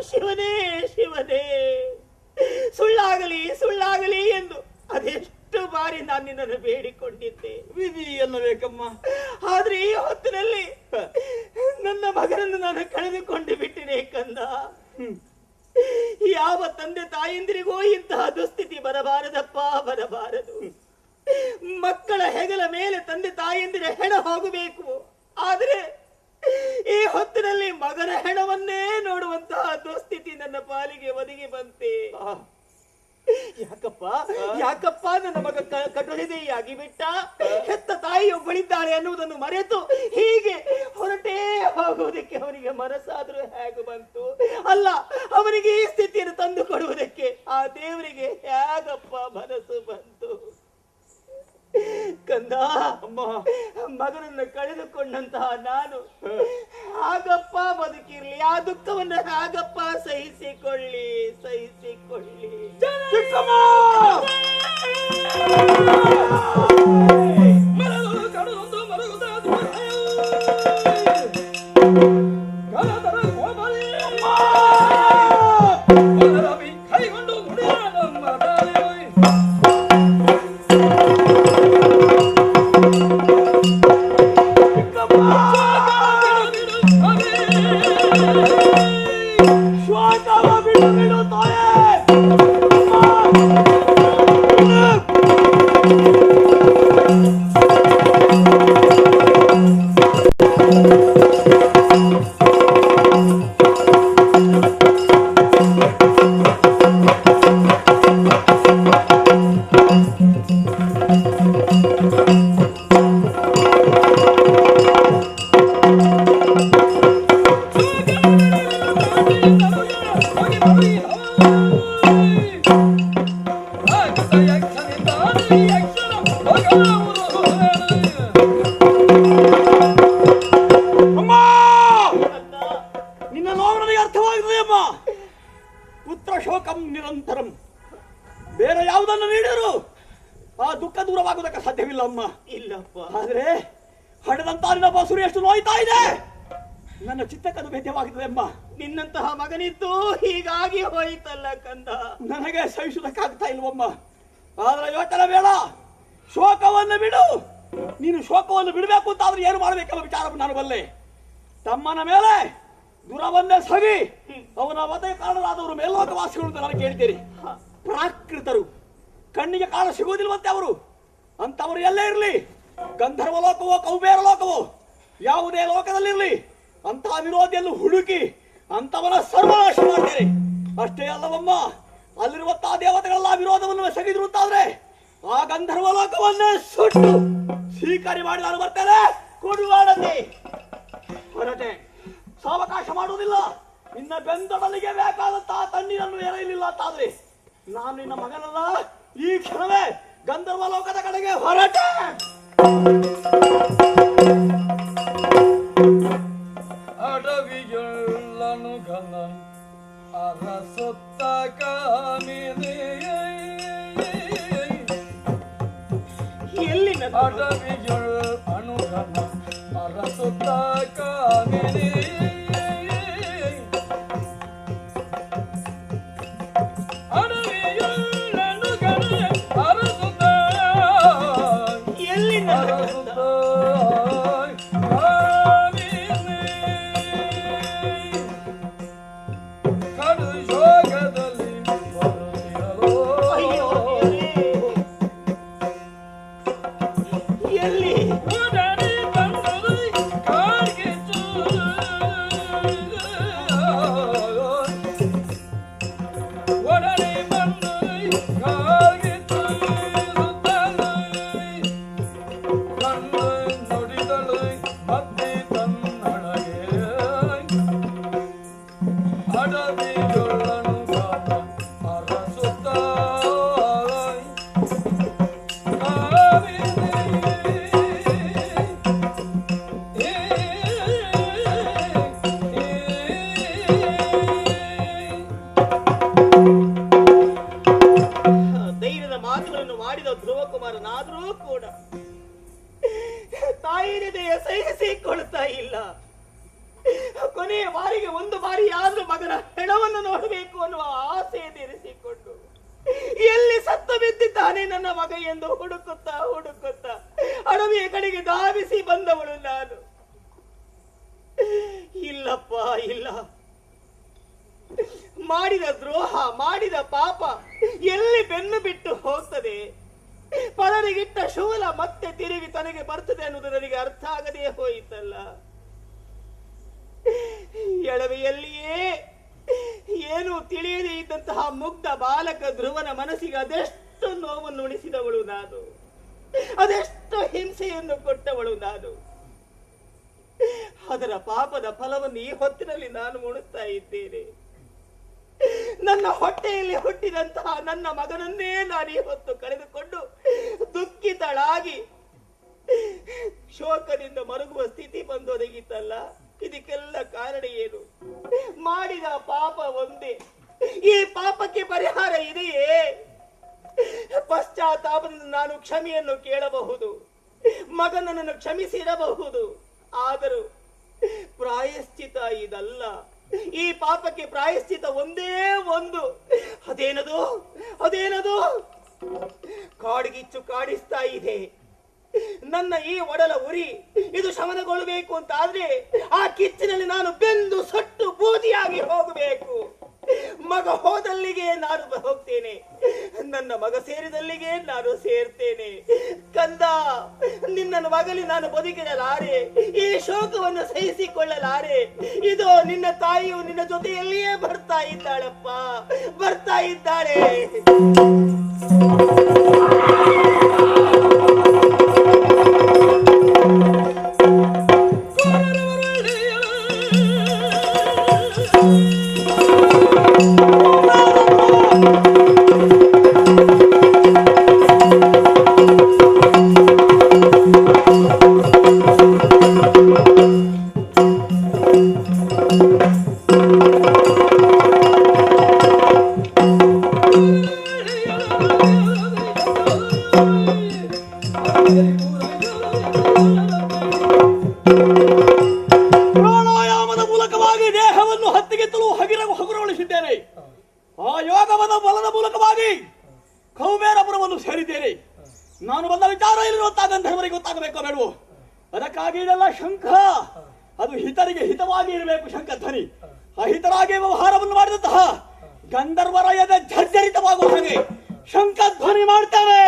ಶಿವನೇ ಶಿವನೇ, ಸುಳ್ಳಾಗಲಿ ಸುಳ್ಳಾಗಲಿ ಎಂದು ಅದೆಷ್ಟು ಬಾರಿ ನಾನು ನಿನ್ನನ್ನು ಬೇಡಿಕೊಂಡಿದ್ದೆ. ವಿಧಿ ಎನ್ನಬೇಕಮ್ಮ. ಆದ್ರೆ ಈ ಹೊತ್ತಿನಲ್ಲಿ ನನ್ನ ಮಗನನ್ನು ನಾನು ಕಳೆದುಕೊಂಡು ಬಿಟ್ಟಿನೆ ಕಂದ. ಯಾವ ತಂದೆ ತಾಯಂದಿರಿಗೂ ಇಂತಹ ದುಸ್ಥಿತಿ ಬರಬಾರದಪ್ಪ, ಬರಬಾರದು. ಮಕ್ಕಳ ಹೆಗಲ ಮೇಲೆ ತಂದೆ ತಾಯಂದಿರ ಹೆಣ ಹೋಗಬೇಕು. ಆದ್ರೆ ಈ ಹೊತ್ತಿನಲ್ಲಿ ಮಗನ ಹೆಣವನ್ನೇ ನೋಡುವಂತಹ ದುಸ್ಥಿತಿ ನನ್ನ ಪಾಲಿಗೆ ಒದಗಿ ಬಂತೆ. ಯಾಕಪ್ಪ ಯಾಕಪ್ಪ ನನ್ನ ಮಗ ಕಟುಹೃದಯಿಯಾಗಿ ಬಿಟ್ಟ? ಹೆತ್ತ ತಾಯಿಯೊಬ್ಬಳಿದ್ದಾಳೆ ಅನ್ನುವುದನ್ನು ಮರೆತು ಹೀಗೆ ಹೊರಟೇ ಹೋಗುವುದಕ್ಕೆ ಅವನಿಗೆ ಮನಸ್ಸಾದ್ರೂ ಹೇಗೆ ಬಂತು? ಅಲ್ಲ, ಅವನಿಗೆ ಈ ಸ್ಥಿತಿಯನ್ನು ತಂದು ಕೊಡುವುದಕ್ಕೆ ಆ ದೇವರಿಗೆ ಹೇಗಪ್ಪ ಮನಸ್ಸು ಬಂತು? ಕಂದ, ಮಗನನ್ನು ಕಳೆದುಕೊಂಡಂತಹ ನಾನು ಹಾಗಪ್ಪ ಬದುಕಿರ್ಲಿ, ಆ ದುಃಖವನ್ನು ಹಾಗಪ್ಪ ಸಹಿಸಿಕೊಳ್ಳಿ. ಶ್ವಾಸ ಅಮ್ಮ, ನಿನ್ನ ನೋವು ನನಗೆ ಅರ್ಥವಾಗಿದೆ ಅಮ್ಮ. ಪುತ್ರ ಶೋಕಂ ನಿರಂತರಂ. ಬೇರೆ ಯಾವುದನ್ನು ನೀಡಿದರು ಆ ದುಃಖ ದೂರವಾಗುವುದಕ್ಕೆ ಸಾಧ್ಯವಿಲ್ಲ ಅಮ್ಮ. ಇಲ್ಲಪ್ಪ. ಆದ್ರೆ ಹಡೆದಂತ ನಿನ್ನ ಬಸುರಿ ಎಷ್ಟು ನೋಯ್ತಾ ಇದೆ. ನನ್ನ ಚಿತ್ತಕ್ಕದು ಭೇದ್ಯವಾಗುತ್ತದೆ ಅಮ್ಮ. ನಿನ್ನಂತಹ ಮಗನಿದ್ದು ಹೀಗಾಗಿ ಹೋಯಿತಲ್ಲ ಕಂದ. ನನಗೆ ಸಹಿಸುವುದಕ್ಕಾಗ್ತಾ ಇಲ್ವಮ್ಮ. ಆದ್ರೆ ಯೋಚನೆ ಬೇಡ, ಶೋಕವನ್ನು ಬಿಡು. ನೀನು ಶೋಕವನ್ನು ಬಿಡಬೇಕು ಅಂತ ಆದ್ರೆ ಏನು ಮಾಡಬೇಕೆಂಬ ವಿಚಾರವನ್ನು ನಾನು ಬಲ್ಲೆ. ತಮ್ಮನ ಮೇಲೆ ದುರವನ್ನೇ ಸವಿ ಅವನ ವಧೆ ಕಾರಣರಾದವರು ಮೇಲ್ಲೋಕವಾಸಿಗಳು ಅಂತ ನಾನು ಕೇಳ್ತೀರಿ. ಪ್ರಾಕೃತರು, ಕಣ್ಣಿಗೆ ಕಾಣ ಸಿಗುವುದಿಲ್ವಂತೆ ಅವರು. ಅಂತವರು ಎಲ್ಲೇ ಇರಲಿ, ಗಂಧರ್ವ ಲೋಕವೋ ಕೌಬೇರ ಲೋಕವೋ ಯಾವುದೇ ಲೋಕದಲ್ಲಿರಲಿ, ಅಂತಹ ವಿರೋಧಿಯನ್ನು ಹುಡುಕಿ ಅಂತವನ ಸರ್ವನಾಶ ಮಾಡ್ತೇನೆ. ಅಷ್ಟೇ ಅಲ್ಲವಮ್ಮ, ಅಲ್ಲಿರುವಂತಹ ದೇವತೆಗಳೆಲ್ಲ ವಿರೋಧವನ್ನು ಸಗಿದ್ರು ಅಂತಾದ್ರೆ ಆ ಗಂಧರ್ವ ಲೋಕವನ್ನೇ ಸುಟ್ಟು ಸ್ವೀಕಾರಿ ಮಾಡಿ ನಾನು ಬರ್ತೇನೆ. ಕೊಡುವಾಡದೆ ಹೊರಟೆ, ಸಾವಕಾಶ ಮಾಡುವುದಿಲ್ಲ. ನಿನ್ನ ಬೆಂದೊಡಲಿಗೆ ಬೇಕಾದಂತಹ ತಣ್ಣೀರನ್ನು ಎರೆಯಲಿಲ್ಲ ಅಂತಾದ್ರೆ ನಾನು ನಿನ್ನ ಮಗನಲ್ಲ. ಈ ಕ್ಷಣವೇ ಗಂಧರ್ವ ಲೋಕದ ಕಡೆಗೆ ಹೊರಟೆ. ಅಡವಿಯೊಳ್ಳನು ಘನ ಅರಸೊತ್ತ ಕಾಮಿನಿ ಎಲ್ಲಿನ ಅಡವಿಯೊಳ್ ಅನುಘನ ಅರಸೊತ್ತ ಕಾಮಿನಿ ಅಡವಿಯೊಳ್ಳನು ಘನ ಅರಸೊತ್ತ ಎಲ್ಲಿನ ಅರಸೊತ್ತ ಎಲ್ಲಿ ಧೈರ್ಯದ ಮಾತುಗಳನ್ನು ಮಾಡಿದ ಧ್ರುವ ಕುಮಾರನಾದರೂ ಕೂಡ ತಾಯಿ ಹೃದಯ ಸಹಿಸಿಕೊಳ್ತಾ ಇಲ್ಲ. ಕೊನೆಯ ಬಾರಿಗೆ ಒಂದು ಬಾರಿ ಆದ್ರೂ ಮಗನ ಹೆಣವನ್ನು ನೋಡಬೇಕು ಅನ್ನುವ ಆಸೆ ತೀರಿಸಿಕೊಂಡು ಎಲ್ಲಿ ಸತ್ತು ಬಿದ್ದಿದ್ದಾನೆ ನನ್ನ ಮಗ ಎಂದು ಹುಡುಕುತ್ತಾ ಹುಡುಕುತ್ತಾ ಅಡವಿಯ ಕಡೆಗೆ ಧಾವಿಸಿ ಬಂದವಳು ನಾನು. ಇಲ್ಲಪ್ಪ ಇಲ್ಲ, ಮಾಡಿದ ದ್ರೋಹ ಮಾಡಿದ ಪಾಪ ಎಲ್ಲಿ ಬೆನ್ನು ಬಿಟ್ಟು ಹೋಗ್ತದೆ. ಪದರಿಗಿಟ್ಟ ಶೂಲ ಮತ್ತೆ ತಿರುಗಿ ತನಗೆ ಬರ್ತದೆ ಅನ್ನುವುದು ನನಗೆ ಅರ್ಥ ಆಗದೇ ಹೋಯಿತಲ್ಲ. ಎಳವೆಯಲ್ಲಿಯೇ ಏನು ತಿಳಿಯದೇ ಇದ್ದಂತಹ ಮುಗ್ಧ ಬಾಲಕ ಧ್ರುವನ ಮನಸ್ಸಿಗೆ ಅದೆಷ್ಟು ನೋವನ್ನು ಉಣಿಸಿದವಳು ನಾನು, ಅದೆಷ್ಟು ಹಿಂಸೆಯನ್ನು ಕೊಟ್ಟವಳು ನಾನು. ಅದರ ಪಾಪದ ಫಲವನ್ನು ಈ ಹೊತ್ತಿನಲ್ಲಿ ನಾನು ಉಣಿಸ್ತಾ ಇದ್ದೇನೆ. ನನ್ನ ಹೊಟ್ಟೆಯಲ್ಲಿ ಹುಟ್ಟಿದಂತಹ ನನ್ನ ಮಗನನ್ನೇ ನಾನು ಈ ಹೊತ್ತು ಕಳೆದುಕೊಂಡು ದುಃಖಿತಳಾಗಿ ಶೋಕದಿಂದ ಮರುಗುವ ಸ್ಥಿತಿ ಬಂದೊದಗಿತ್ತಲ್ಲ. ಇದಕ್ಕೆಲ್ಲ ಕಾರಣ ಏನು? ಮಾಡಿದ ಪಾಪ ಒಂದೇ. ಈ ಪಾಪಕ್ಕೆ ಪರಿಹಾರ ಇದೆಯೇ? ಪಶ್ಚಾತ್ತಾಪದಿಂದ ನಾನು ಕ್ಷಮೆಯನ್ನು ಕೇಳಬಹುದು, ಮಗನನ್ನು ಕ್ಷಮಿಸಿರಬಹುದು. ಆದರೂ ಪ್ರಾಯಶ್ಚಿತ ಇದಲ್ಲ. ಈ ಪಾಪಕ್ಕೆ ಪ್ರಾಯಶ್ಚಿತ ಒಂದೇ ಒಂದು. ಅದೇನದು ಕಾಡಿಗಿಚ್ಚು ಕಾಡಿಸ್ತಾ ಇದೆ. ನನ್ನ ಈ ಒಡಲ ಉರಿ ಇದು ಶಮನಗೊಳ್ಳಬೇಕು ಅಂತ ಆದ್ರೆ ಆ ಕಿಚ್ಚಿನಲ್ಲಿ ನಾನು ಬೆಂದು ಸಟ್ಟು ಬೂದಿಯಾಗಿ ಹೋಗಬೇಕು. ಮಗ ಹೋದಲ್ಲಿಗೆ ನಾನು ಹೋಗ್ತೇನೆ, ನನ್ನ ಮಗ ಸೇರಿದಲ್ಲಿಗೆ ನಾನು ಸೇರ್ತೇನೆ. ಕಂದ, ನಿನ್ನನ್ನು ಮಗಲಿ ನಾನು ಬದುಕಿರಲಾರೆ, ಈ ಶೋಕವನ್ನು ಸಹಿಸಿಕೊಳ್ಳಲಾರೆ. ಇದು ನಿನ್ನ ತಾಯಿಯು ನಿನ್ನ ಜೊತೆಯಲ್ಲಿಯೇ ಬರ್ತಾ ಇದ್ದಾಳಪ್ಪ, ಬರ್ತಾ ಇದ್ದಾಳೆ. ಪ್ರಾಣಾಯಾಮದ ಮೂಲಕವಾಗಿ ದೇಹವನ್ನು ಹತ್ತಿಗೆತ್ತಲು ಹಗುರಗೊಳಿಸಿದ್ದೇನೆ. ಆ ಯೋಗವದ ಬಲದ ಮೂಲಕವಾಗಿ ಕೌಬೇರಪುರವನ್ನು ಸೇರಿದ್ದೇನೆ. ನಾನು ಬಂದ ವಿಚಾರ ಇಲ್ಲಿರುವಂತಹ ಗಂಧರ್ವರಿಗೆ ಗೊತ್ತಾಗಬೇಕೋ ಬೇಡವೋ? ಅದಕ್ಕಾಗಿ ಇದೆಲ್ಲ ಶಂಖ, ಅದು ಹಿತರಿಗೆ ಹಿತವಾಗಿ ಇರಬೇಕು. ಶಂಖಧ್ವನಿ ಅಹಿತರಾಗಿ ವ್ಯವಹಾರವನ್ನು ಮಾಡಿದಂತಹ ಗಂಧರ್ವರಾಯದ ಜರ್ಜರಿತವಾಗುವ ಹಾಗೆ ಶಂಖಧ್ವನಿ ಮಾಡ್ತೇನೆ.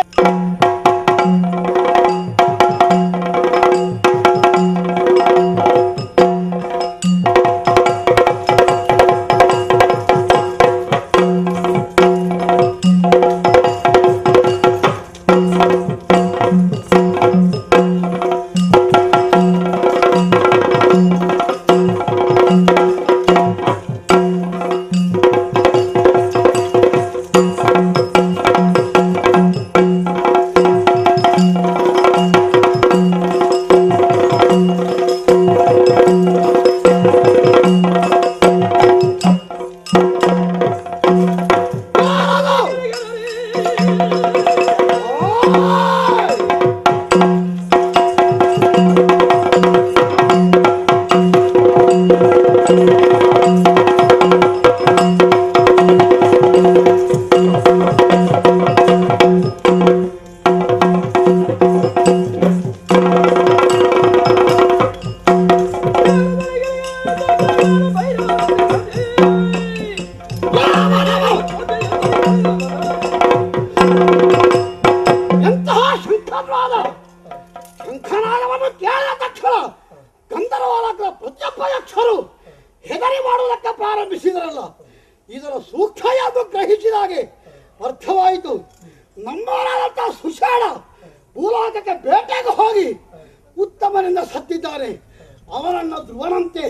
ಶಂಖನಾದವನ್ನು ಕೇಳಿದ ತಕ್ಷಣ ಗಂಧರ್ವರ ಪ್ರತಿಯೊಬ್ಬ ಯಕ್ಷರು ಹೆದರಿ ಮಾಡುವುದಕ್ಕೆ ಪ್ರಾರಂಭಿಸಿದರಲ್ಲ, ಇದರ ಸೂಕ್ಷ್ಮ ಎಂದು ಗ್ರಹಿಸಿದಾಗೆ ಅರ್ಥವಾಯಿತು. ನಮ್ಮವರಾದಂತಹ ಸುಷಾಣ ಭೂಲೋಕಕ್ಕೆ ಬೇಟೆಗೆ ಹೋಗಿ ಉತ್ತಮನಿಂದ ಸತ್ತಿದ್ದಾನೆ. ಅವನನ್ನು ಧ್ರುವನಂತೆ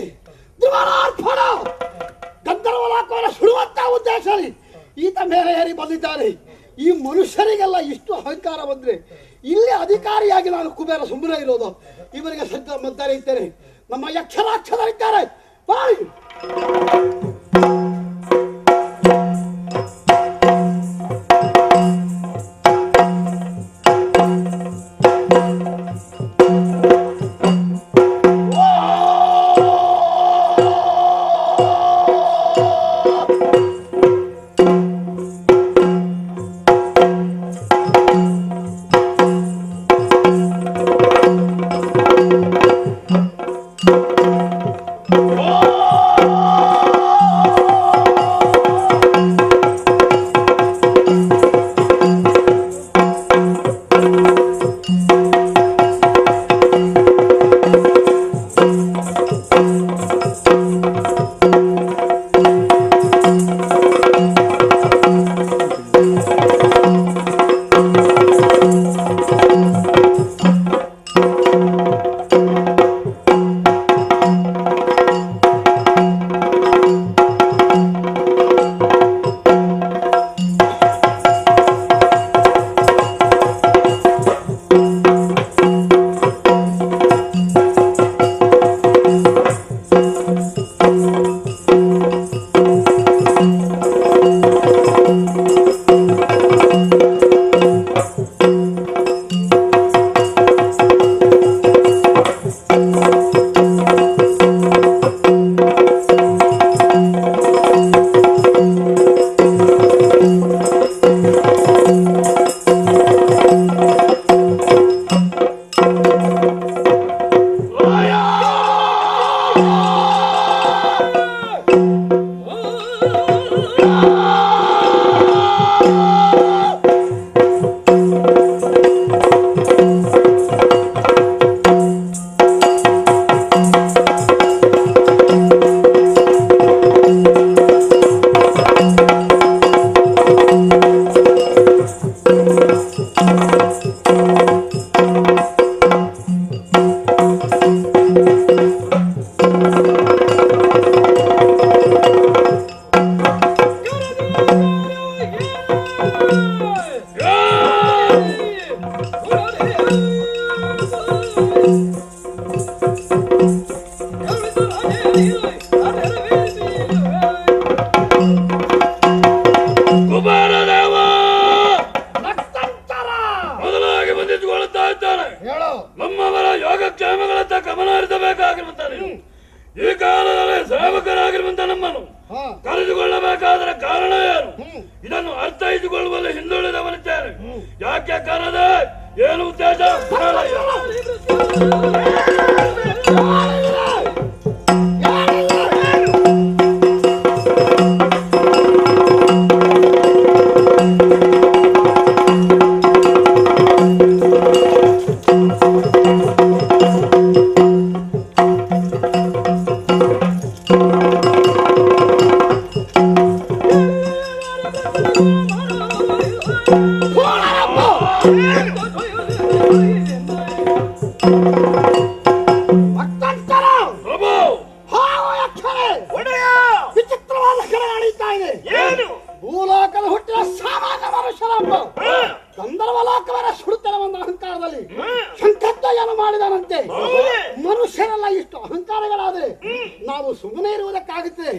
ಧ್ರುವನಾರ್ಪಣ ಗಂಧರ್ವಲೋಕವನ್ನು ಸುಡುವಂತಹ ಉದ್ದೇಶದಲ್ಲಿ ಈತ ಮೇಲೆ ಏರಿ ಬಂದಿದ್ದಾನೆ. ಈ ಮನುಷ್ಯರಿಗೆಲ್ಲ ಇಷ್ಟು ಅಹಂಕಾರ ಬಂದ್ರೆ ಇಲ್ಲಿ ಅಧಿಕಾರಿಯಾಗಿ ನಾನು ಕುಬೇರ ಸುಮ್ಮನೆ ಇರೋದು. ಇವರಿಗೆ ಸದ್ಯ ಮದ್ದಾರ ಇದ್ದೇನೆ, ನಮ್ಮ ಯಕ್ಷರಾಕ್ಷರಿದ್ದಾರೆ. ಬಾಯ್ ಮೊದಲಾಗಿ ಬಂದಿದ್ದುಕೊಳ್ಳುತ್ತಾ ಇದ್ದಾನೆ. ನಮ್ಮವರ ಯೋಗಕ್ಷೇಮಗಳತ್ತ ಗಮನ ಹರಿಸಬೇಕಾಗಿರುವಂತ ನೀನು ಈ ಕಾಲದಲ್ಲಿ ಸೇವಕರಾಗಿರುವಂತ ನಮ್ಮನ್ನು ಕರೆದುಕೊಳ್ಳಬೇಕಾದರೆ ಕಾರಣ ಏನು? ಇದನ್ನು ಅರ್ಥೈಸಿಕೊಳ್ಳುವಲ್ಲಿ ಹಿಂದುಳಿದವನಿದ್ದೇನೆ. ಯಾಕೆ ಕರೆದೆ? ಏನು ಉದ್ದೇಶ? ವಿಚಿತ್ರವಾದ ಘಟನೆ ನಡೀತಾ ಇದೆ. ಏನು? ಭೂಲೋಕದ ಹುಟ್ಟಿದ ಸಾಮಾನ್ಯ ಮನುಷ್ಯರೊಬ್ಬ ಗಂಧರ್ವ ಲೋಕವರ ಸುಡುತ್ತೇನೆ ಒಂದು ಅಹಂಕಾರದಲ್ಲಿ ಶಂಕರದಯ್ಯನು ಮಾಡಿದನಂತೆ. ಮನುಷ್ಯರೆಲ್ಲ ಇಷ್ಟು ಅಹಂಕಾರಗಳಾದ್ರೆ ನಾವು ಸುಮ್ಮನೆ ಇರುವುದಕ್ಕಾಗುತ್ತೆ?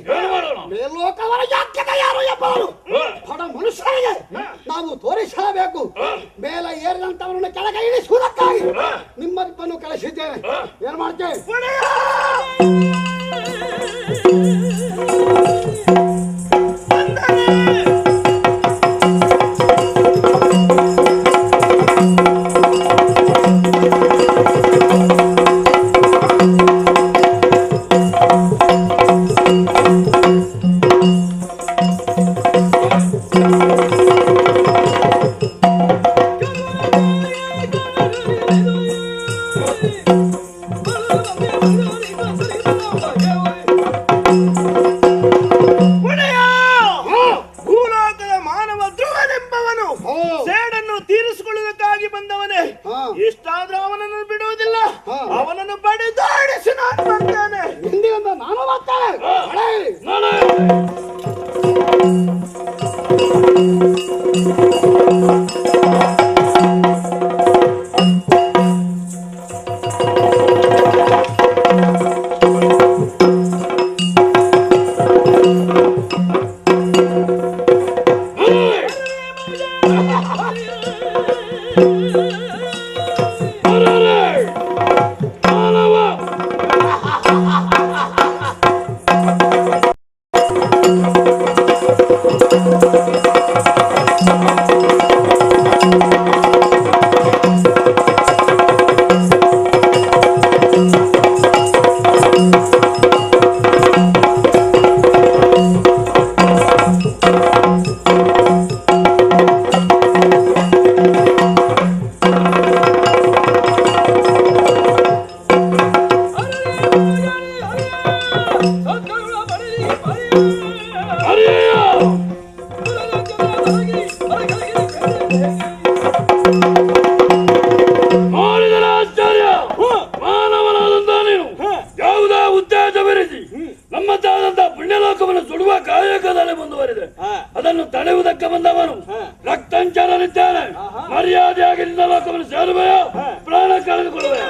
ಮೇಲೋಕವರ ಯೋಗ್ಯತೆ ಯಾರು ಎಂಬವರು ಬಡ ಮನುಷ್ಯರಿಗೆ ನಾವು ತೋರಿಸಬೇಕು. ಮೇಲೆ ಏರಿದಂತವರನ್ನು ಕೆಳಗೆ ಇಳಿಸುವುದಕ್ಕಾಗಿ ನಿಮ್ಮನ್ನು ಕಳಿಸಿದ್ದೇನೆ. ಏನ್ ಮಾಡ್ತೇವೆ? ಭೂಲೋಕದ ಮಾನವ ಧ್ರುವನೆಂಬವನು ಸೇಡನ್ನು ತೀರಿಸಿಕೊಳ್ಳುವುದಕ್ಕಾಗಿ ಬಂದವನೇ. ಎಷ್ಟಾದ್ರೂ ಅವನನ್ನು ಬಿಡುವುದಿಲ್ಲ. ಅವನನ್ನು ಬಡಿದಾಡಿಸಿ ನಾನು ಬರ್ತೇನೆ. ಹಿಂದಿನಿಂದ ನಾನು ಬರ್ತೇನೆ. ಪುಣ್ಯಲೋಕವನ್ನು ಸುಡುವ ಕಾಯಕದಲ್ಲಿ ಮುಂದುವರಿದೆ. ಅದನ್ನು ತಡೆಯುವುದಕ್ಕೆ ಬಂದವನು ರಕ್ತಂಚರನಿದ್ದಾನೆ. ಮರ್ಯಾದೆಯಾಗಿ ನಿನ್ನ ಲೋಕವನ್ನು ಸೇರುವೆಯ ಪ್ರಾಣ ಕಳೆದುಕೊಳ್ಳುವೆ.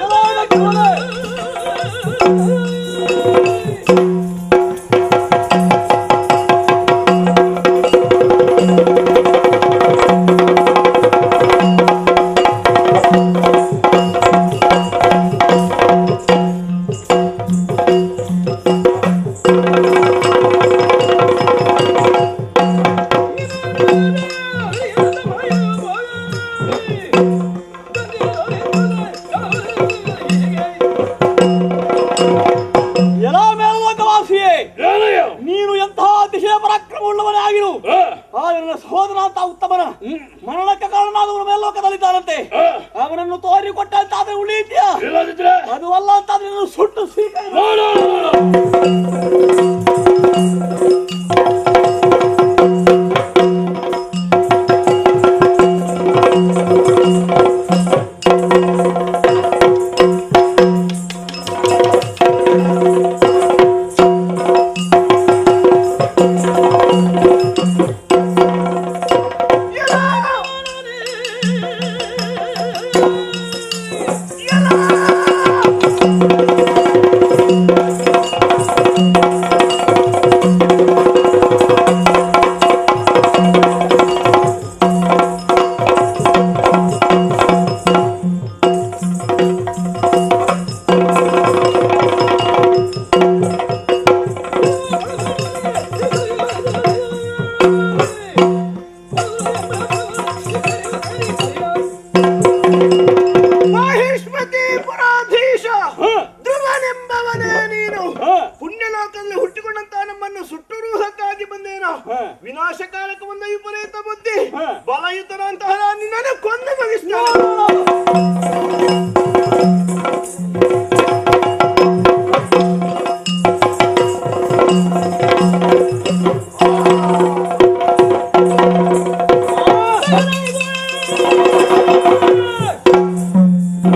ನೀನು ಎಂತಹ ಅತಿಶಯ ಪರಾಕ್ರಮವುಳ್ಳವನೇ ಆಗಿರು. ನನ್ನ ಸಹೋದರ ಅಂತ ಉತ್ತಮನ ಮರಣಕ್ಕೆ ಕಾರಣನಾದವನು ಮೇಲ್ಲೋಕದಲ್ಲಿದ್ದಾನಂತೆ. ಅವನನ್ನು ತೋರಿಕೊಟ್ಟಂತಾದ್ರೆ ಉಳಿಯುತ್ತೀಯಾ? ಅದು ಅಲ್ಲ ಅಂತಾದ್ರೆ ನೀನು ಸುಟ್ಟು ಸ್ವೀಕಾರ.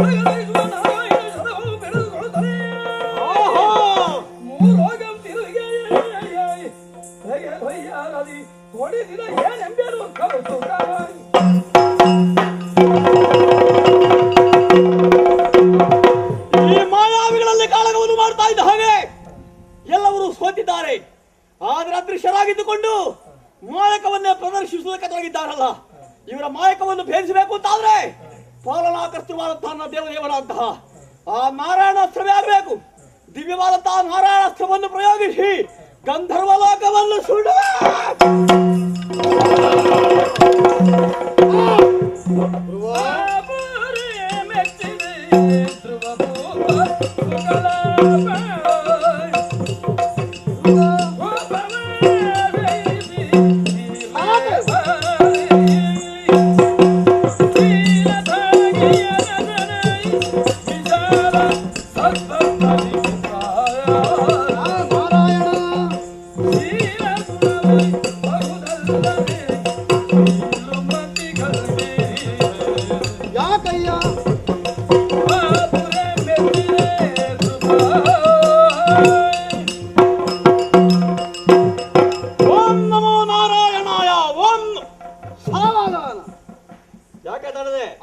ಈ ಮಾಯಾವಿಗಳಲ್ಲಿ ಕಾಳಗವನ್ನು ಮಾಡ್ತಾ ಇದ್ದ ಹಾಗೆ ಎಲ್ಲವರು ಸೋತಿದ್ದಾರೆ. ಆದರೆ ಅದೃಶ್ಯರಾಗಿದ್ದುಕೊಂಡು ಮಾಯಕವನ್ನೇ ಪ್ರದರ್ಶಿಸುವುದಕ್ಕೆ ತೊಡಗಿದ್ದಾರಲ್ಲ, ಇವರ ಮಾಯಕವನ್ನು ಭೇದಿಸಬೇಕು ಅಂತಾದ್ರೆ ಪಾಲನಾಕರ್ತೃವಾದಂತಹ ದೇವದೇವರಾದಂತಹ ಆ ನಾರಾಯಣಾಸ್ತ್ರವೇ ಆಗಬೇಕು. ದಿವ್ಯವಾದಂತಹ ನಾರಾಯಣಾಸ್ತ್ರವನ್ನು ಪ್ರಯೋಗಿಸಿ ಗಂಧರ್ವ ಲೋಕವನ್ನು ಸುಡುವ.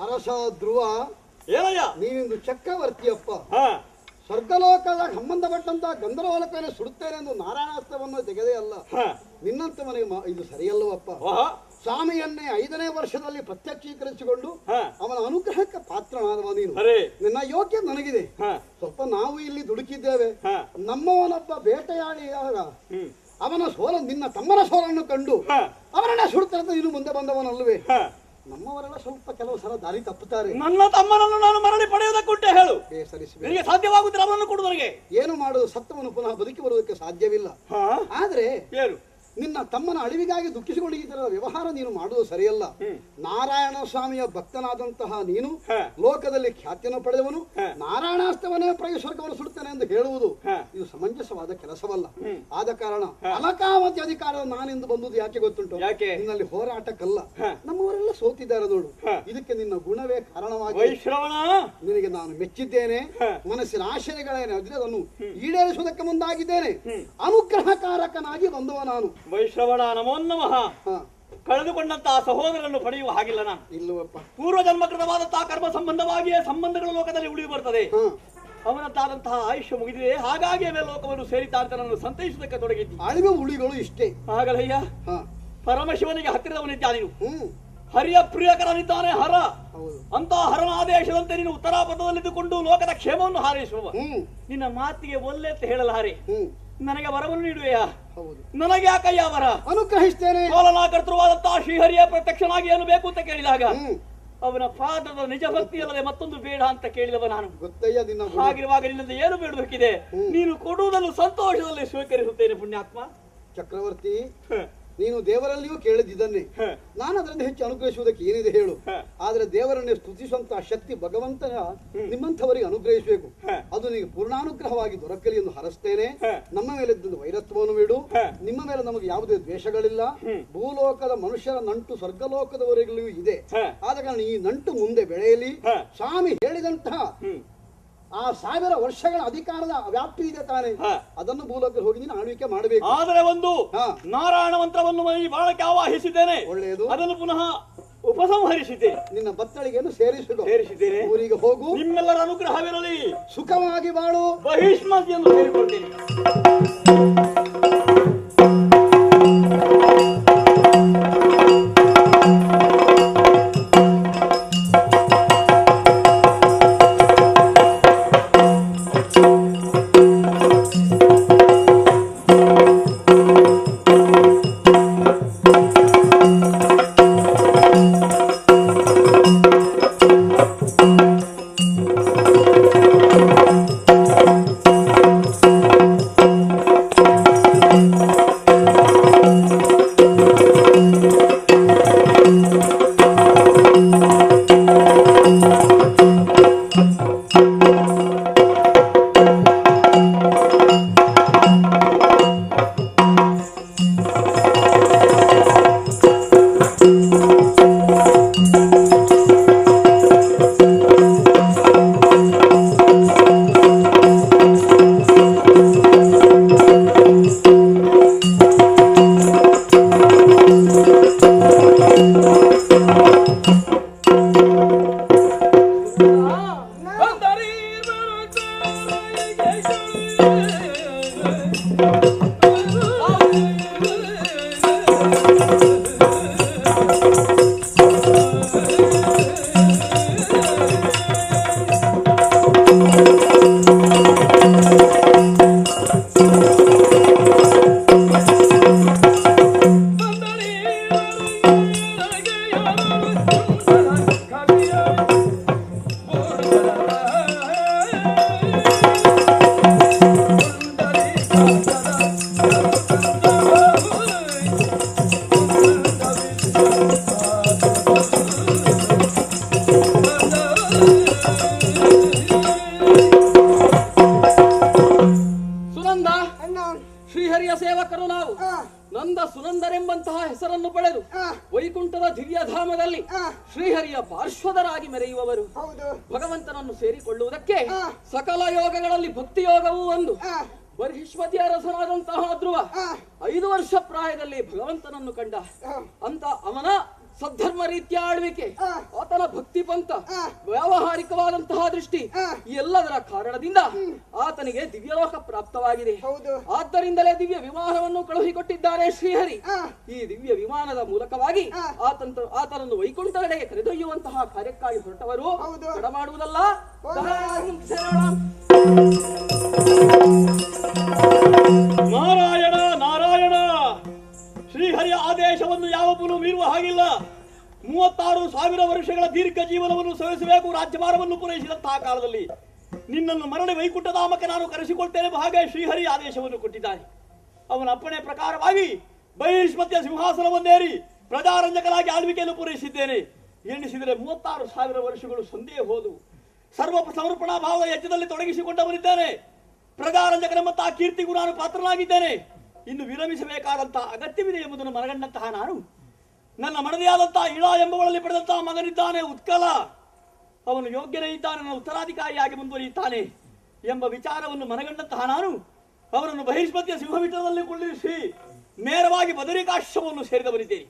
ಅರಸ ಧ್ರುವ, ಏನಯ್ಯ ನೀನಿಂದು ಚಕ್ರವರ್ತಿಯಪ್ಪ. ಸ್ವರ್ಗಲೋಕದ ಸಂಬಂಧಪಟ್ಟಂತಹ ಗಂಧರ್ವಲೋಕವನ್ನು ಸುಡುತ್ತೇನೆ ಎಂದು ನಾರಾಯಣಾಸ್ತ್ರವನ್ನು ತೆಗೆದೇ ಅಲ್ಲ. ನಿನ್ನಂತವನಿಗೆ ಇದು ಸರಿಯಲ್ಲವಪ್ಪ. ಸ್ವಾಮಿಯನ್ನೇ 5ನೇ ವರ್ಷದಲ್ಲಿ ಪ್ರತ್ಯಕ್ಷೀಕರಿಸಿಕೊಂಡು ಅವನ ಅನುಗ್ರಹಕ್ಕೆ ಪಾತ್ರನಾದವ ನೀನು. ನಿನ್ನ ಯೋಗ್ಯ ನನಗಿದೆ. ಸ್ವಲ್ಪ ನಾವು ಇಲ್ಲಿ ದುಡುಕಿದ್ದೇವೆ. ನಮ್ಮವನೊಬ್ಬ ಬೇಟೆಯಾಡಿಯಾಗ ಅವನ ನಿನ್ನ ತಮ್ಮನ ಸೋಲನ್ನು ಕಂಡು ಅವನನ್ನೇ ಸುಡುತ್ತೇನೆ ನೀನು ಮುಂದೆ ಬಂದವನಲ್ಲವೇ? ನಮ್ಮವರೆಲ್ಲ ಸ್ವಲ್ಪ ಕೆಲವು ಸಲ ದಾರಿ ತಪ್ಪುತ್ತಾರೆ. ನನ್ನ ತಮ್ಮನನ್ನು ನಾನು ಮರಳಿ ಪಡೆಯುವುದಕ್ಕುಂಟೆ ಹೇಳು. ನಿನಗೆ ಸಾಧ್ಯವಾಗುತ್ತಿಲ್ಲ ಅವನನ್ನು ಕೊಡು ನನಗೆ. ಏನು ಮಾಡುವುದು? ಸತ್ತವನು ಪುನಃ ಬದುಕಿ ಬರುವುದಕ್ಕೆ ಸಾಧ್ಯವಿಲ್ಲ. ಆದ್ರೆ ಏನು ನಿನ್ನ ತಮ್ಮನ ಅಳಿವಿಗಾಗಿ ದುಃಖಿಸಿಕೊಂಡು ಈ ತರದ ವ್ಯವಹಾರ ನೀನು ಮಾಡುವುದು ಸರಿಯಲ್ಲ. ನಾರಾಯಣ ಸ್ವಾಮಿಯ ಭಕ್ತನಾದಂತಹ ನೀನು ಲೋಕದಲ್ಲಿ ಖ್ಯಾತಿಯನ್ನು ಪಡೆದವನು ನಾರಾಯಣಾಸ್ತವನೇ ಸ್ವರ್ಗವನ್ನು ಸುಡುತ್ತೇನೆ ಎಂದು ಹೇಳುವುದು ಇದು ಸಮಂಜಸವಾದ ಕೆಲಸವಲ್ಲ. ಆದ ಕಾರಣ ಅಲಕಾವತಿ ಅಧಿಕಾರ ನಾನೆಂದು ಬಂದುದು ಯಾಕೆ ಗೊತ್ತುಂಟು? ನಿನ್ನಲ್ಲಿ ಹೋರಾಟಕ್ಕಲ್ಲ. ನಮ್ಮವರೆಲ್ಲ ಸೋತಿದ್ದಾರೆ ನೋಡು. ಇದಕ್ಕೆ ನಿನ್ನ ಗುಣವೇ ಕಾರಣವಾಗಿ ನಿನಗೆ ನಾನು ಮೆಚ್ಚಿದ್ದೇನೆ. ಮನಸ್ಸಿನ ಆಶಯಗಳೇನೆ ಅದನ್ನು ಈಡೇರಿಸುವುದಕ್ಕೆ ಮುಂದಾಗಿದ್ದೇನೆ. ಅನುಗ್ರಹಕಾರಕನಾಗಿ ಬಂದವ ನಾನು. ವೈಶ್ರವಣ ನಮೋ ನಮಃ. ಕಳೆದುಕೊಂಡಂತಹ ಸಹೋದರನ್ನು ಪಡೆಯುವ ಹಾಗಿಲ್ಲ ನಾನು. ಇಲ್ಲವಪ್ಪ. ಪೂರ್ವ ಜನ್ಮಕೃತವಾದಂತಹ ಕರ್ಮ ಸಂಬಂಧವಾಗಿಯೇ ಸಂಬಂಧಗಳು ಲೋಕದಲ್ಲಿ ಉಳಿದು ಬರ್ತದೆ. ಅವನದ್ದಾದಂತಹ ಆಯುಷ್ಯ ಮುಗಿದಿದೆ. ಹಾಗಾಗಿ ಮೇಲೆ ಲೋಕವನ್ನು ಸೇರಿತಾ ಅಂತ ನಾನು ಸಂತೈಸುವುದಕ್ಕೆ ತೊಡಗಿದ್ದಿ. ಅಳಿವೆ ಉಳಿಗಳು ಇಷ್ಟೇ. ಹಾಗಲಯ್ಯ, ಪರಮಶಿವನಿಗೆ ಹತ್ತಿರದವನಿದ್ದ ನೀನು. ಹರಿಯ ಪ್ರಿಯಕರನಿದ್ದಾನೆ ಹರ. ಅಂತ ಹರನ ಆದೇಶದಂತೆ ನೀನು ಉತ್ತರಾಪಥದಲ್ಲಿದ್ದುಕೊಂಡು ಲೋಕದ ಕ್ಷೇಮವನ್ನು ಹಾರೈಸುವ. ನಿನ್ನ ಮಾತಿಗೆ ಒಲ್ಲೆ ಅಂತ ಹೇಳಲಾರೆ. ನನಗೆ ವರವನ್ನು ನೀಡುವೆಯಾ? ನನಗೆ ಯಾಕಯ್ಯ ವರ? ಅನುಗ್ರಹಿಸ್ತೇನೆ. ಪಾಲನಾಕರ್ತೃವಾದಂತಹ ಶ್ರೀಹರಿಯ ಪ್ರತ್ಯಕ್ಷನಾಗಿ ಏನು ಬೇಕು ಅಂತ ಕೇಳಿದಾಗ ಅವನ ಪಾದದ ನಿಜ ಭಕ್ತಿ ಅಲ್ಲದೆ ಮತ್ತೊಂದು ಬೇಡ ಅಂತ ಕೇಳಿದವ ನಾನು. ಗೊತ್ತಯ್ಯ ನಿನ್ನ. ಹಾಗಿರುವಾಗ ನಿನ್ನಿಂದ ಏನು ಬೇಡಬೇಕಿದೆ? ನೀನು ಕೊಡುವುದನ್ನು ಸಂತೋಷದಲ್ಲಿ ಸ್ವೀಕರಿಸುತ್ತೇನೆ ಪುಣ್ಯಾತ್ಮ. ಚಕ್ರವರ್ತಿ, ನೀನು ದೇವರಲ್ಲಿಯೂ ಕೇಳಿದ್ದನ್ನೇ. ನಾನು ಅದರಿಂದ ಹೆಚ್ಚು ಅನುಗ್ರಹಿಸುವುದಕ್ಕೆ ಏನಿದೆ ಹೇಳು. ಆದ್ರೆ ದೇವರನ್ನೇ ಸ್ತುತಿಸುವಂತಹ ಶಕ್ತಿ ಭಗವಂತನ ನಿಮ್ಮಂಥವರಿಗೆ ಅನುಗ್ರಹಿಸಬೇಕು. ಅದು ನಿಮಗೆ ಪೂರ್ಣಾನುಗ್ರಹವಾಗಿ ದೊರಕಲಿ ಎಂದು ಹರಸ್ತೇನೆ. ನಮ್ಮ ಮೇಲೆ ವೈರತ್ವವನ್ನು ಬಿಡು. ನಿಮ್ಮ ಮೇಲೆ ನಮಗೆ ಯಾವುದೇ ದ್ವೇಷಗಳಿಲ್ಲ. ಭೂಲೋಕದ ಮನುಷ್ಯರ ನಂಟು ಸ್ವರ್ಗಲೋಕದವರೆಗೂ ಇದೆ. ಆದ ಕಾರಣ ಈ ನಂಟು ಮುಂದೆ ಬೆಳೆಯಲಿ. ಸ್ವಾಮಿ ಹೇಳಿದಂತಹ ಆ 1000 ವರ್ಷಗಳ ಅಧಿಕಾರದ ವ್ಯಾಪ್ತಿ ಇದೆ ತಾನೆ, ಅದನ್ನು ಭೂಲೋಕದಲ್ಲಿ ಹೋಗಿ ನೀನು ಆಳ್ವಿಕೆ ಮಾಡಬೇಕು. ಆದರೆ ಒಂದು ನಾರಾಯಣ ಮಂತ್ರವನ್ನು ಈ ಬಾಳಕ್ಕೆ ಆವಾಹಿಸಿದ್ದೇನೆ. ಒಳ್ಳೆಯದು. ಅದನ್ನು ಪುನಃ ಉಪಸಂಹರಿಸಿದ್ದೇನೆ. ನಿನ್ನ ಬತ್ತಳಿಗೆಯನ್ನು ಸೇರಿಸಿದ್ದೇನೆ. ಊರಿಗೆ ಹೋಗು. ನಿಮ್ಮೆಲ್ಲರ ಅನುಗ್ರಹವಿರಲಿ. ಸುಖವಾಗಿ ಬಾಳು. ಬಹಿಷ್ಮತಿಯನ್ನು ಸೇರಿಕೊಳ್ತೇನೆ. ಹೆಸರನ್ನು ಪಡೆದು ವೈಕುಂಠದ ದಿವ್ಯಧಾಮದಲ್ಲಿ ಶ್ರೀಹರಿಯ ಪಾರ್ಶ್ವದರಾಗಿ ಮೆರೆಯುವವರು ಭಗವಂತನನ್ನು ಸೇರಿಕೊಳ್ಳುವುದಕ್ಕೆ ಸಕಲ ಯೋಗಗಳಲ್ಲಿ ಭಕ್ತಿ ಯೋಗವೂ ಒಂದು. ಬರ್ಹಿಷ್ಮತಿಯ ರಸನಾದಂತಹ ಧ್ರುವ 5 ವರ್ಷ ಪ್ರಾಯದಲ್ಲಿ ಭಗವಂತನನ್ನು ಕಂಡ ಅಂತ ಅವನ ಸದ್ಧರ್ಮ ರೀತಿಯ ಆಳ್ವಿಕೆ, ಆತನ ಭಕ್ತಿ ಪಂಥ, ವ್ಯಾವಹಾರಿಕವಾದಂತಹ ದೃಷ್ಟಿ, ಎಲ್ಲದರ ಕಾರಣದಿಂದ ಆತನಿಗೆ ದಿವ್ಯಲೋಕ ಪ್ರಾಪ್ತವಾಗಿದೆ. ಆದ್ದರಿಂದಲೇ ದಿವ್ಯ ವಿಮಾನವನ್ನು ಕಳುಹಿಕೊಟ್ಟಿದ್ದಾರೆ ಶ್ರೀಹರಿ. ಈ ದಿವ್ಯ ವಿಮಾನದ ಮೂಲಕವಾಗಿ ಆತನನ್ನು ವೈಕುಂಠದೆಡೆಗೆ ಕರೆದೊಯ್ಯುವಂತಹ ಕಾರ್ಯಕ್ಕಾಗಿ ಹೊರಟವರು ತಡ ಮಾಡುವುದಲ್ಲ. ನಾರಾಯಣ ನಾರಾಯಣ, ಶ್ರೀಹರಿಯ ಆದೇಶವನ್ನು ಯಾವೊಬ್ಬನು ಮೀರುವ ಹಾಗಿಲ್ಲ. 36,000 ವರ್ಷಗಳ ದೀರ್ಘ ಜೀವನವನ್ನು ಸವಿಸಬೇಕು. ರಾಜ್ಯಭಾರವನ್ನು ಪೂರೈಸಿದಂತಹ ಕಾಲದಲ್ಲಿ ನಿನ್ನನ್ನು ಮರಳಿ ವೈಕುಂಠಧಾಮಕ್ಕೆ ನಾನು ಕರೆಸಿಕೊಳ್ತೇನೆ ಹಾಗೆ ಶ್ರೀಹರಿ ಆದೇಶವನ್ನು ಕೊಟ್ಟಿದ್ದಾನೆ. ಅವನ ಅಪ್ಪಣೆ ಪ್ರಕಾರವಾಗಿ ಬಹಿಷ್ಮತಿಯ ಸಿಂಹಾಸನವನ್ನೇರಿ ಪ್ರಜಾರಂಜಕನಾಗಿ ಆಳ್ವಿಕೆಯನ್ನು ಪೂರೈಸಿದ್ದೇನೆ. ಎಣಿಸಿದರೆ 36,000 ವರ್ಷಗಳು ಸಂದೇ ಹೋದು. ಸರ್ವ ಸಮರ್ಪಣಾ ಭಾವದ ಯಜ್ಞದಲ್ಲಿ ತೊಡಗಿಸಿಕೊಂಡವನಿದ್ದೇನೆ. ಪ್ರಜಾರಂಜಕನೆಂಬಂತಹ ಕೀರ್ತಿಗೂ ನಾನು ಪಾತ್ರನಾಗಿದ್ದೇನೆ. ಇನ್ನು ವಿರಮಿಸಬೇಕಾದಂತಹ ಅಗತ್ಯವಿದೆ ಎಂಬುದನ್ನು ಮನಗಂಡಂತಹ ನಾನು ನನ್ನ ಮಡದಿಯಾದಂತಹ ಇಳಾ ಎಂಬುವಳಲ್ಲಿ ಪಡೆದಂತಹ ಮಗನಿದ್ದಾನೆ ಉತ್ಕಲ. ಅವನು ಯೋಗ್ಯನೇ ಇದ್ದಾನೆ, ನನ್ನ ಉತ್ತರಾಧಿಕಾರಿಯಾಗಿ ಮುಂದುವರಿಯುತ್ತಾನೆ ಎಂಬ ವಿಚಾರವನ್ನು ಮನಗಂಡಂತಹ ನಾನು ಅವನನ್ನು ಬಹಿಷ್ಮತಿಯ ಸಿಂಹವಿಟ್ಟದಲ್ಲಿ ಕುಳ್ಳಿರಿಸಿ ನೇರವಾಗಿ ಬದರಿಕಾಶ್ರಮವನ್ನು ಸೇರಿದವನಿದ್ದೇನೆ.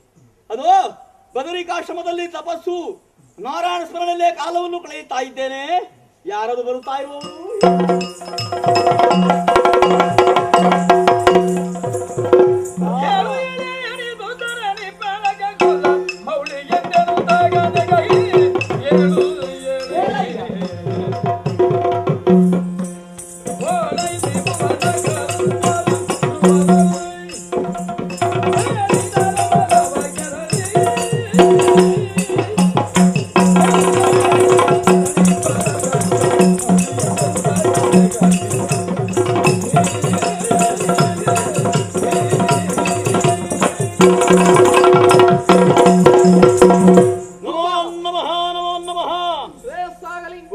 ಅದೋ ಬದರಿಕಾಶ್ರಮದಲ್ಲಿ ತಪಸ್ಸು ನಾರಾಯಣ ಸ್ಮರಣೆಯಲ್ಲೇ ಕಾಲವನ್ನು ಕಳೆಯುತ್ತಾ ಇದ್ದೇನೆ. ಯಾರದು ಬರುತ್ತಾ ಇರುವವರು?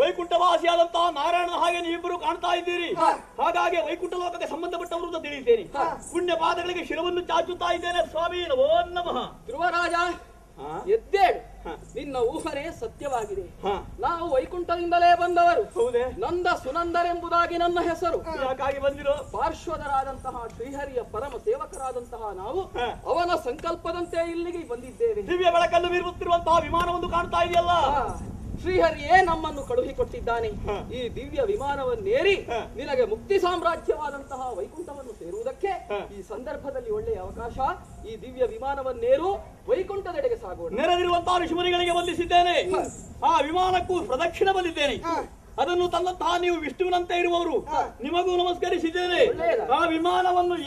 ವೈಕುಂಠವಾಸಿಯಾದಂತಹ ನಾರಾಯಣನ ಹಾಗೆ ನೀವಿಬ್ಬರು ಕಾಣ್ತಾ ಇದ್ದೀರಿ. ಹಾಗಾಗಿ ವೈಕುಂಠ ಲೋಕಕ್ಕೆ ಸಂಬಂಧಪಟ್ಟವರು ಅಂತ ತಿಳಿಯುತ್ತೇನೆ. ಪುಣ್ಯ ಪಾದಗಳಿಗೆ ಶಿರವನ್ನು ಚಾಚುತ್ತಾ ಇದ್ದೇನೆ. ಸ್ವಾಮಿ ನಮೋ ನಮಃ. ಧ್ರುವರಾಜ, ಎದ್ದೇಳು. ನಿನ್ನ ಊಹನೆ ಸತ್ಯವಾಗಿದೆ. ನಾವು ವೈಕುಂಠದಿಂದಲೇ ಬಂದವರು. ಹೌದೇ? ನಂದ ಸುನಂದರೆಂಬುದಾಗಿ ನನ್ನ ಹೆಸರು. ಯಾಕಾಗಿ ಬಂದಿರೋ? ಪಾರ್ಶ್ವದರಾದಂತಹ ಶ್ರೀಹರಿಯ ಪರಮ ಸೇವಕರಾದಂತಹ ನಾವು ಅವನ ಸಂಕಲ್ಪದಂತೆ ಇಲ್ಲಿಗೆ ಬಂದಿದ್ದೇವೆ. ದಿವ್ಯ ಬೆಳಕನ್ನು ಬೀರುತ್ತಿರುವಂತಹ ವಿಮಾನವೊಂದು ಕಾಣ್ತಾ ಇದೆಯಲ್ಲ, ಶ್ರೀಹರಿಯೇ ನಮ್ಮನ್ನು ಕಳುಹಿಕೊಟ್ಟಿದ್ದಾನೆ. ಈ ದಿವ್ಯ ವಿಮಾನವನ್ನೇರಿ ನಿನಗೆ ಮುಕ್ತಿ ಸಾಮ್ರಾಜ್ಯವಾದಂತಹ ವೈಕುಂಠವನ್ನು ಸೇರುವುದಕ್ಕೆ ಈ ಸಂದರ್ಭದಲ್ಲಿ ಒಳ್ಳೆಯ ಅವಕಾಶ. ಈ ದಿವ್ಯ ವಿಮಾನವನ್ನೇರು ವೈಕುಂಠದೆಡೆಗೆ ಸಾಗೋಣ. ನೆರೆದಿರುವಂತಹ ಋಷಿಮುನಿಗಳಿಗೆ ವಂದಿಸಿದ್ದೇನೆ. ಆ ವಿಮಾನಕ್ಕೂ ಪ್ರದಕ್ಷಿಣ ಬಂದಿದ್ದೇನೆ. ಅದನ್ನು ತಂದಂತಹ ನೀವು ವಿಷ್ಣುವಿನಂತೆ ಇರುವವರು, ನಿಮಗೂ ನಮಸ್ಕರಿಸಿದ್ದೇನೆ. ಆ ವಿಮಾನವನ್ನು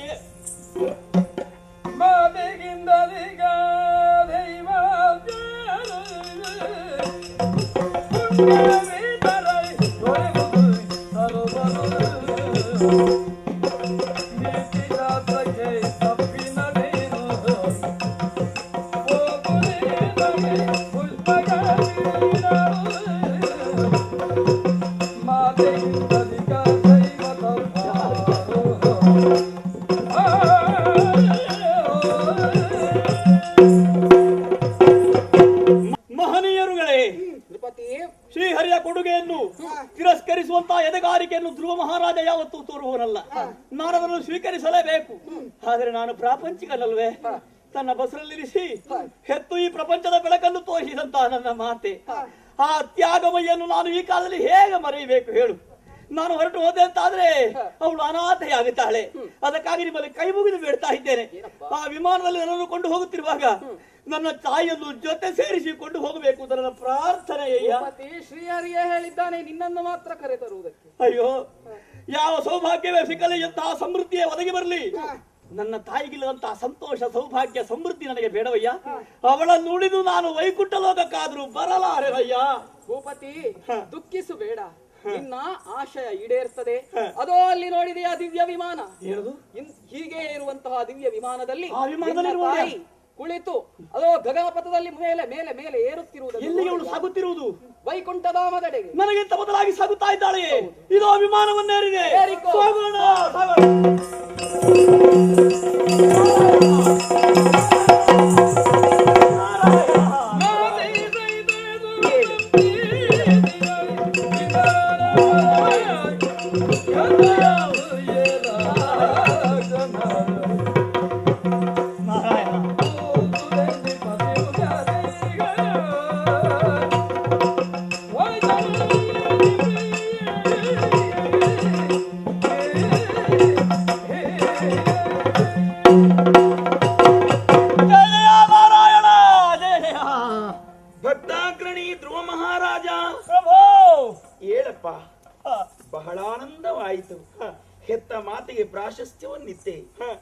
ಶ್ರೀಹರಿಯ ಕೊಡುಗೆಯನ್ನು ತಿರಸ್ಕರಿಸುವಂತಹ ಎದೆಗಾರಿಕೆಯನ್ನು ಧ್ರುವ ಮಹಾರಾಜ ಯಾವತ್ತೂ ತೋರುವವನಲ್ಲ. ನಾನು ಅದನ್ನು ಸ್ವೀಕರಿಸಲೇಬೇಕು. ಆದರೆ ನಾನು ಪ್ರಾಪಂಚಿಕನಲ್ವೇ? ತನ್ನ ಬಸರಲ್ಲಿರಿಸಿ ಹೆತ್ತು ಈ ಪ್ರಪಂಚದ ಬೆಳಕನ್ನು ತೋರಿಸಿದಂತಹ ನನ್ನ ಮಾತೆ, ಆ ತ್ಯಾಗಮಯ್ಯನ್ನು ನಾನು ಈ ಕಾಲದಲ್ಲಿ ಹೇಗೆ ಮರೆಯಬೇಕು ಹೇಳು? ನಾನು ಹೊರಟು ಹೋದೆ ಅಂತಾದ್ರೆ ಅವಳು ಅನಾಥೆಯಾಗುತ್ತಾಳೆ. ಅದಕ್ಕಾಗಿ ನಿಮ್ಮಲ್ಲಿ ಕೈ ಮುಗಿದು ಬೇಡ್ತಾ ಇದ್ದೇನೆ. ಆ ವಿಮಾನದಲ್ಲಿ ನನ್ನನ್ನು ಕೊಂಡು ಹೋಗುತ್ತಿರುವಾಗ ನನ್ನ ತಾಯಿಯನ್ನು ಜೊತೆ ಸೇರಿಸಿಕೊಂಡು ಹೋಗಬೇಕು ಅಂತ ನನ್ನ ಪ್ರಾರ್ಥನೆ. ಶ್ರೀಹರಿಯೇ ಹೇಳಿದ್ದಾನೆ ನಿನ್ನನ್ನು ಮಾತ್ರ ಕರೆ ತರುವುದಕ್ಕೆ. ಅಯ್ಯೋ, ಯಾವ ಸೌಭಾಗ್ಯವೇ ಸಿಕ್ಕಲಿ, ಎಂತಹ ಸಮೃದ್ಧಿಯೇ ಒದಗಿ ಬರಲಿ, ನನ್ನ ತಾಯಿಗಿಲ್ಲದಂತಹ ಸಂತೋಷ ಸೌಭಾಗ್ಯ ಸಮೃದ್ಧಿ ನನಗೆ ಬೇಡವಯ್ಯ. ಅವಳನ್ನು ಉಳಿದು ನಾನು ವೈಕುಂಠ ಲೋಕಕ್ಕಾದ್ರೂ ಬರಲಾರೆವಯ್ಯ. ಭೂಪತಿ, ದುಃಖಿಸಬೇಡ. ನಿನ್ನ ಆಶಯ ಈಡೇರ್ತದೆ. ಅದೋ ಅಲ್ಲಿ ನೋಡಿದೆಯಾ ದಿವ್ಯ ವಿಮಾನ? ಹೀಗೆ ಇರುವಂತಹ ದಿವ್ಯ ವಿಮಾನದಲ್ಲಿ ತಾಯಿ ಕುಳಿತು ಅದೋ ಗಗನಪಥದಲ್ಲಿ ಮೇಲೆ ಮೇಲೆ ಮೇಲೆ ಏರುತ್ತಿರುವುದು. ಎಲ್ಲಿಗೆ ಅವಳು ಸಾಗುತ್ತಿರುವುದು? ವೈಕುಂಠಧಾಮದೆಡೆಗೆ. ನನಗಿಂತ ಬದಲಾಗಿ ಸಾಗುತ್ತಾ ಇದ್ದಾಳೆ. ಇದು ವಿಮಾನವನ್ನೇರಿದೆ. ಸಾಗೋಣ. ಅಪ್ಪ ಬಹಳ ಆನಂದವಾಯಿತು. ಹೆತ್ತ ಮಾತಿಗೆ ಪ್ರಾಶಸ್ತ್ಯವನ್ನಿತ್ತೆ.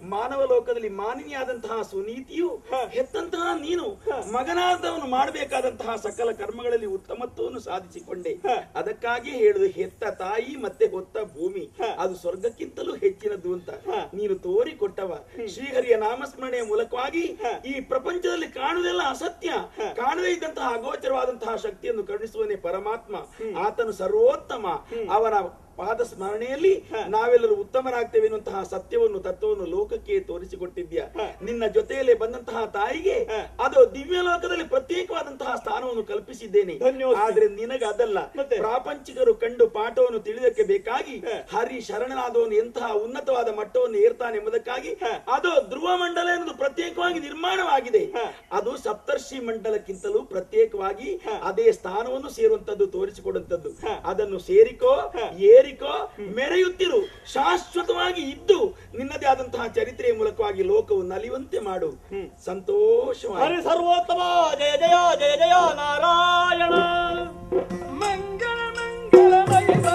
ಮಾನವ ಲೋಕದಲ್ಲಿ ಮಾನಿನಿಯಾದಂತಹ ಸುನೀತಿಯು ಹೆತ್ತಂತಹ ನೀನು ಮಗನಾದವನು ಮಾಡಬೇಕಾದಂತಹ ಸಕಲ ಕರ್ಮಗಳಲ್ಲಿ ಉತ್ತಮತ್ವವನ್ನು ಸಾಧಿಸಿಕೊಂಡೆ. ಅದಕ್ಕಾಗಿ ಹೇಳುದು ಹೆತ್ತ ತಾಯಿ ಮತ್ತೆ ಹೊತ್ತ ಭೂಮಿ ಅದು ಸ್ವರ್ಗಕ್ಕಿಂತಲೂ ಹೆಚ್ಚಿನದ್ದು ಅಂತ ನೀನು ತೋರಿಕೊಟ್ಟವ. ಶ್ರೀಹರಿಯ ನಾಮಸ್ಮರಣೆಯ ಮೂಲಕವಾಗಿ ಈ ಪ್ರಪಂಚದಲ್ಲಿ ಕಾಣುವುದೆಲ್ಲ ಅಸತ್ಯ, ಕಾಣದೇ ಇದ್ದಂತಹ ಅಗೋಚರವಾದಂತಹ ಶಕ್ತಿಯನ್ನು ಕರುಣಿಸುವನೇ ಪರಮಾತ್ಮ. ಆತನು ಸರ್ವೋತ್ತಮ. ಅವನ ಪಾದ ಸ್ಮರಣೆಯಲ್ಲಿ ನಾವೆಲ್ಲರೂ ಉತ್ತಮರಾಗ್ತೇವೆ ಎನ್ನುವಂತಹ ಸತ್ಯವನ್ನು ತತ್ವವನ್ನು ಲೋಕಕ್ಕೆ ತೋರಿಸಿಕೊಟ್ಟಿದ್ಯಾ. ನಿನ್ನ ಜೊತೆಯಲ್ಲಿ ಬಂದಂತಹ ತಾಯಿಗೆ ಅದು ದಿವ್ಯ ಲೋಕದಲ್ಲಿ ಪ್ರತ್ಯೇಕವಾದಂತಹ ಸ್ಥಾನವನ್ನು ಕಲ್ಪಿಸಿದ್ದೇನೆ. ಆದ್ರೆ ನಿನಗೆ ಅದಲ್ಲ. ಪ್ರಾಪಂಚಿಕರು ಕಂಡು ಪಾಠವನ್ನು ತಿಳಿದಕ್ಕೆ ಬೇಕಾಗಿ ಹರಿ ಶರಣನಾದವನು ಎಂತಹ ಉನ್ನತವಾದ ಮಟ್ಟವನ್ನು ಏರ್ತಾನೆ ಎಂಬುದಕ್ಕಾಗಿ ಅದು ಧ್ರುವ ಮಂಡಲ ಎನ್ನುವುದು ಪ್ರತ್ಯೇಕವಾಗಿ ನಿರ್ಮಾಣವಾಗಿದೆ. ಅದು ಸಪ್ತರ್ಷಿ ಮಂಡಲಕ್ಕಿಂತಲೂ ಪ್ರತ್ಯೇಕವಾಗಿ ಅದೇ ಸ್ಥಾನವನ್ನು ಸೇರುವಂತದ್ದು ತೋರಿಸಿಕೊಡುವಂತದ್ದು. ಅದನ್ನು ಸೇರಿಕೋ, ಏರಿಕೋ, ಮೆರೆಯುತ್ತಿರು, ಶಾಶ್ವತವಾಗಿ ಇದ್ದು ನಿನ್ನದೇ ಆದಂತಹ ಚರಿತ್ರೆಯ ಮೂಲಕವಾಗಿ ಲೋಕವು ನಲಿಯುವಂತೆ ಮಾಡು. ಸಂತೋಷವಾಗಿ. ಹರಿ ಸರ್ವೋತ್ತಮ. ಜಯ ಜಯ ಜಯ ಜಯ ನಾರಾಯಣ. ಮಂಗಳ ಮಂಗಳ ಮಂಗಳ